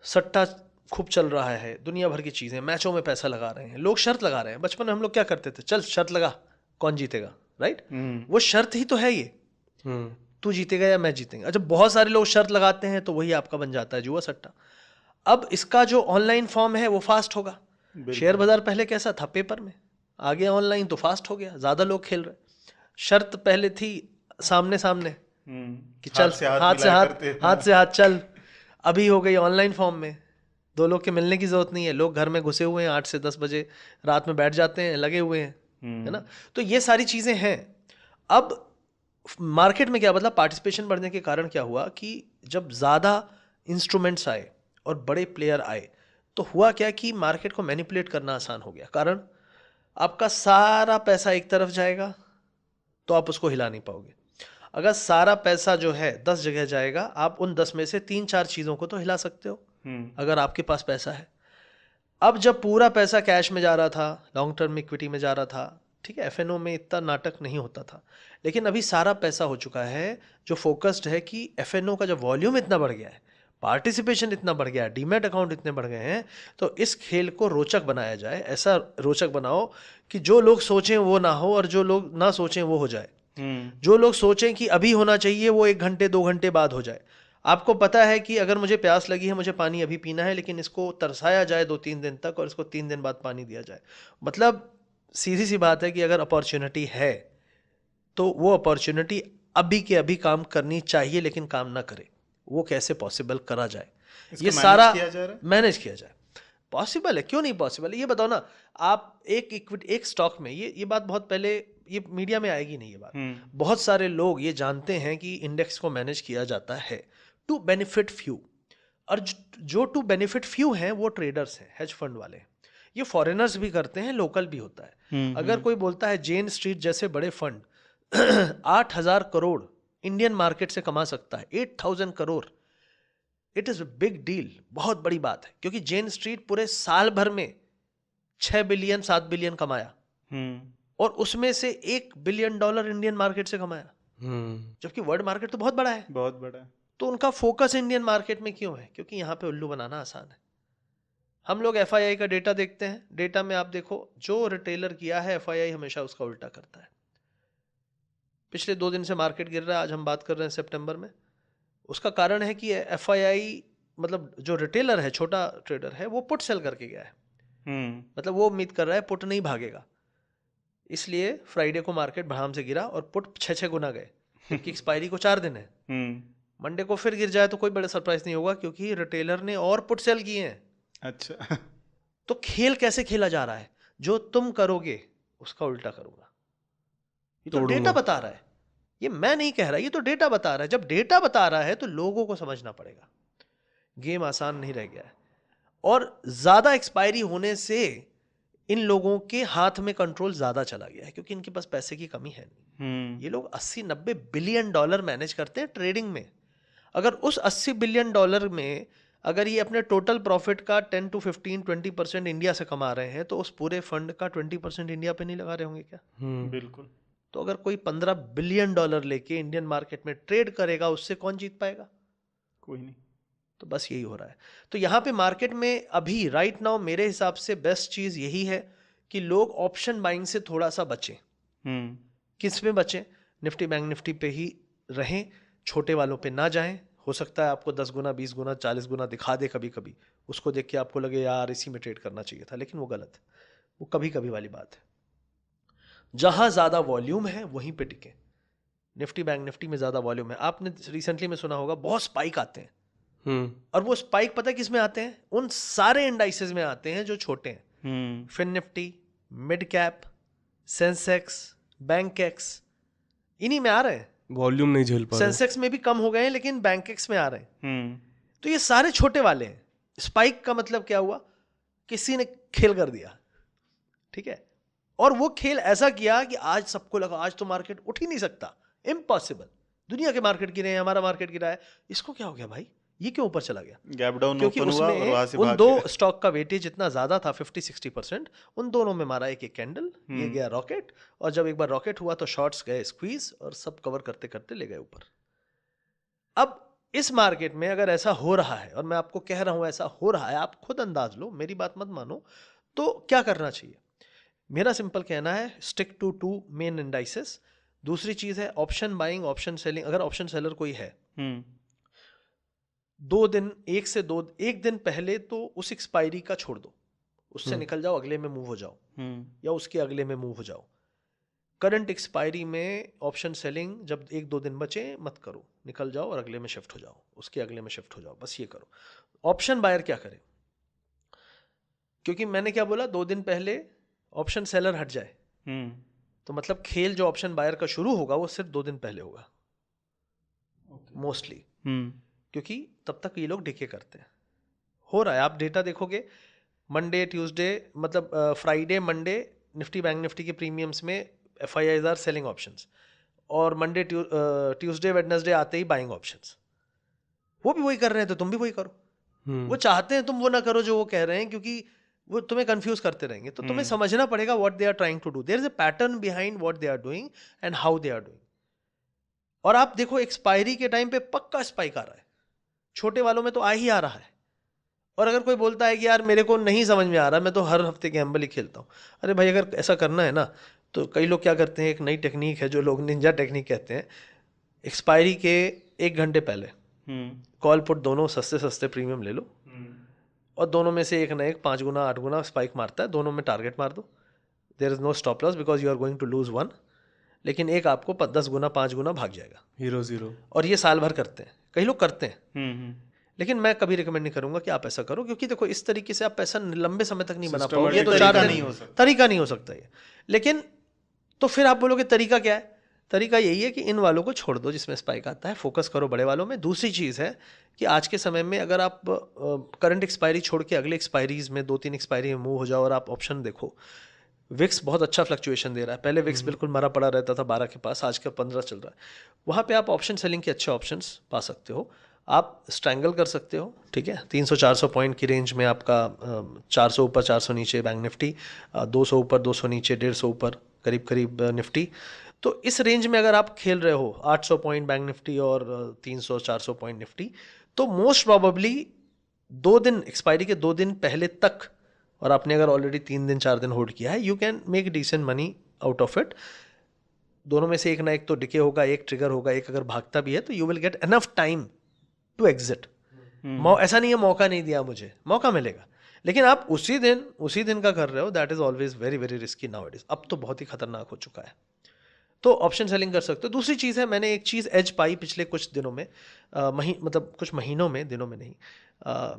सट्टा खूब चल रहा है, दुनिया भर की चीज़ें, मैचों में पैसा लगा रहे हैं, लोग शर्त लगा रहे हैं। बचपन में हम लोग क्या करते थे, चल शर्त लगा कौन जीतेगा, राइट? वो शर्त ही तो है ये, तू जीतेगा या मैं जीतेगा। जब बहुत सारे लोग शर्त लगाते हैं तो वही आपका बन जाता है जुआ सट्टा। अब इसका जो ऑनलाइन फॉर्म है वो फास्ट होगा। शेयर बाजार पहले कैसा था, पेपर में, आगे ऑनलाइन तो फास्ट हो गया, ज्यादा लोग खेल रहे। शर्त पहले थी सामने सामने कि चल हाथ से हाथ चल, अभी हो गई ऑनलाइन फॉर्म में, 2 लोग के मिलने की जरूरत नहीं है, लोग घर में घुसे हुए हैं, 8 से 10 बजे रात में बैठ जाते हैं, लगे हुए हैं, है ना? तो ये सारी चीजें हैं। अब मार्केट में क्या बदला, पार्टिसिपेशन बढ़ने के कारण क्या हुआ कि जब ज्यादा इंस्ट्रूमेंट्स आए और बड़े प्लेयर आए तो हुआ क्या कि मार्केट को मैनिपुलेट करना आसान हो गया। कारण आपका सारा पैसा एक तरफ जाएगा तो आप उसको हिला नहीं पाओगे। अगर सारा पैसा जो है 10 जगह जाएगा, आप उन 10 में से 3-4 चीजों को तो हिला सकते हो अगर आपके पास पैसा है। अब जब पूरा पैसा कैश में जा रहा था, लॉन्ग टर्म इक्विटी में जा रहा था, ठीक है, एफएनओ में इतना नाटक नहीं होता था, लेकिन अभी सारा पैसा हो चुका है जो फोकस्ड है कि एफएनओ का जो वॉल्यूम इतना बढ़ गया है, पार्टिसिपेशन इतना बढ़ गया है, डीमैट अकाउंट इतने बढ़ गए हैं, तो इस खेल को रोचक बनाया जाए। ऐसा रोचक बनाओ कि जो लोग सोचें वो ना हो और जो लोग ना सोचें वो हो जाए। जो लोग सोचें कि अभी होना चाहिए वो 1 घंटे 2 घंटे बाद हो जाए। आपको पता है कि अगर मुझे प्यास लगी है, मुझे पानी अभी पीना है, लेकिन इसको तरसाया जाए 2-3 दिन तक और इसको 3 दिन बाद पानी दिया जाए। मतलब सीधी सी बात है कि अगर अपॉर्चुनिटी है तो वो अपॉर्चुनिटी अभी के अभी काम करनी चाहिए, लेकिन काम ना करे। वो कैसे पॉसिबल करा जाए, ये सारा मैनेज किया जाए। पॉसिबल है, क्यों नहीं पॉसिबल है, ये बताओ ना। आप एक इक्विटी, एक स्टॉक में, ये बात बहुत पहले, ये मीडिया में आएगी नहीं ये बात। बहुत सारे लोग ये जानते हैं कि इंडेक्स को मैनेज किया जाता है टू बेनिफिट फ्यू, और जो टू बेनिफिट फ्यू हैं वो ट्रेडर्स हैं, हेज फंड वाले। ये फॉरेनर्स भी करते हैं, लोकल भी होता है। अगर कोई बोलता है जेन स्ट्रीट जैसे बड़े फंड 8,000 करोड़ इंडियन मार्केट से कमा सकता है, 8,000 crore, it is big deal, बहुत बड़ी बात है। क्योंकि जेन स्ट्रीट पूरे साल भर में 6 बिलियन 7 बिलियन कमाया, और उसमें से $1 बिलियन इंडियन मार्केट से कमाया, जबकि वर्ल्ड मार्केट तो बहुत बड़ा है, बहुत बड़ा है। तो उनका फोकस इंडियन मार्केट में क्यों है? क्योंकि यहाँ पे उल्लू बनाना आसान है। हम लोग एफआईआई का डेटा देखते हैं, डेटा में आप देखो जो रिटेलर किया है एफआईआई हमेशा उसका उल्टा करता है। पिछले 2 दिन से मार्केट गिर रहा है, आज हम बात कर रहे हैं सितंबर में। उसका कारण है कि एफआईआई, मतलब जो रिटेलर है, छोटा ट्रेडर है, वो पुट सेल करके गया है। मतलब वो उम्मीद कर रहा है पुट नहीं भागेगा, इसलिए फ्राइडे को मार्केट भड़ाम से गिरा और पुट 6 गुना गए, क्योंकि एक्सपायरी को 4 दिन है। मंडे को फिर गिर जाए तो कोई बड़ा सरप्राइज नहीं होगा, क्योंकि रिटेलर ने और पुट सेल किए हैं। अच्छा तो खेल कैसे खेला जा रहा है? जो तुम करोगे उसका उल्टा करूंगा। ये तो डेटा बता रहा है, ये मैं नहीं कह रहा, ये तो डेटा बता रहा है। जब डेटा बता रहा है तो लोगों को समझना पड़ेगा। गेम आसान नहीं रह गया है, और ज्यादा एक्सपायरी होने से इन लोगों के हाथ में कंट्रोल ज्यादा चला गया है, क्योंकि इनके पास पैसे की कमी है नहीं। ये लोग 80-90 बिलियन डॉलर मैनेज करते हैं ट्रेडिंग में। अगर उस 80 बिलियन डॉलर में अगर ये अपने टोटल प्रॉफिट का 10 to 15-20% इंडिया से कमा रहे हैं, तो उस पूरे फंड का 20% इंडिया पे नहीं लगा रहे होंगे क्या? बिल्कुल। तो अगर कोई 15 बिलियन डॉलर लेके इंडियन मार्केट में ट्रेड करेगा, उससे कौन जीत पाएगा? कोई नहीं। तो बस यही हो रहा है। तो यहाँ पे मार्केट में अभी राइट नाउ मेरे हिसाब से बेस्ट चीज यही है कि लोग ऑप्शन बाइंग से थोड़ा सा बचें। किस में बचें? निफ्टी बैंक निफ्टी पे ही रहें, छोटे वालों पे ना जाएं। हो सकता है आपको 10 गुना 20 गुना 40 गुना दिखा दे कभी कभी, उसको देख के आपको लगे यार इसी में ट्रेड करना चाहिए था, लेकिन वो गलत है। वो कभी कभी वाली बात है। जहां ज्यादा वॉल्यूम है वहीं पे टिके। निफ्टी बैंक निफ्टी में ज्यादा वॉल्यूम है, आपने रिसेंटली में सुना होगा बहुत स्पाइक आते हैं, और वो स्पाइक पता है किस में आते हैं? उन सारे इंडाइसेस में आते हैं जो छोटे हैं। फिन निफ्टी, मिड कैप, सेंसेक्स, बैंकेक्स, इन्हीं में आ रहे हैं। वॉल्यूम नहीं झेल पा रहे। सेंसेक्स में भी कम हो गए हैं, लेकिन बैंकेक्स में आ रहे हैं। तो ये सारे छोटे वाले हैं। स्पाइक का मतलब क्या हुआ? किसी ने खेल कर दिया, ठीक है, और वो खेल ऐसा किया कि आज सबको लगा आज तो मार्केट उठ ही नहीं सकता, इम्पॉसिबल। दुनिया के मार्केट गिरे हैं, हमारा मार्केट गिरा है, इसको क्या हो गया भाई? ये क्यों ऊपर चला गया? गैप डाउन क्योंकि ओपन हुआ और वहां से उसमें उन भाग दो गया। स्टॉक का वेटेज इतना ज्यादा था 50-60%, उन दोनों में मारा एक एक कैंडल, ये गया रॉकेट, और जब एक बार रॉकेट हुआ तो शॉर्ट्स गए स्क्वीज और सब कवर करते करते ले गए ऊपर। अब इस मार्केट में अगर ऐसा हो रहा है, और मैं आपको कह रहा हूं ऐसा हो रहा है, आप खुद अंदाज लो, मेरी बात मत मानो, तो क्या करना चाहिए? मेरा सिंपल कहना है, स्टिक टू 2 मेन इंडाइसेस। दूसरी चीज है ऑप्शन बाइंग, ऑप्शन सेलिंग। अगर ऑप्शन सेलर कोई है, 2 दिन, एक दिन पहले तो उस एक्सपायरी का छोड़ दो, उससे निकल जाओ, अगले में मूव हो जाओ, या उसके अगले में मूव हो जाओ। करंट एक्सपायरी में ऑप्शन सेलिंग जब 1-2 दिन बचे मत करो, निकल जाओ और अगले में शिफ्ट हो जाओ, उसके अगले में शिफ्ट हो जाओ, बस ये करो। ऑप्शन बायर क्या करे? क्योंकि मैंने क्या बोला, 2 दिन पहले ऑप्शन सेलर हट जाए तो मतलब खेल जो ऑप्शन बायर का शुरू होगा वो सिर्फ 2 दिन पहले होगा मोस्टली, क्योंकि तब तक ये लोग डिके करते हैं। हो रहा है, आप डेटा देखोगे, मंडे ट्यूसडे, मतलब Friday Monday Nifty bank Nifty के प्रीमियम्स में FIIs आर सेलिंग ऑप्शंस, और मंडे ट्यूसडे वेडनेसडे आते ही बाइंग ऑप्शंस। वो भी वही कर रहे हैं तो तुम भी वही करो। वो चाहते हैं तुम वो ना करो जो वो कह रहे हैं, क्योंकि वो तुम्हें कंफ्यूज करते रहेंगे। तो तुम्हें समझना पड़ेगा what they are trying to do, there is a pattern behind what they are doing and how they are doing. और आप देखो एक्सपायरी के टाइम पे पक्का स्पाइक आ रहा है, छोटे वालों में तो आ ही आ रहा है। और अगर कोई बोलता है कि यार मेरे को नहीं समझ में आ रहा, मैं तो हर हफ्ते गैम्बल ही खेलता हूँ, अरे भाई अगर ऐसा करना है ना, तो कई लोग क्या करते हैं, एक नई टेक्निक है जो लोग निंजा टेक्निक कहते हैं, एक्सपायरी के 1 घंटे पहले कॉल पुट दोनों सस्ते सस्ते प्रीमियम ले लो, और दोनों में से एक ना एक 5 गुना 8 गुना स्पाइक मारता है, दोनों में टारगेट मार दो, there is no stop loss because you are going to lose 1, लेकिन एक आपको 10 गुना 5 गुना भाग जाएगा। Hero zero. और ये साल भर करते हैं, कई लोग करते हैं, लेकिन मैं कभी रिकमेंड नहीं करूंगा कि आप ऐसा करो, क्योंकि देखो इस तरीके से आप पैसा लंबे समय तक नहीं बना पाओगे। ये तो 4 दिन तरीका नहीं हो सकता ये। लेकिन तो फिर आप बोलोगे तरीका क्या है? तरीका यही है कि इन वालों को छोड़ दो जिसमें स्पाइक आता है, फोकस करो बड़े वालों में। दूसरी चीज़ है कि आज के समय में अगर आप करंट एक्सपायरी छोड़ के अगले एक्सपायरीज में 2-3 एक्सपायरी में मूव हो जाओ और आप ऑप्शन देखो, विक्स बहुत अच्छा फ्लक्चुएशन दे रहा है। पहले विक्स बिल्कुल मरा पड़ा रहता था 12 के पास, आज का 15 चल रहा है। वहाँ पे आप ऑप्शन सेलिंग के अच्छे ऑप्शंस पा सकते हो, आप स्ट्रैंगल कर सकते हो, ठीक है। 300-400 पॉइंट की रेंज में आपका 400 ऊपर 400 नीचे बैंक निफ्टी, 200 ऊपर 200 नीचे 150 ऊपर करीब करीब निफ्टी। तो इस रेंज में अगर आप खेल रहे हो 800 पॉइंट बैंक निफ्टी और 300-400 पॉइंट निफ्टी, तो मोस्ट प्रोबेबली 2 दिन एक्सपायरी के 2 दिन पहले तक, और आपने अगर ऑलरेडी 3 दिन 4 दिन होल्ड किया है, you can make decent money out of it. दोनों में से एक ना एक तो डिके होगा, एक ट्रिगर होगा, एक अगर भागता भी है तो you will get enough time to exit. ऐसा नहीं है मौका नहीं दिया मुझे, मौका मिलेगा, लेकिन आप उसी दिन का कर रहे हो, that is always very very risky now it is. अब तो बहुत ही खतरनाक हो चुका है, तो ऑप्शन सेलिंग कर सकते हो। दूसरी चीज़ है, मैंने एक चीज़ एज पाई पिछले कुछ दिनों में, मतलब कुछ महीनों में, दिनों में नहीं।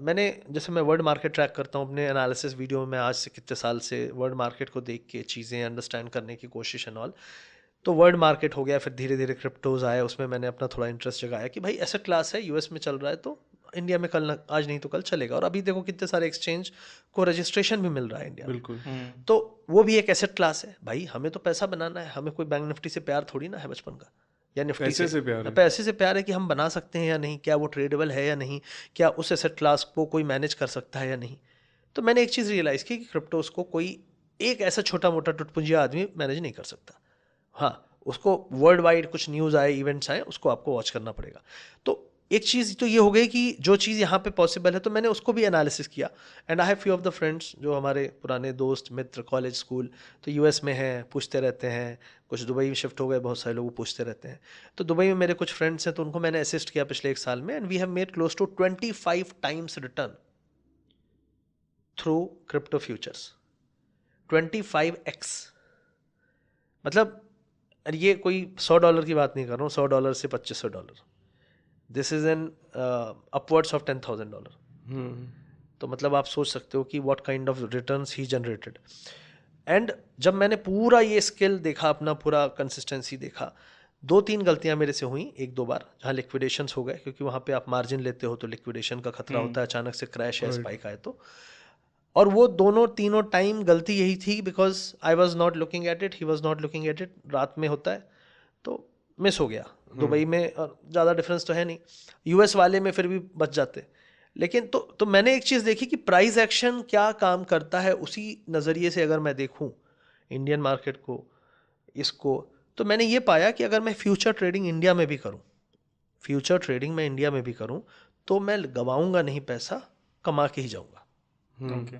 मैंने, जैसे मैं वर्ल्ड मार्केट ट्रैक करता हूँ अपने एनालिसिस वीडियो में, आज से कितने साल से वर्ल्ड मार्केट को देख के चीज़ें अंडरस्टैंड करने की कोशिश एंड ऑल। तो वर्ल्ड मार्केट हो गया, फिर धीरे धीरे क्रिप्टोज आया, उसमें मैंने अपना थोड़ा इंटरेस्ट जगाया कि भाई एसेट क्लास है, यूएस में चल रहा है तो इंडिया में कल आज नहीं तो कल चलेगा। और अभी देखो कितने सारे एक्सचेंज को रजिस्ट्रेशन भी मिल रहा है इंडिया में। बिल्कुल। तो वो भी एक एसेट क्लास है भाई, हमें तो पैसा बनाना है, हमें कोई बैंक निफ्टी से प्यार थोड़ी ना है बचपन का, या निफ्टी पैसे प्यार है। पैसे से प्यार है कि हम बना सकते हैं या नहीं, क्या वो ट्रेडेबल है या नहीं, क्या उस एसेट क्लास को कोई मैनेज कर सकता है या नहीं। तो मैंने एक चीज़ रियलाइज़ की कि क्रिप्टोस को कोई एक ऐसा छोटा मोटा टुटपुंजिया आदमी मैनेज नहीं कर सकता। हाँ, उसको वर्ल्ड वाइड कुछ न्यूज़ आए, इवेंट्स आए, उसको आपको वॉच करना पड़ेगा। तो एक चीज़ तो ये हो गई कि जो चीज़ यहाँ पे पॉसिबल है, तो मैंने उसको भी एनालिसिस किया। And I have few of the friends जो हमारे पुराने दोस्त मित्र कॉलेज स्कूल, तो यूएस में हैं, पूछते रहते हैं, कुछ दुबई में शिफ्ट हो गए, बहुत सारे लोग पूछते रहते हैं। तो दुबई में मेरे कुछ फ्रेंड्स हैं, तो उनको मैंने असिस्ट किया पिछले 1 साल में, and we have made close to 25 times return through crypto futures. 25x, मतलब ये कोई $100 की बात नहीं कर रहा हूँ, $100 से $2500, this is an upwards of $10,000। तो मतलब आप सोच सकते हो कि what kind of returns he generated. And जब मैंने पूरा ये स्किल देखा, अपना पूरा कंसिस्टेंसी देखा, 2-3 गलतियां मेरे से हुई 1-2 बार, जहाँ लिक्विडेशंस हो गए, क्योंकि वहाँ पे आप मार्जिन लेते हो तो लिक्विडेशन का खतरा होता है, अचानक से क्रैश या स्पाइक आए तो। और वो तीनों टाइम गलती यही थी, because I was not looking at it, he was not looking at it, रात में होता है। तो मिस हो गया। दुबई में ज़्यादा डिफरेंस तो है नहीं, यूएस वाले में फिर भी बच जाते। लेकिन तो मैंने एक चीज़ देखी कि प्राइस एक्शन क्या काम करता है, उसी नज़रिए से अगर मैं देखूं इंडियन मार्केट को, इसको, तो मैंने ये पाया कि अगर मैं फ्यूचर ट्रेडिंग इंडिया में भी करूं, फ्यूचर ट्रेडिंग मैं इंडिया में भी करूं, तो मैं गवाऊंगा नहीं पैसा, कमा के ही जाऊंगा। ओके।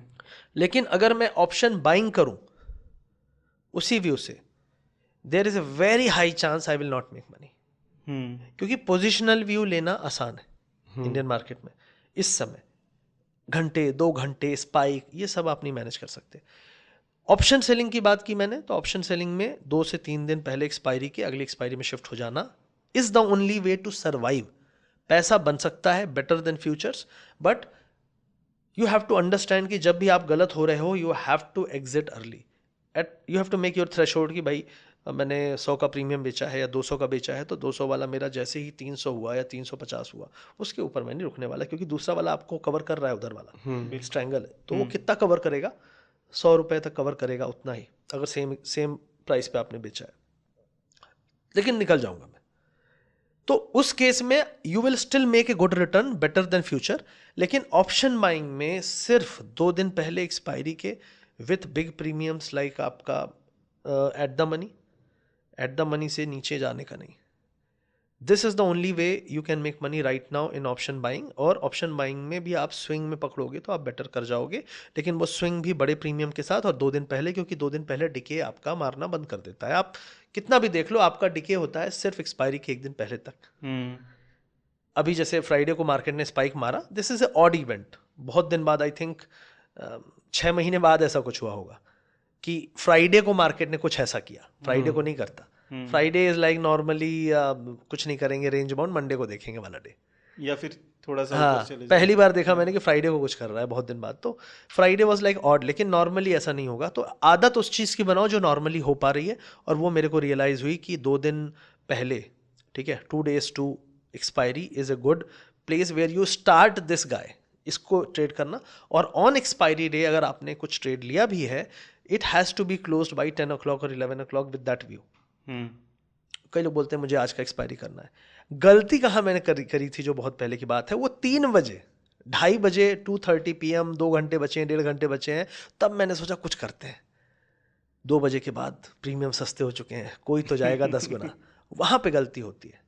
लेकिन अगर मैं ऑप्शन बाइंग करूं उसी व्यू से, there is a very high chance I will not make money, क्योंकि पोजिशनल व्यू लेना आसान है इंडियन मार्केट में इस समय। घंटे 2 घंटे स्पाइक ये सब आप नहीं मैनेज कर सकते। ऑप्शन सेलिंग की बात की मैंने, तो ऑप्शन सेलिंग में 2 से 3 दिन पहले एक्सपायरी के अगली एक्सपायरी में शिफ्ट हो जाना is the only way to survive. पैसा बन सकता है better than futures, but you have to understand कि जब भी आप गलत हो रहे हो you have to exit early, you have to make your threshold कि भाई मैंने 100 का प्रीमियम बेचा है या 200 का बेचा है, तो 200 वाला मेरा जैसे ही 300 हुआ या 350 हुआ उसके ऊपर मैं नहीं रुकने वाला, क्योंकि दूसरा वाला आपको कवर कर रहा है, उधर वाला स्ट्रैंगल है, तो वो कितना कवर करेगा, 100 रुपए तक कवर करेगा, उतना ही, अगर सेम प्राइस पे आपने बेचा है, लेकिन निकल जाऊंगा मैं। तो उस केस में you will still make a good return better than future. लेकिन ऑप्शन बाइंग में सिर्फ 2 दिन पहले एक्सपायरी के विथ बिग प्रीमियम्स लाइक आपका एट द मनी से नीचे जाने का नहीं। This is the only way you can make money right now in option buying. और ऑप्शन बाइंग में भी आप स्विंग में पकड़ोगे तो आप बेटर कर जाओगे, लेकिन वो स्विंग भी बड़े प्रीमियम के साथ और 2 दिन पहले, क्योंकि 2 दिन पहले डिके आपका मारना बंद कर देता है। आप कितना भी देख लो आपका डिके होता है सिर्फ एक्सपायरी के 1 दिन पहले तक। अभी जैसे फ्राइडे को मार्केट ने स्पाइक मारा, this is a odd event, बहुत दिन बाद, आई थिंक 6 महीने बाद ऐसा कुछ हुआ होगा कि फ्राइडे को मार्केट ने कुछ ऐसा किया। फ्राइडे को नहीं करता, फ्राइडे इज लाइक नॉर्मली कुछ नहीं करेंगे, रेंज बाउंड, मंडे को देखेंगे वाला डे, या फिर थोड़ा सा हाँ, ऊपर चले पहली बार देखा मैंने कि फ्राइडे को कुछ कर रहा है बहुत दिन बाद, तो फ्राइडे वाज लाइक ऑड, लेकिन नॉर्मली ऐसा नहीं होगा। तो आदत उस चीज़ की बनाओ जो नॉर्मली हो पा रही है, और वो मेरे को रियलाइज हुई कि 2 दिन पहले, ठीक है, 2 days to expiry is a good place where you start this guy, इसको ट्रेड करना। और ऑन एक्सपायरी डे अगर आपने कुछ ट्रेड लिया भी है, it has to be closed by 10 o'clock और 11 o'clock विद दैट व्यू। कई लोग बोलते हैं मुझे आज का एक्सपायरी करना है। गलती कहाँ मैंने करी थी, जो बहुत पहले की बात है, वो 3 बजे, 2:30 बजे, 2:30 PM, 2 घंटे बचे हैं, 1.5 घंटे बचे हैं, तब मैंने सोचा कुछ करते हैं। 2 बजे के बाद प्रीमियम सस्ते हो चुके हैं, कोई तो जाएगा 10 गुना, वहाँ पे गलती होती है।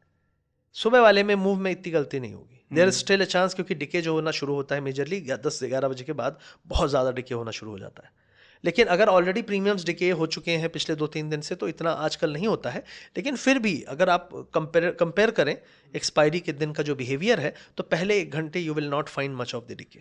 सुबह वाले में मूव में इतनी गलती नहीं होगी, there is still a chance, क्योंकि डिके जो होना शुरू होता है मेजरली 10 से 11 बजे के बाद बहुत ज़्यादा डिके होना शुरू हो जाता है। लेकिन अगर ऑलरेडी प्रीमियम्स डिके हो चुके हैं पिछले 2-3 दिन से, तो इतना आजकल नहीं होता है। लेकिन फिर भी अगर आप कंपेयर करें एक्सपायरी के दिन का जो बिहेवियर है, तो पहले 1 घंटे you will not find much of the decay.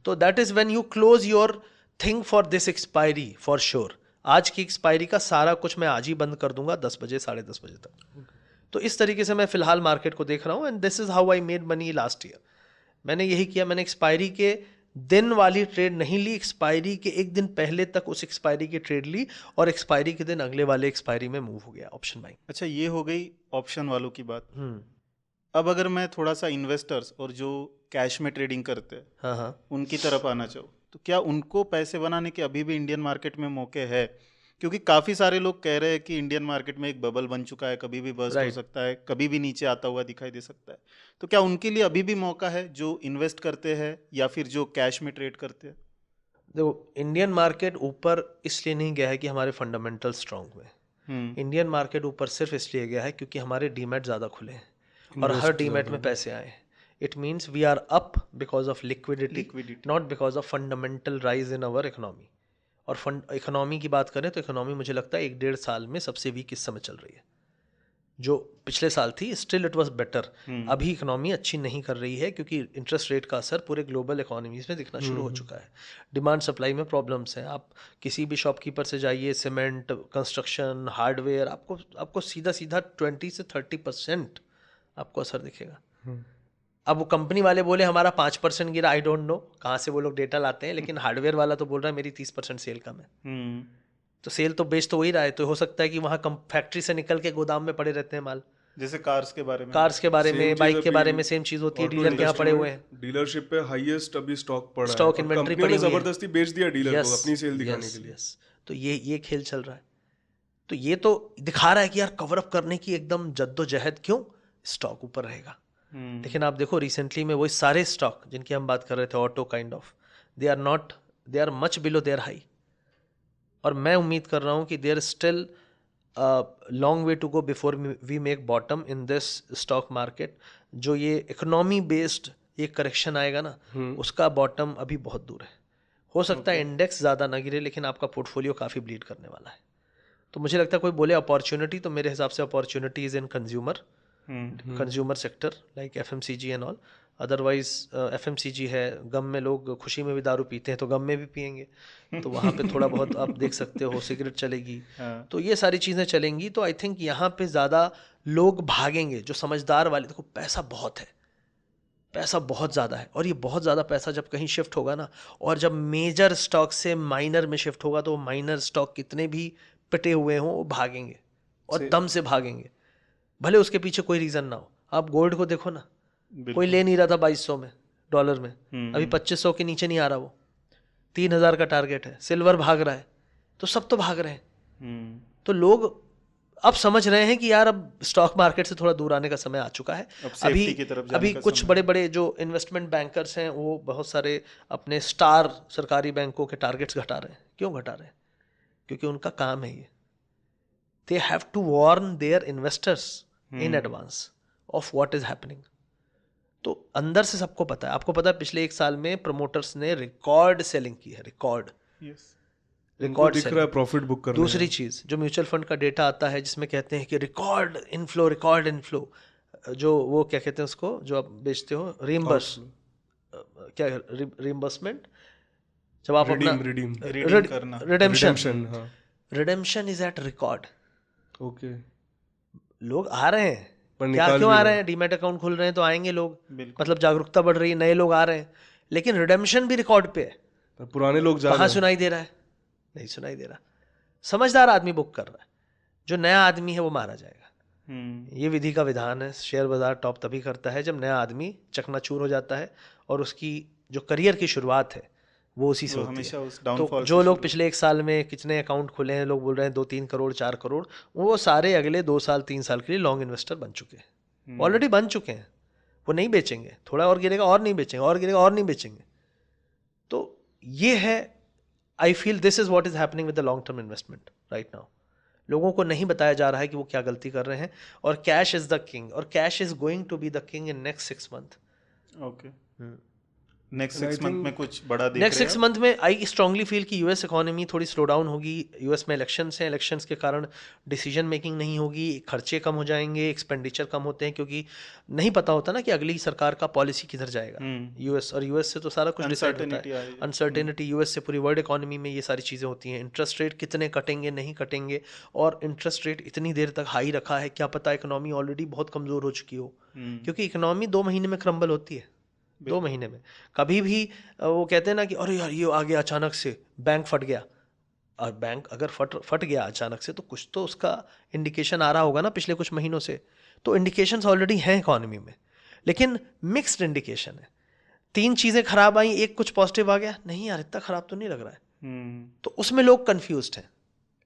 तो that is when you close your thing for this expiry for sure. आज की एक्सपायरी का सारा कुछ मैं आज ही बंद कर दूंगा 10 बजे, 10:30 बजे तक। तो इस तरीके से मैं फिलहाल मार्केट को देख रहा हूँ, and this is how I made money last year. मैंने यही किया, मैंने एक्सपायरी के दिन वाली ट्रेड नहीं ली, एक्सपायरी के 1 दिन पहले तक उस एक्सपायरी की ट्रेड ली, और एक्सपायरी के दिन अगले वाले एक्सपायरी में मूव हो गया ऑप्शन बाइंग। अच्छा, ये हो गई ऑप्शन वालों की बात। अब अगर मैं थोड़ा सा इन्वेस्टर्स और जो कैश में ट्रेडिंग करते हैं, हाँ, उनकी तरफ आना चाहूँ, तो क्या उनको पैसे बनाने के अभी भी इंडियन मार्केट में मौके है? क्योंकि काफ़ी सारे लोग कह रहे हैं कि इंडियन मार्केट में एक बबल बन चुका है, कभी भी बर्स्ट हो सकता है, कभी भी नीचे आता हुआ दिखाई दे सकता है। तो क्या उनके लिए अभी भी मौका है, जो इन्वेस्ट करते हैं या फिर जो कैश में ट्रेड करते हैं? देखो, इंडियन मार्केट ऊपर इसलिए नहीं गया है कि हमारे फंडामेंटल स्ट्रांग हुए। इंडियन मार्केट ऊपर सिर्फ इसलिए गया है क्योंकि हमारे डीमैट ज़्यादा खुले हैं और हर डीमैट में पैसे आए। It means we are up because of liquidity, not because of fundamental rise in our economy. और इकोनॉमी की बात करें तो इकोनॉमी मुझे लगता है 1-1.5 साल में सबसे वीक इस समय चल रही है। जो पिछले साल थी, स्टिल इट वाज बेटर। अभी इकोनॉमी अच्छी नहीं कर रही है क्योंकि इंटरेस्ट रेट का असर पूरे ग्लोबल इकोनॉमीज में दिखना शुरू हो चुका है। डिमांड सप्लाई में प्रॉब्लम्स हैं। आप किसी भी शॉपकीपर से जाइए, सीमेंट, कंस्ट्रक्शन, हार्डवेयर, आपको सीधा 20 से 30% आपको असर दिखेगा। अब वो कंपनी वाले बोले हमारा 5% गिरा, आई डोंट नो कहाँ से वो लोग डेटा लाते हैं, लेकिन हार्डवेयर वाला तो बोल रहा है मेरी 30% सेल कम है। तो सेल तो बेच तो वही रहा है, तो हो सकता है कि वहाँ फैक्ट्री से निकल के गोदाम में पड़े रहते हैं माल। जैसे कार्स के बारे में, बाइक के बारे में सेम चीज होती है, डीलर के यहाँ पड़े हुए हैं। डीलरशिप पे हाईएस्ट अभी स्टॉक पड़ा है, स्टॉक इन्वेंट्री पड़ी हुई है, जबरदस्ती बेच दिया डीलर को अपनी सेल दिखाने के लिए। तो ये खेल चल रहा है। तो ये तो दिखा रहा है कि यार कवर अप करने की एकदम जद्दोजहद, क्यों, स्टॉक ऊपर रहेगा। लेकिन आप देखो रिसेंटली में वही सारे स्टॉक जिनकी हम बात कर रहे थे, auto kind of, they are much below their high. और मैं उम्मीद कर रहा हूँ कि there still long way to go before we make bottom in this stock market. जो ये इकोनॉमी बेस्ड एक करेक्शन आएगा ना, उसका बॉटम अभी बहुत दूर है। हो सकता है इंडेक्स ज़्यादा ना गिरे, लेकिन आपका पोर्टफोलियो काफ़ी ब्लीड करने वाला है। तो मुझे लगता है कोई बोले अपॉर्चुनिटी, तो मेरे हिसाब से opportunity is in consumer sector like FMCG and all. Otherwise FMCG है, गम में लोग खुशी में भी दारू पीते हैं तो गम में भी पियेंगे, तो वहाँ पे थोड़ा बहुत आप देख सकते हो, सिगरेट चलेगी, तो ये सारी चीज़ें चलेंगी। तो आई थिंक यहाँ पे ज़्यादा लोग भागेंगे जो समझदार वाले। देखो पैसा बहुत है, पैसा बहुत ज़्यादा है, और ये बहुत ज़्यादा पैसा जब कहीं शिफ्ट होगा ना, और जब मेजर स्टॉक से माइनर में शिफ्ट होगा, तो माइनर स्टॉक कितने भी पिटे हुए हों वो भागेंगे, और दम से भागेंगे, भले उसके पीछे कोई रीज़न ना हो। आप गोल्ड को देखो ना, कोई ले नहीं रहा था 2200 में डॉलर में, अभी 2500 के नीचे नहीं आ रहा, वो 3000 का टारगेट है। सिल्वर भाग रहा है, तो सब तो भाग रहे हैं। तो लोग अब समझ रहे हैं कि यार अब स्टॉक मार्केट से थोड़ा दूर आने का समय आ चुका है। अभी कुछ बड़े बड़े जो इन्वेस्टमेंट बैंकर्स हैं वो बहुत सारे अपने स्टार सरकारी बैंकों के टारगेट्स घटा रहे हैं। क्यों घटा रहे हैं? क्योंकि उनका काम है ये, they have to warn their investors in advance of what is happening. तो अंदर से सबको पता है। आपको पता है पिछले 1 साल में प्रमोटर्स ने रिकॉर्ड सेलिंग की है, रिकॉर्ड दिख रहा है, प्रॉफिट बुक कर रहे हैं। दूसरी चीज जो म्यूचुअल फंड का डेटा आता है जिसमें कहते हैं कि रिकॉर्ड इनफ्लो, जो वो क्या कहते हैं उसको जो आप बेचते हो, रीइंबर्समेंट, जब आप अपना redemption is at record. Okay, लोग आ रहे हैं, क्या क्यों आ रहे हैं? डीमैट अकाउंट खुल रहे हैं तो आएंगे लोग, मतलब जागरूकता बढ़ रही है, नए लोग आ रहे हैं, लेकिन रिडेम्पशन भी रिकॉर्ड पे है। पुराने लोग जा रहे हैं, कहाँ सुनाई दे रहा है? नहीं सुनाई दे रहा। समझदार आदमी बुक कर रहा है, जो नया आदमी है वो मारा जाएगा। ये विधि का विधान है। शेयर बाजार टॉप तभी करता है जब नया आदमी चकनाचूर हो जाता है, और उसकी जो करियर की शुरुआत है वो उसी से होती है। तो जो लोग पिछले 1 साल में कितने अकाउंट खुले हैं, लोग बोल रहे हैं 2-3 करोड़ 4 करोड़, वो सारे अगले 2 साल 3 साल के लिए लॉन्ग इन्वेस्टर बन चुके हैं, ऑलरेडी बन चुके हैं। वो नहीं बेचेंगे, थोड़ा और गिरेगा और नहीं बेचेंगे, और गिरेगा और नहीं बेचेंगे। तो ये है, I feel this is what is happening with the long term investment right now. लोगों को नहीं बताया जा रहा है कि वो क्या गलती कर रहे हैं, और कैश इज द किंग, और cash is going to be the king in next 6 month. Okay, next 6 month में कुछ बड़ा देख नेक्स्ट 6 मंथ में आई स्ट्रांगली फील कि यूएस इकोनॉमी थोड़ी स्लो डाउन होगी। यूएस में इलेक्शंस हैं, इलेक्शंस के कारण डिसीजन मेकिंग नहीं होगी, खर्चे कम हो जाएंगे, एक्सपेंडिचर कम होते हैं, क्योंकि नहीं पता होता ना कि अगली सरकार का पॉलिसी किधर जाएगा। यूएस, और यूएस से तो सारा कुछ डिसाइड होता है। अनसर्टेनिटी यूएस से, पूरी वर्ल्ड इकोनॉमी में ये सारी चीज़ें होती हैं। इंटरेस्ट रेट कितने कटेंगे, नहीं कटेंगे, और इंटरेस्ट रेट इतनी देर तक हाई रखा है, क्या पता इकोनॉमी ऑलरेडी बहुत कमज़ोर हो चुकी हो, क्योंकि इकोनॉमी 2 महीने में क्रम्बल होती है। 2 महीने में कभी भी वो कहते हैं ना कि अरे यार ये आ गया अचानक से, बैंक फट गया। और बैंक अगर फट गया अचानक से, तो कुछ तो उसका इंडिकेशन आ रहा होगा ना पिछले कुछ महीनों से। तो इंडिकेशंस ऑलरेडी हैं इकोनॉमी में, लेकिन मिक्स्ड इंडिकेशन है। 3 चीज़ें खराब आई, एक कुछ पॉजिटिव आ गया, नहीं यार इतना खराब तो नहीं लग रहा है। तो उसमें लोग कन्फ्यूज्ड हैं,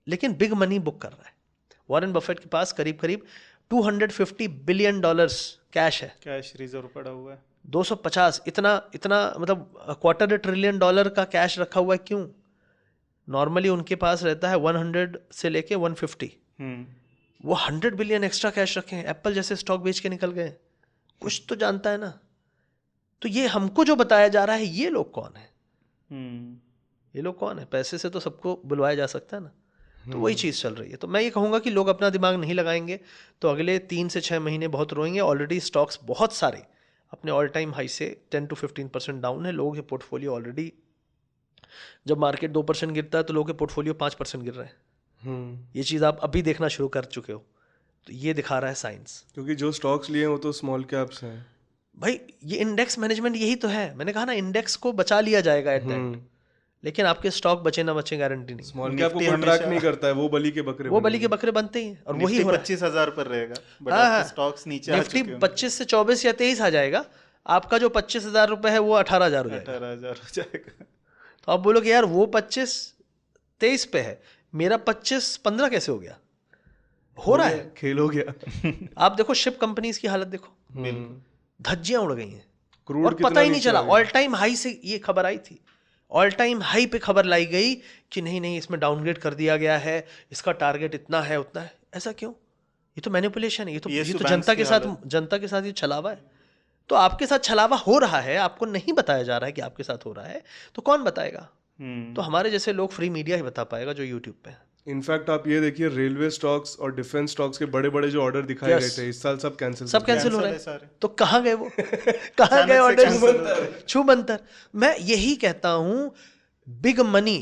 लेकिन बिग मनी बुक कर रहा है। वॉरेन बफेट के पास करीब करीब $250 बिलियन कैश है, कैश रिजर्व पड़ा हुआ है। 250, इतना मतलब $250 ट्रिलियन का कैश रखा हुआ है। क्यों? नॉर्मली उनके पास रहता है 100 से लेके 150, वो 100 बिलियन एक्स्ट्रा कैश रखे हैं। एप्पल जैसे स्टॉक बेच के निकल गए, कुछ तो जानता है ना। तो ये हमको जो बताया जा रहा है, ये लोग कौन है? ये लोग कौन है? पैसे से तो सबको बुलवाया जा सकता है ना। तो वही चीज़ चल रही है। तो मैं ये कहूँगा कि लोग अपना दिमाग नहीं लगाएंगे तो अगले 3 से 6 महीने बहुत रोएंगे। ऑलरेडी स्टॉक्स बहुत सारे अपने ऑल टाइम हाई से 10 to 15% डाउन है। लोगों के पोर्टफोलियो ऑलरेडी, जब मार्केट 2% गिरता है तो लोगों के पोर्टफोलियो 5% गिर रहे हैं। ये चीज़ आप अभी देखना शुरू कर चुके हो, तो ये दिखा रहा है साइंस। क्योंकि जो स्टॉक्स लिए हैं वो तो स्मॉल कैप्स हैं भाई। ये इंडेक्स मैनेजमेंट यही तो है। मैंने कहा ना, इंडेक्स को बचा लिया जाएगा एट द एंड, लेकिन आपके स्टॉक बचे ना बचे गारंटी नहीं। स्मॉल कैप को कॉन्ट्रैक्ट नहीं करता है, वो बलि के बकरे बनते हैं। और वही 25,000 पर रहेगा, बट स्टॉक्स नीचे निफ्टी 25 से 24 या 23 आ जाएगा। आपका जो 25,000 रुपए है वो 18,000 हो जाएगा। तो आप बोलोगे यार वो 25 23 पे है, मेरा 25 15 कैसे हो गया? हो रहा है, खेल हो गया। आप देखो शिप कंपनीज की हालत देखो, धज्जियां उड़ गई हैं क्रूड और पता ही नहीं चला। ऑल टाइम हाई से ये खबर आई थी, ऑल टाइम हाई पे खबर लाई गई कि नहीं नहीं इसमें डाउनग्रेड कर दिया गया है, इसका टारगेट इतना है उतना है। ऐसा क्यों? ये तो मैनिपुलेशन है, ये तो जनता के साथ ये छलावा है। तो आपके साथ छलावा हो रहा है, आपको नहीं बताया जा रहा है कि आपके साथ हो रहा है, तो कौन बताएगा? तो हमारे जैसे लोग, फ्री मीडिया ही बता पाएगा जो यूट्यूब पे है। इनफैक्ट आप ये देखिए, रेलवे स्टॉक्स और डिफेंस स्टॉक्स के बड़े बड़े जो ऑर्डर दिखाए गए थे इस साल सब कैंसिल हो रहे हैं। तो कहाँ गए वो? कहाँ गए ऑर्डर? छूमंतर। मैं यही कहता हूं, big money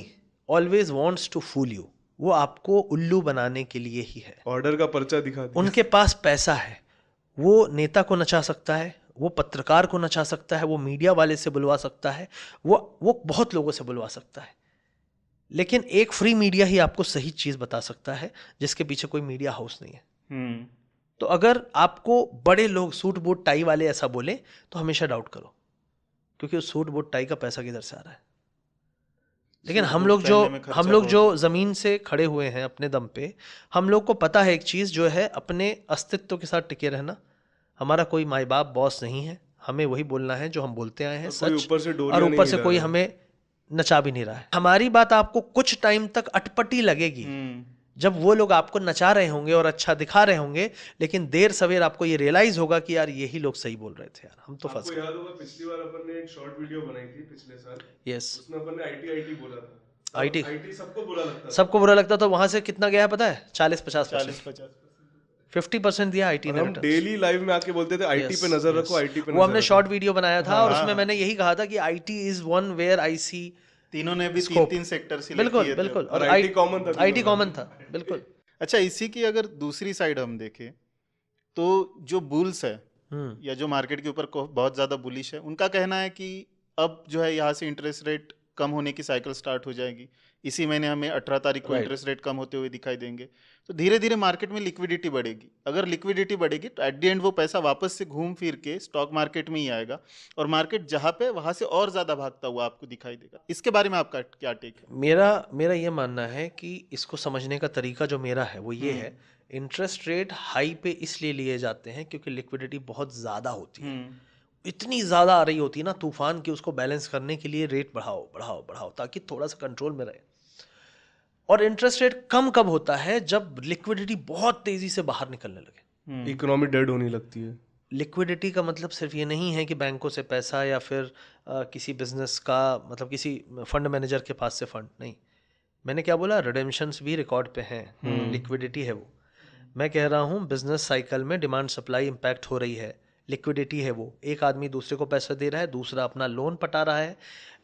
always wants to fool you. वो आपको उल्लू बनाने के लिए ही है। ऑर्डर का पर्चा दिखा दिया। उनके पास पैसा है, वो नेता को नचा सकता है, वो पत्रकार को नचा सकता है, वो मीडिया वाले से बुलवा सकता है, वो बहुत लोगों से बुलवा सकता है। लेकिन एक फ्री मीडिया ही आपको सही चीज बता सकता है, जिसके पीछे कोई मीडिया हाउस नहीं है। तो अगर आपको बड़े लोग सूट बूट टाई वाले ऐसा बोले तो हमेशा डाउट करो, क्योंकि उस सूट बूट टाई का पैसा किधर से आ रहा है। लेकिन हम लोग जो जमीन से खड़े हुए हैं अपने दम पे, हम लोग को पता है एक चीज जो है, अपने अस्तित्व के साथ टिके रहना। हमारा कोई माई बाप बॉस नहीं है, हमें वही बोलना है जो हम बोलते आए हैं, सच। और ऊपर से कोई हमें नचा भी नहीं रहा है। हमारी बात आपको कुछ टाइम तक अटपटी लगेगी, जब वो लोग आपको नचा रहे होंगे और अच्छा दिखा रहे होंगे, लेकिन देर सवेर आपको ये रियलाइज होगा कि यार यही लोग सही बोल रहे थे, यार हम तो फंस गए। याद होगा पिछली बार अपन ने एक शॉर्ट वीडियो बनाई थी पिछले साल। यस, उसमें अपन ने आईटी बोला था। आईटी सबको बुरा लगता था। तो वहां से कितना गया है पता है? 40-50%, 50% दिया आईटी ने। हम डेली लाइव में आके बोलते थे आईटी पे नजर रखो, आईटी पे। वो हमने शॉर्ट वीडियो बनाया था और उसमें मैंने यही कहा था कि it is one where I see, तीनों ने भी तीन सेक्टर सिलेक्ट किए थे। बिल्कुल। और आईटी कॉमन था, बिल्कुल। अच्छा, इसी की अगर दूसरी साइड हम देखें तो जो बुल्स है या जो मार्केट के ऊपर बहुत ज्यादा बुलिश है, उनका कहना है कि अब जो है यहाँ से इंटरेस्ट रेट कम होने की साइकिल स्टार्ट हो जाएगी। इसी महीने हमें 18 तारीख को इंटरेस्ट रेट कम होते हुए दिखाई देंगे। तो धीरे धीरे मार्केट में लिक्विडिटी बढ़ेगी। अगर लिक्विडिटी बढ़ेगी तो एट द एंड वो पैसा वापस से घूम फिर के स्टॉक मार्केट में ही आएगा और मार्केट जहाँ पे वहां से और ज्यादा भागता हुआ आपको दिखाई देगा। इसके बारे में आपका क्या टेक है? मेरा ये मानना है कि इसको समझने का तरीका जो मेरा है वो ये है, इंटरेस्ट रेट हाई पे इसलिए लिए जाते हैं क्योंकि लिक्विडिटी बहुत ज्यादा होती है। इतनी ज्यादा आ रही होती है ना तूफान की, उसको बैलेंस करने के लिए रेट बढ़ाओ बढ़ाओ बढ़ाओ ताकि थोड़ा सा कंट्रोल में रहे। और इंटरेस्ट रेट कम कब होता है? जब लिक्विडिटी बहुत तेजी से बाहर निकलने लगे, इकोनॉमी डेड होने लगती है। लिक्विडिटी का मतलब सिर्फ ये नहीं है कि बैंकों से पैसा या फिर किसी बिजनेस का, मतलब किसी फंड मैनेजर के पास से फंड नहीं। मैंने क्या बोला? रिडेम्पशंस भी रिकॉर्ड पे हैं, लिक्विडिटी है वो। मैं कह रहा हूँ बिजनेस साइकिल में डिमांड सप्लाई इंपैक्ट हो रही है, लिक्विडिटी है वो। एक आदमी दूसरे को पैसा दे रहा है, दूसरा अपना लोन पटा रहा है,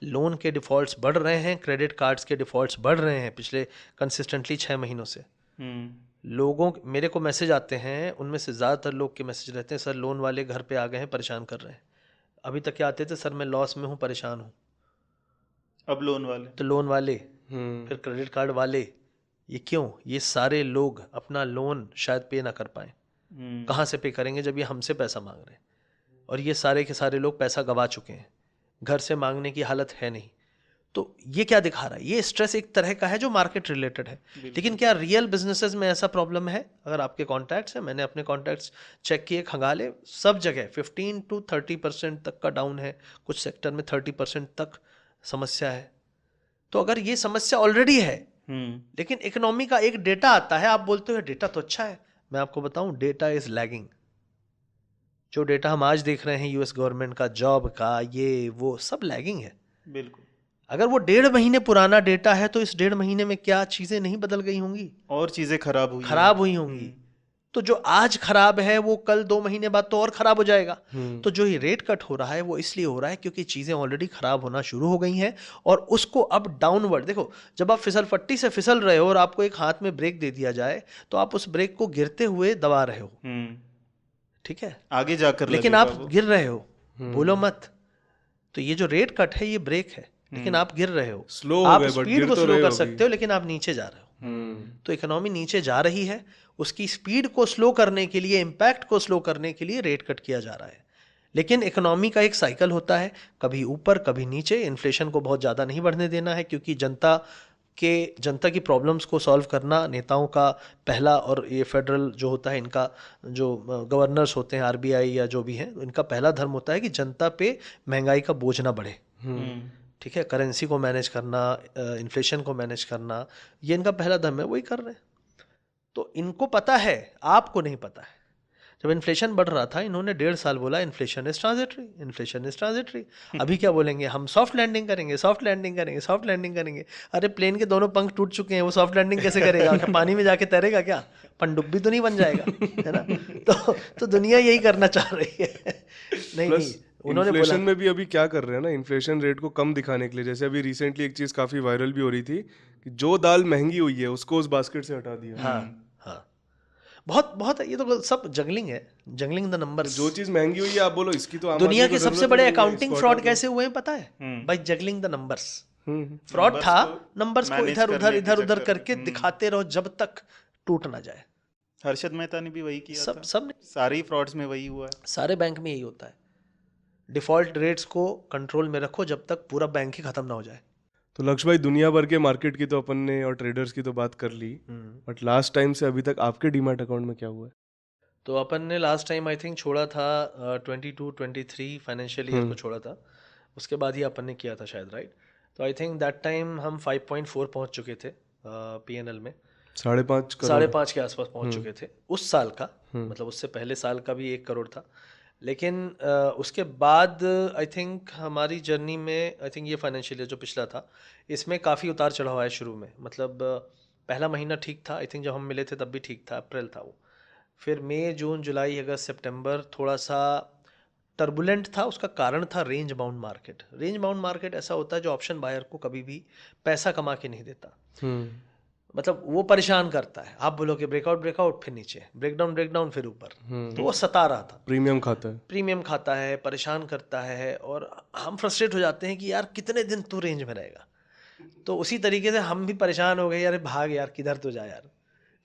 लोन के डिफॉल्ट्स बढ़ रहे हैं, क्रेडिट कार्ड्स के डिफॉल्ट्स बढ़ रहे हैं पिछले कंसिस्टेंटली 6 महीनों से। लोगों मेरे को मैसेज आते हैं, उनमें से ज़्यादातर लोग के मैसेज रहते हैं, सर लोन वाले घर पे आ गए हैं, परेशान कर रहे हैं। अभी तक क्या आते थे? सर मैं लॉस में हूँ, परेशान हूँ। अब लोन वाले, तो लोन वाले, फिर क्रेडिट कार्ड वाले। ये क्यों? ये सारे लोग अपना लोन शायद पे ना कर पाए। कहाँ से पे करेंगे जब ये हमसे पैसा मांग रहे हैं? और ये सारे के सारे लोग पैसा गवा चुके हैं, घर से मांगने की हालत है नहीं। तो ये क्या दिखा रहा है? ये स्ट्रेस एक तरह का है जो मार्केट रिलेटेड है। लेकिन क्या रियल बिजनेसेस में ऐसा प्रॉब्लम है? अगर आपके कॉन्टैक्ट्स हैं, मैंने अपने कॉन्टैक्ट्स चेक किए, खंगाले, सब जगह 15 to 30% तक का डाउन है, कुछ सेक्टर में 30% तक समस्या है। तो अगर ये समस्या ऑलरेडी है, लेकिन इकोनॉमी का एक डेटा आता है, आप बोलते हो डेटा तो अच्छा है। मैं आपको बताऊं, डेटा इज लैगिंग। जो डेटा हम आज देख रहे हैं यूएस गवर्नमेंट का, जॉब का, ये वो सब लैगिंग है। बिल्कुल। अगर वो 1.5 महीने पुराना डेटा है तो इस 1.5 महीने में क्या चीजें नहीं बदल गई होंगी? और चीजें खराब हुई होंगी। तो जो आज खराब है वो कल 2 महीने बाद तो और खराब हो जाएगा। तो जो ये रेट कट हो रहा है वो इसलिए हो रहा है क्योंकि चीजें ऑलरेडी खराब होना शुरू हो गई हैं और उसको अब डाउनवर्ड। देखो, जब आप फिसल पट्टी से फिसल रहे हो और आपको एक हाथ में ब्रेक दे दिया जाए तो आप उस ब्रेक को गिरते हुए दबा रहे हो, ठीक है, आगे जाकर, लेकिन आप गिर रहे हो, बोलो मत। तो ये जो रेट कट है ये ब्रेक है, लेकिन आप गिर रहे हो। स्लो आप स्पीड को स्लो कर सकते हो, लेकिन आप नीचे जा रहे हो। तो इकोनॉमी नीचे जा रही है, उसकी स्पीड को स्लो करने के लिए, इंपैक्ट को स्लो करने के लिए रेट कट किया जा रहा है। लेकिन इकोनॉमी का एक साइकिल होता है, कभी ऊपर कभी नीचे। इन्फ्लेशन को बहुत ज़्यादा नहीं बढ़ने देना है क्योंकि जनता कि जनता की प्रॉब्लम्स को सॉल्व करना नेताओं का पहला, और ये फेडरल जो होता है इनका, जो गवर्नर्स होते हैं आरबीआई या जो भी हैं, इनका पहला धर्म होता है कि जनता पे महंगाई का बोझ ना बढ़े। ठीक है, करेंसी को मैनेज करना, इन्फ्लेशन को मैनेज करना, ये इनका पहला धर्म है, वही कर रहे हैं। तो इनको पता है, आपको नहीं पता है। जब इन्फ्लेशन बढ़ रहा था इन्होंने 1.5 साल बोला inflation is transitory, inflation is transitory. अभी क्या बोलेंगे, हम सॉफ्ट लैंडिंग करेंगे, सॉफ्ट लैंडिंग करेंगे, सॉफ्ट लैंडिंग करेंगे। अरे प्लेन के दोनों पंख टूट चुके हैं, वो सॉफ्ट लैंडिंग कैसे करेगा? क्या पानी में जाके तैरेगा क्या? पनडुब्बी तो नहीं बन जाएगा, है ना? तो दुनिया यही करना चाह रही है। नहीं, उन्होंने बोला इन्फ्लेशन में भी अभी क्या कर रहे हैं ना, इन्फ्लेशन रेट को कम दिखाने के लिए, जैसे अभी रिसेंटली एक चीज काफी वायरल भी हो रही थी कि जो दाल महंगी हुई है उसको उस बास्केट से हटा दिया। हाँ हाँ, बहुत बहुत, ये तो सब जंगलिंग है, जंगलिंग द नंबर्स। जो चीज महंगी हुई है आप बोलो इसकी तो आम दुनिया आदमी के को सबसे जरूरत बड़े नहीं है, अकाउंटिंग इसको फ्रॉड हटा दो। कैसे हुए हैं पता है? By juggling the numbers. Fraud Numbers था, को नंबर्स को manage इधर उधर करने के इधर उधर चक्कर करके में। दिखाते रहो जब तक टूट ना जाए। हर्षद मेहता ने भी वही किया था। सब सारी फ्रॉड्स में वही हुआ है। सारे बैंक में यही होता है। डिफॉल्ट रेट्स को कंट्रोल में रखो जब तक पूरा बैंक ही खत्म ना हो जाए। तो लक्ष्य भाई, दुनिया भर के मार्केट की तो अपन ने और ट्रेडर्स की तो बात कर ली, बट लास्ट टाइम से अभी तक आपके डीमैट अकाउंट में क्या हुआ है? तो अपन ने लास्ट टाइम आई थिंक छोड़ा था 22-23 फाइनेंशियल ईयर को छोड़ा था, उसके बाद ही अपन ने किया था शायद, राइट? तो आई थिंक दैट टाइम हम 5.4 पहुंच चुके थे पीएनएल में। 5.5 करोड़। 5.5 के आसपास पहुंच चुके थे उस साल का, मतलब उससे पहले साल का भी 1 करोड़ था। लेकिन उसके बाद आई थिंक हमारी जर्नी में, आई थिंक ये फाइनेंशियल ईयर जो पिछला था इसमें काफ़ी उतार चढ़ाव आया शुरू में। मतलब पहला महीना ठीक था, आई थिंक जब हम मिले थे तब भी ठीक था, अप्रैल था वो। फिर मई, जून, जुलाई, अगस्त, सितंबर थोड़ा सा टर्बुलेंट था। उसका कारण था range bound market. Range bound market ऐसा होता है जो ऑप्शन बायर को कभी भी पैसा कमा के नहीं देता, मतलब वो परेशान करता है। आप बोलो कि ब्रेकआउट ब्रेकआउट, फिर नीचे, ब्रेकडाउन ब्रेकडाउन, फिर ऊपर। तो वो सता रहा था, प्रीमियम खाता है, प्रीमियम खाता है, परेशान करता है, और हम फ्रस्ट्रेट हो जाते हैं कि यार कितने दिन तू रेंज में रहेगा। तो उसी तरीके से हम भी परेशान हो गए, यार भाग यार, किधर तो जा यार,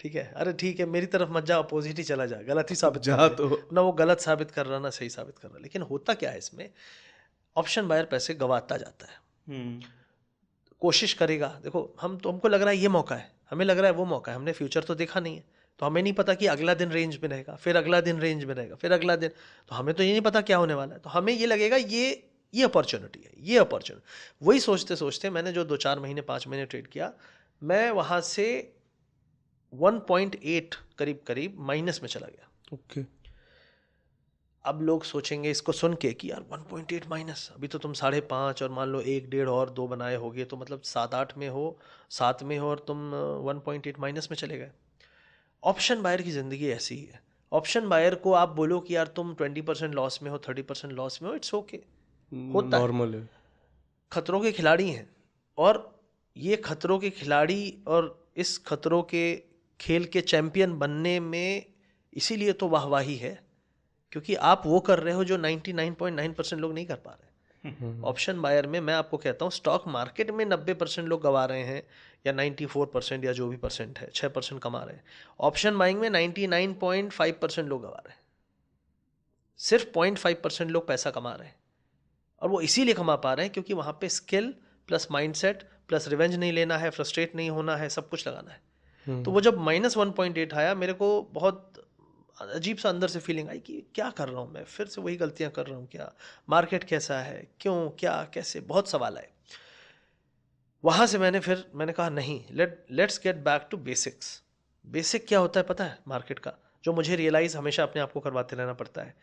ठीक है, अरे ठीक है, मेरी तरफ मत जा, अपोजिट ही चला जा, गलत ही साबित जा कर दे। तो ना वो गलत साबित कर रहा, ना सही साबित कर रहा। लेकिन होता क्या है इसमें, ऑप्शन बायर पैसे गंवाता जाता है, कोशिश करेगा। देखो हम तो, हमको लग रहा है ये मौका है, हमें लग रहा है वो मौका है, हमने फ्यूचर तो देखा नहीं है, तो हमें नहीं पता कि अगला दिन रेंज में रहेगा, फिर अगला दिन रेंज में रहेगा, फिर अगला दिन, तो हमें तो ये नहीं पता क्या होने वाला है। तो हमें ये लगेगा ये अपॉर्चुनिटी है, ये अपॉर्चुनिटी। वही सोचते सोचते मैंने जो 2-4 महीने 5 महीने ट्रेड किया, मैं वहाँ से 1.8 करीब करीब माइनस में चला गया। ओके। अब लोग सोचेंगे इसको सुन के कि यार 1.8 माइनस, अभी तो तुम 5.5 और मान लो 1, 1.5 और 2 बनाए होगे, तो मतलब 7-8 में हो, 7 में हो, और तुम 1.8 माइनस में चले गए। ऑप्शन बायर की ज़िंदगी ऐसी ही है। ऑप्शन बायर को आप बोलो कि यार तुम 20% लॉस में हो, 30% लॉस में हो, इट्स ओके, होता है, नॉर्मल है। खतरों के खिलाड़ी हैं, और ये खतरों के खिलाड़ी और इस खतरों के खेल के चैंपियन बनने में इसीलिए तो वाहवाही है, क्योंकि आप वो कर रहे हो जो 99.9% लोग नहीं कर पा रहे। ऑप्शन बायर में मैं आपको कहता हूँ, स्टॉक मार्केट में 90% लोग गवा रहे हैं, या 94% या जो भी परसेंट है, 6% कमा रहे हैं। ऑप्शन बाइंग में 99.5% लोग गवा रहे हैं, सिर्फ 0.5% लोग पैसा कमा रहे हैं। और वो इसीलिए कमा पा रहे हैं क्योंकि वहाँ पे skill plus mindset plus revenge नहीं लेना है, फ्रस्ट्रेट नहीं होना है, सब कुछ लगाना है। तो वो जब -1.8 आया, मेरे को बहुत अजीब सा अंदर से फीलिंग आई कि क्या कर रहा हूँ मैं, फिर से वही गलतियाँ कर रहा हूँ क्या, मार्केट कैसा है, क्यों, क्या, कैसे, बहुत सवाल आए। वहाँ से मैंने कहा नहीं, let's get back to basics. Basic क्या होता है पता है मार्केट का, जो मुझे रियलाइज़ हमेशा अपने आप को करवाते रहना पड़ता है।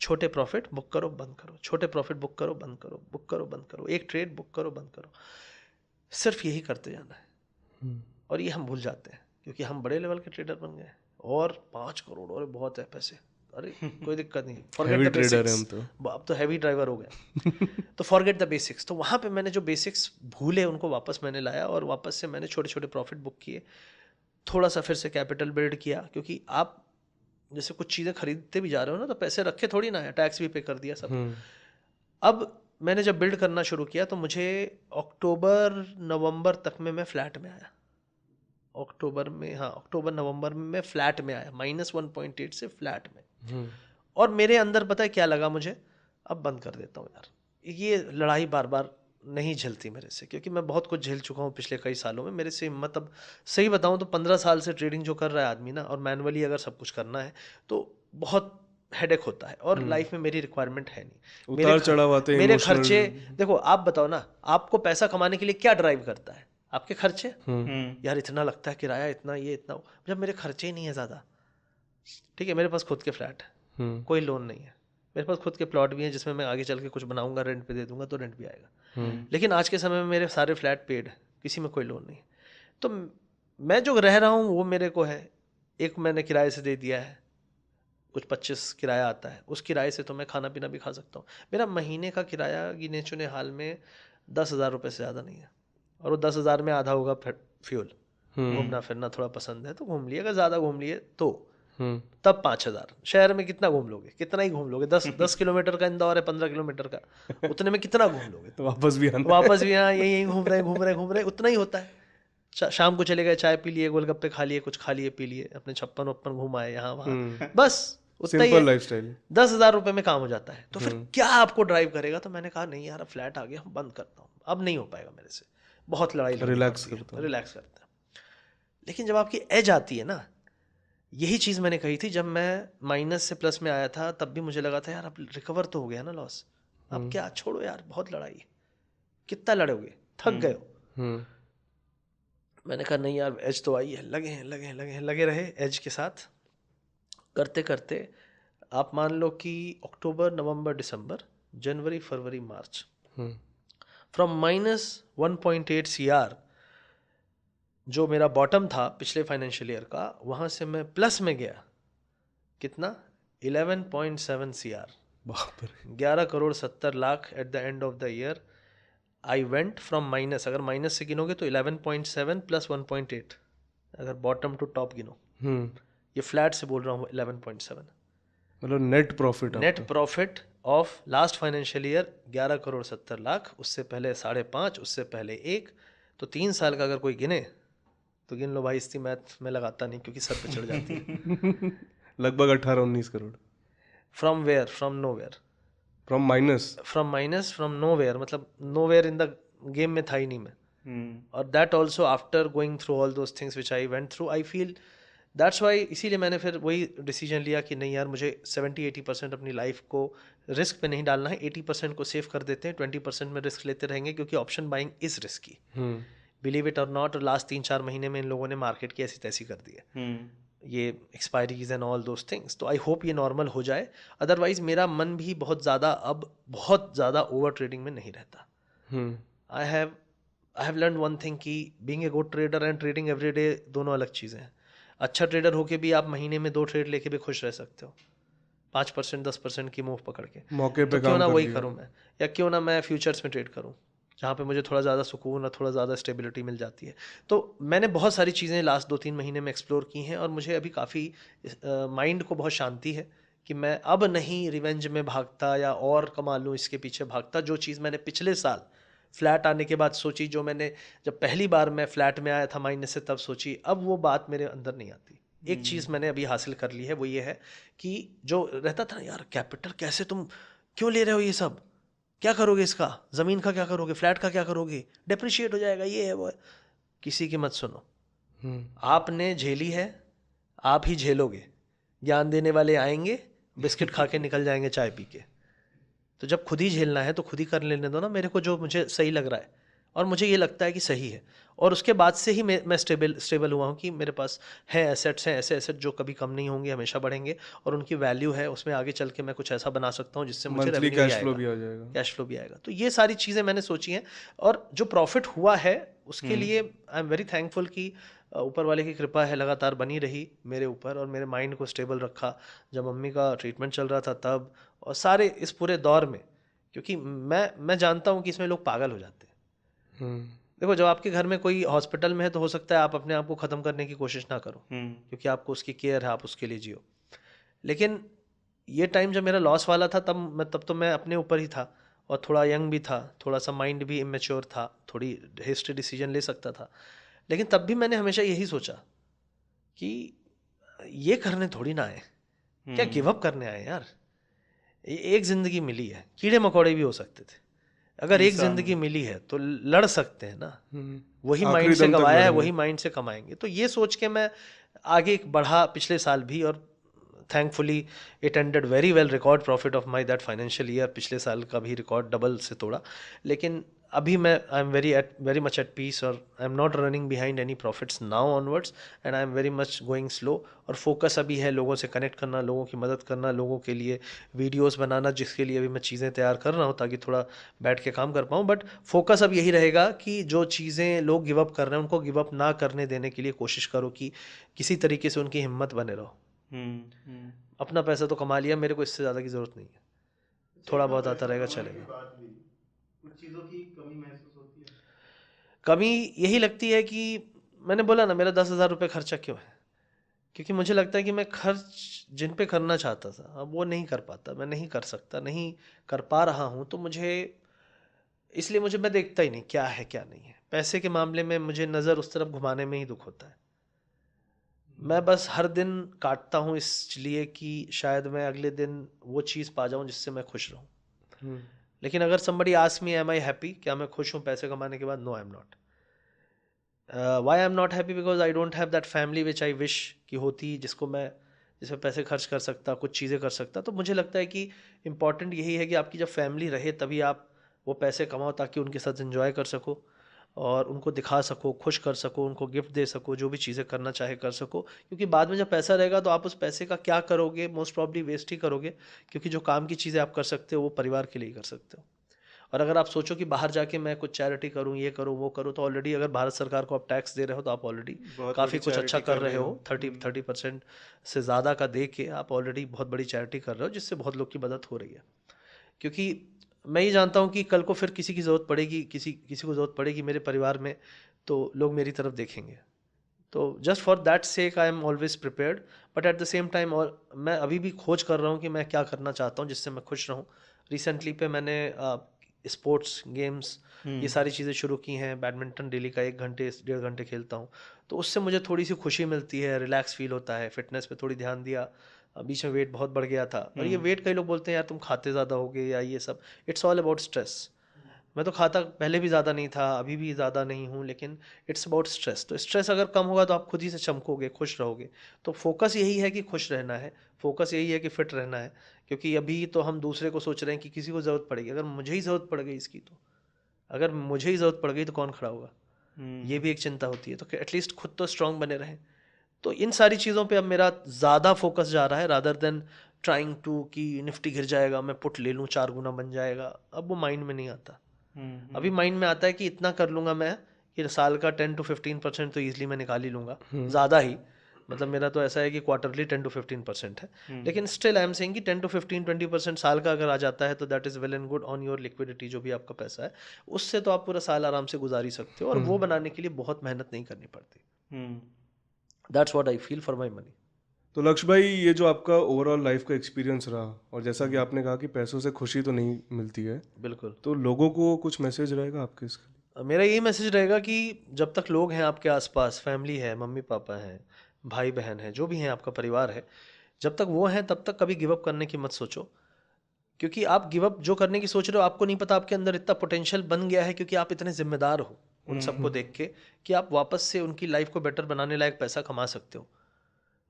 छोटे प्रॉफिट बुक करो, बंद करो, छोटे प्रॉफिट बुक करो, बंद करो, बुक करो, बंद करो, एक ट्रेड बुक करो, बंद करो, सिर्फ यही करते जाना है। और ये हम भूल जाते हैं क्योंकि हम बड़े लेवल के ट्रेडर बन गए, और 5 करोड़ और बहुत है पैसे, अरे कोई दिक्कत नहीं, फॉरगेट द ट्रेडर है हम बेसिक्स, तो। अब तो हैवी ड्राइवर हो गए। तो फॉरगेट द बेसिक्स। तो वहाँ पे मैंने जो बेसिक्स भूले उनको वापस मैंने लाया, और वापस से मैंने छोटे छोटे प्रॉफिट बुक किए, थोड़ा सा फिर से कैपिटल बिल्ड किया, क्योंकि आप जैसे कुछ चीज़ें खरीदते भी जा रहे हो ना, तो पैसे रखे थोड़ी ना है, टैक्स भी पे कर दिया सब। अब मैंने जब बिल्ड करना शुरू किया तो मुझे अक्टूबर नवंबर तक में मैं फ्लैट में आया। अक्टूबर नवंबर में मैं फ्लैट में आया, -1.8 से फ्लैट में। और मेरे अंदर पता है क्या लगा मुझे, अब बंद कर देता हूँ यार, ये लड़ाई बार बार नहीं झेलती मेरे से, क्योंकि मैं बहुत कुछ झेल चुका हूँ पिछले कई सालों में। मेरे से हिम्मत, अब सही बताऊँ तो 15 साल से ट्रेडिंग जो कर रहा है आदमी ना, और मैनुअली अगर सब कुछ करना है तो बहुत हेडेक होता है, और लाइफ में मेरी रिक्वायरमेंट है नहीं। उतार चढ़ाव आते हैं, मेरे खर्चे देखो, आप बताओ ना, आपको पैसा कमाने के लिए क्या ड्राइव करता है? आपके खर्चे। यार इतना लगता है किराया, इतना ये, इतना, जब मेरे खर्चे ही नहीं है ज़्यादा। ठीक है, मेरे पास खुद के फ्लैट है, कोई लोन नहीं है, मेरे पास खुद के प्लॉट भी हैं जिसमें मैं आगे चल के कुछ बनाऊंगा, रेंट पे दे दूंगा तो रेंट भी आएगा। लेकिन आज के समय में मेरे सारे फ्लैट पेड है, किसी में कोई लोन नहीं है। तो मैं जो रह रहा हूँ वो मेरे को है, एक मैंने किराए से दे दिया है, कुछ 25 किराया आता है, उस किराए से तो मैं खाना पीना भी खा सकता हूँ। मेरा महीने का किराया गिने चुने हाल में 10,000 रुपये से ज़्यादा नहीं है, और वो 10,000 में आधा होगा फ्यूल। घूमना फिरना थोड़ा पसंद है तो घूम लिए, अगर ज़्यादा घूम लिए तो तब 5,000। शहर में कितना घूम लोगे? कितना ही घूम लोगे? 10 किलोमीटर का इंदौर है, 15 किलोमीटर का, उतने में कितना घूम लोगे? तो वापस भी यहाँ यही घूम रहे उतना ही होता है। शाम को चले गए, चाय पी लिए, गोलगप्पे खा लिए, कुछ खा लिए पी लिए, अपने 56 घूम आए यहाँ वहाँ, बस उतना ही है। 10,000 रुपये में काम हो जाता है। तो फिर क्या आपको ड्राइव करेगा? तो मैंने कहा नहीं यार, फ्लैट आ गया, हम बंद करता हूँ, अब नहीं हो पाएगा मेरे से, बहुत लड़ाई, रिलैक्स करता है। लेकिन जब आपकी एज आती है ना, यही चीज़ मैंने कही थी, जब मैं माइनस से प्लस में आया था तब भी मुझे लगा था यार अब रिकवर तो हो गया ना लॉस, अब क्या, छोड़ो यार, बहुत लड़ाई, कितना लड़ोगे, थक गए हो। मैंने कहा नहीं यार, एज तो आई है, लगे रहे एज के साथ, करते करते आप मान लो कि अक्टूबर, नवंबर, दिसंबर, जनवरी, फरवरी, मार्च, फ्रॉम -1.8 CR जो मेरा बॉटम था पिछले फाइनेंशियल ईयर का, वहाँ से मैं प्लस में गया, कितना, 11.7 CR, 11,70,00,000 at the end of the year. I went from minus, अगर माइनस से गिनोगे तो 11.7 + 1.8, अगर बॉटम टू टॉप गिनो, ये फ्लैट से बोल रहा हूँ, 11.7, मतलब net profit of last financial year 11,70,00,000, उससे पहले 5.5, उससे पहले 1, तो 3 साल का अगर कोई गिने तो गिन लो भाई, इसकी मैथ में लगाता नहीं क्योंकि सर पे चढ़ जाती है। लगभग 18-19 crore. From where? From nowhere. From minus from nowhere, मतलब नोवेयर इन द गेम में था ही नहीं मैं। और that also after going through all those things which I went through, I feel that's why, इसीलिए मैंने फिर वही डिसीजन लिया कि नहीं यार, मुझे 70-80% अपनी लाइफ को रिस्क पे नहीं डालना है, 80% को सेव कर देते हैं, 20% में रिस्क लेते रहेंगे, क्योंकि option buying is risky, believe it और नॉट। लास्ट 3-4 महीने में इन लोगों ने मार्केट की ऐसी तैसी कर दी है, ये expiries and all those things. तो आई होप ये नॉर्मल हो जाए, अदरवाइज मेरा मन भी बहुत ज़्यादा ओवर ट्रेडिंग में नहीं रहता। I have learn one thing कि being a good trader and trading every day दोनों अलग चीज़ें हैं। अच्छा ट्रेडर होके भी आप महीने में 2 ट्रेड लेके भी खुश रह सकते हो, 5% 10% की मूव पकड़ के, मौके पे क्यों ना वही करूँ मैं, या क्यों ना मैं फ्यूचर्स में ट्रेड करूँ, जहाँ पे मुझे थोड़ा ज़्यादा सुकून और थोड़ा ज़्यादा स्टेबिलिटी मिल जाती है। तो मैंने बहुत सारी चीज़ें लास्ट 2-3 महीने में एक्सप्लोर की हैं, और मुझे अभी काफ़ी माइंड को बहुत शांति है कि मैं अब नहीं रिवेंज में भागता या और कमा लूँ इसके पीछे भागता। जो चीज़ मैंने पिछले साल फ्लैट आने के बाद सोची, जो मैंने जब पहली बार मैं फ्लैट में आया था माइनस से तब सोची, अब वो बात मेरे अंदर नहीं आती। एक चीज़ मैंने अभी हासिल कर ली है, वो ये है कि जो रहता था यार, कैपिटल कैसे तुम क्यों ले रहे हो, ये सब क्या करोगे, इसका ज़मीन का क्या करोगे, फ्लैट का क्या करोगे, डेप्रिशिएट हो जाएगा, ये है वो है। किसी की मत सुनो, आपने झेली है, आप ही झेलोगे। ज्ञान देने वाले आएंगे, बिस्किट खा के निकल जाएंगे चाय पी के। तो जब खुद ही झेलना है तो खुद ही कर लेने दो ना मेरे को, जो मुझे सही लग रहा है और मुझे ये लगता है कि सही है। और उसके बाद से ही मैं स्टेबल हुआ हूँ कि मेरे पास है एसेट्स हैं, ऐसे एसेट जो कभी कम नहीं होंगे, हमेशा बढ़ेंगे, और उनकी वैल्यू है, उसमें आगे चल के मैं कुछ ऐसा बना सकता हूँ जिससे मुझे रेवेन्यू कैश फ्लो भी आ जाएगा, कैश फ्लो भी आएगा। तो ये सारी चीज़ें मैंने सोची हैं, और जो प्रॉफिट हुआ है उसके लिए आई एम वेरी थैंकफुल कि ऊपर वाले की कृपा है, लगातार बनी रही मेरे ऊपर, और मेरे माइंड को स्टेबल रखा जब मम्मी का ट्रीटमेंट चल रहा था तब, और सारे इस पूरे दौर में, क्योंकि मैं जानता हूँ कि इसमें लोग पागल हो जाते हैं। देखो, जब आपके घर में कोई हॉस्पिटल में है तो हो सकता है आप अपने आप को ख़त्म करने की कोशिश ना करो, क्योंकि आपको उसकी केयर है, आप उसके लिए जियो। लेकिन ये टाइम जब मेरा लॉस वाला था, तब तो मैं अपने ऊपर ही था, और थोड़ा यंग भी था, थोड़ा सा माइंड भी इमेच्योर था, थोड़ी हेस्टी डिसीजन ले सकता था। लेकिन तब भी मैंने हमेशा यही सोचा कि ये करने थोड़ी ना आए, क्या गिव अप करने आए यार, एक ज़िंदगी मिली है, कीड़े मकोड़े भी हो सकते थे, अगर एक इंसान जिंदगी मिली है तो लड़ सकते हैं ना, वही आखिरी माइंड से दम तक गवाया है, लड़ेंगे। वही माइंड से कमाएंगे। तो ये सोच के मैं आगे बढ़ा पिछले साल भी, और thankfully it ended very well, record profit of my that financial year, पिछले साल का भी रिकॉर्ड डबल से तोड़ा। लेकिन अभी मैं I am very much at peace, और I am not running behind any profits now onwards, and I am very much going slow. और फोकस अभी है लोगों से कनेक्ट करना, लोगों की मदद करना, लोगों के लिए वीडियोस बनाना, जिसके लिए अभी मैं चीज़ें तैयार कर रहा हूँ ताकि थोड़ा बैठ के काम कर पाऊँ। बट फोकस अब यही रहेगा कि जो चीज़ें लोग गिव अप कर रहे हैं उनको गिव अप ना करने देने के लिए कोशिश करो, कि किसी तरीके से उनकी हिम्मत बने रहो। अपना पैसा तो कमा लिया, मेरे को इससे ज़्यादा की ज़रूरत नहीं है, थोड़ा बहुत आता रहेगा चलेगा। कुछ चीज़ों की कमी महसूस होती है? कमी यही लगती है कि मैंने बोला ना, मेरा 10,000 रुपये खर्चा क्यों है, क्योंकि मुझे लगता है कि मैं खर्च जिन पे करना चाहता था अब वो नहीं कर पाता, मैं नहीं कर सकता, नहीं कर पा रहा हूँ। तो मुझे इसलिए मैं देखता ही नहीं क्या है क्या नहीं है। पैसे के मामले में मुझे नज़र उस तरफ घुमाने में ही दुख होता है। मैं बस हर दिन काटता हूँ इसलिए कि शायद मैं अगले दिन वो चीज़ पा जाऊँ जिससे मैं खुश रहूँ। लेकिन अगर somebody asks me am I happy, क्या मैं खुश हूँ पैसे कमाने के बाद? No, I am not. Why I am not happy? Because I don't have that family which I wish कि होती, जिसमें पैसे खर्च कर सकता, कुछ चीज़ें कर सकता। तो मुझे लगता है कि इम्पॉर्टेंट यही है कि आपकी जब फैमिली रहे तभी आप वो पैसे कमाओ, ताकि उनके साथ एंजॉय कर सको और उनको दिखा सको, खुश कर सको, उनको गिफ्ट दे सको, जो भी चीज़ें करना चाहे कर सको। क्योंकि बाद में जब पैसा रहेगा तो आप उस पैसे का क्या करोगे? मोस्ट प्रॉब्ली वेस्ट ही करोगे, क्योंकि जो काम की चीज़ें आप कर सकते हो वो परिवार के लिए ही कर सकते हो। और अगर आप सोचो कि बाहर जाके मैं कुछ चैरिटी करूं, ये करूं, वो करूं, तो ऑलरेडी अगर भारत सरकार को आप टैक्स दे रहे हो तो आप ऑलरेडी बहुत काफ़ी बड़ी कुछ अच्छा चैरिटी कर कर रहे रहे हो। हो। 30% से ज़्यादा का दे के आप ऑलरेडी बहुत बड़ी चैरिटी कर रहे हो, जिससे बहुत लोग की मदद हो रही है। क्योंकि मैं ये जानता हूँ कि कल को फिर किसी की ज़रूरत पड़ेगी, किसी किसी को ज़रूरत पड़ेगी मेरे परिवार में, तो लोग मेरी तरफ देखेंगे। तो just for that sake I am always prepared. But at the same time, और मैं अभी भी खोज कर रहा हूँ कि मैं क्या करना चाहता हूँ जिससे मैं खुश रहूँ। रिसेंटली पे मैंने स्पोर्ट्स गेम्स ये सारी चीज़ें शुरू की हैं। बैडमिंटन डेली का 1 घंटे 1.5 घंटे खेलता हूँ, तो उससे मुझे थोड़ी सी खुशी मिलती है, रिलैक्स फील होता है। फिटनेस पे थोड़ी ध्यान दिया, बीच में वेट बहुत बढ़ गया था। और ये वेट कई लोग बोलते हैं यार तुम खाते ज़्यादा होगे या ये सब, इट्स ऑल अबाउट स्ट्रेस। मैं तो खाता पहले भी ज़्यादा नहीं था, अभी भी ज़्यादा नहीं हूँ, लेकिन इट्स अबाउट स्ट्रेस। तो स्ट्रेस अगर कम होगा तो आप खुद ही से चमकोगे, खुश रहोगे। तो फोकस यही है कि खुश रहना है, फोकस यही है कि फिट रहना है। क्योंकि अभी तो हम दूसरे को सोच रहे हैं कि किसी को ज़रूरत पड़ेगी, अगर मुझे ही ज़रूरत पड़ गई इसकी, तो अगर मुझे ही ज़रूरत पड़ गई तो कौन खड़ा होगा? ये भी एक चिंता होती है। तो एटलीस्ट खुद तो स्ट्रांग बने रहें। तो इन सारी चीज़ों पे अब मेरा ज़्यादा फोकस जा रहा है, रादर देन ट्राइंग टू कि निफ्टी गिर जाएगा मैं पुट ले लूँ 4 गुना बन जाएगा। अब वो माइंड में नहीं आता। अभी माइंड में आता है कि इतना कर लूँगा मैं कि साल का 10 to 15% तो ईजिली मैं निकाल ही लूँगा, ज़्यादा ही। मतलब मेरा तो ऐसा है कि क्वार्टरली 10 to 15% है। लेकिन स्टिल आई एम सेइंग कि 10 to 15 20% साल का अगर आ जाता है तो that is well and good on your liquidity. जो भी आपका पैसा है उससे तो आप पूरा साल आराम से गुजार ही सकते हो, और वो बनाने के लिए बहुत मेहनत नहीं करनी पड़ती। That's what I feel for my money. तो लक्ष्य भाई, ये जो आपका ओवरऑल लाइफ का एक्सपीरियंस रहा, और जैसा कि आपने कहा कि पैसों से खुशी तो नहीं मिलती है, बिल्कुल। तो लोगों को कुछ मैसेज रहेगा आपके इसके लिए? मेरा यही मैसेज रहेगा कि जब तक लोग हैं आपके आसपास, फैमिली है, मम्मी पापा हैं, भाई बहन है, जो भी हैं, आपका परिवार है, जब तक वो हैं तब तक कभी गिव अप करने की मत सोचो। क्योंकि आप गिव अप जो करने की सोच रहे हो, आपको नहीं पता आपके अंदर इतना पोटेंशियल बन गया है, क्योंकि आप इतने जिम्मेदार हो उन सबको देख के, कि आप वापस से उनकी लाइफ को बेटर बनाने लायक पैसा कमा सकते हो।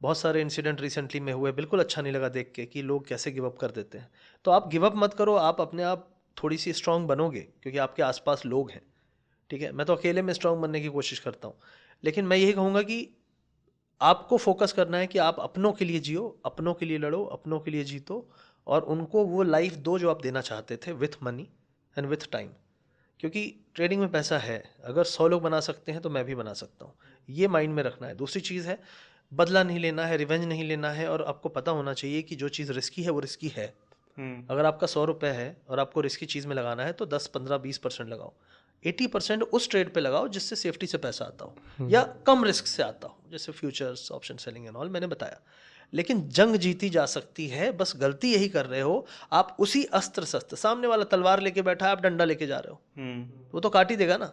बहुत सारे इंसिडेंट रिसेंटली में हुए, बिल्कुल अच्छा नहीं लगा देख के कि लोग कैसे गिव अप कर देते हैं। तो आप गिव अप मत करो, आप अपने आप थोड़ी सी स्ट्रांग बनोगे, क्योंकि आपके आसपास लोग हैं। ठीक है, मैं तो अकेले में स्ट्रांग बनने की कोशिश करता हूँ, लेकिन मैं यही कहूँगा कि आपको फोकस करना है कि आप अपनों के लिए जियो, अपनों के लिए लड़ो, अपनों के लिए जीतो, और उनको वो लाइफ दो जो आप देना चाहते थे, with money and with time. क्योंकि ट्रेडिंग में पैसा है, अगर 100 लोग बना सकते हैं तो मैं भी बना सकता हूँ, ये माइंड में रखना है। दूसरी चीज़ है, बदला नहीं लेना है, रिवेंज नहीं लेना है, और आपको पता होना चाहिए कि जो चीज़ रिस्की है वो रिस्की है। अगर आपका 100 रुपये है और आपको रिस्की चीज़ में लगाना है तो 10 15 20% लगाओ, 80% उस ट्रेड पे लगाओ जिससे सेफ्टी से पैसा आता हो या कम रिस्क से आता हो, जैसे futures, option selling and all मैंने बताया। लेकिन जंग जीती जा सकती है, बस गलती यही कर रहे हो आप उसी अस्त्र शस्त्र, सामने वाला तलवार लेके बैठा है, आप डंडा लेके जा रहे हो, वो तो काट ही देगा ना।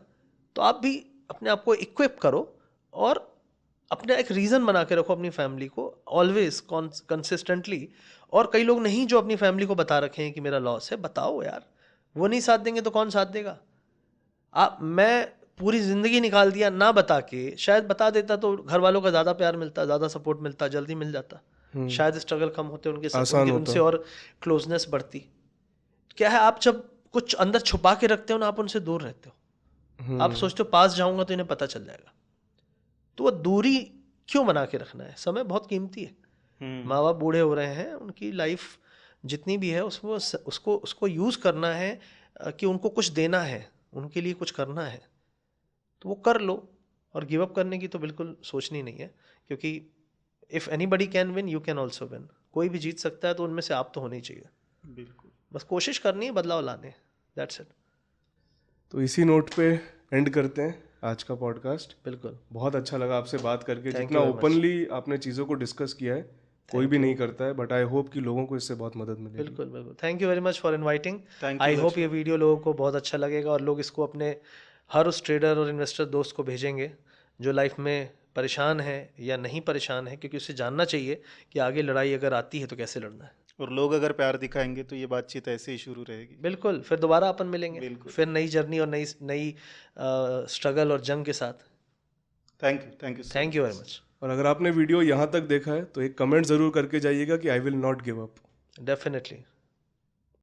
तो आप भी अपने आप को इक्विप करो और अपने एक रीज़न बना के रखो अपनी फैमिली को, ऑलवेज कंसिस्टेंटली। और कई लोग नहीं जो अपनी फैमिली को बता रखे हैं कि मेरा लॉस है, बताओ यार, वो नहीं साथ देंगे तो कौन साथ देगा? मैं पूरी ज़िंदगी निकाल दिया ना बता के, शायद बता देता तो घर वालों का ज़्यादा प्यार मिलता, ज़्यादा सपोर्ट मिलता, जल्दी मिल जाता, शायद स्ट्रगल कम होते, उनसे और क्लोजनेस बढ़ती। क्या है, आप जब कुछ अंदर छुपा के रखते हो ना, आप उनसे दूर रहते हो। आप सोचते हो पास जाऊंगा तो इन्हें पता चल जाएगा, तो वो दूरी क्यों बना के रखना है? समय बहुत कीमती है। माँ बाप बूढ़े हो रहे हैं, उनकी लाइफ जितनी भी है उसको यूज़ करना है कि उनको कुछ देना है, उनके लिए कुछ करना है, तो वो कर लो। और गिव अप करने की तो बिल्कुल सोचनी नहीं है, क्योंकि if anybody can win you can also win. कोई भी जीत सकता है, तो उनमें से आप तो होने ही चाहिए। बिल्कुल, बस कोशिश करनी है बदलाव लाने, दैट्स इट। तो इसी नोट पे एंड करते हैं आज का पॉडकास्ट। बिल्कुल, बहुत अच्छा लगा आपसे बात करके, Thank जितना you very much. ओपनली आपने चीज़ों को डिस्कस किया है, कोई भी नहीं करता है, बट आई होप कि लोगों को इससे बहुत मदद मिलेगी। बिल्कुल बिल्कुल। Thank you very much for inviting. Thank you, I hope दर्शक। ये वीडियो लोगों को बहुत अच्छा लगेगा और लोग इसको अपने हर उस ट्रेडर और इन्वेस्टर दोस्त को भेजेंगे जो लाइफ में परेशान है या नहीं परेशान है, क्योंकि उसे जानना चाहिए कि आगे लड़ाई अगर आती है तो कैसे लड़ना है। और लोग अगर प्यार दिखाएंगे तो ये बातचीत ऐसे ही शुरू रहेगी। बिल्कुल, फिर दोबारा अपन मिलेंगे, बिल्कुल। फिर नई जर्नी और नई नई स्ट्रगल और जंग के साथ। Thank you thank you very much. और अगर आपने वीडियो यहाँ तक देखा है तो एक कमेंट ज़रूर करके जाइएगा कि आई will not give up. Definitely.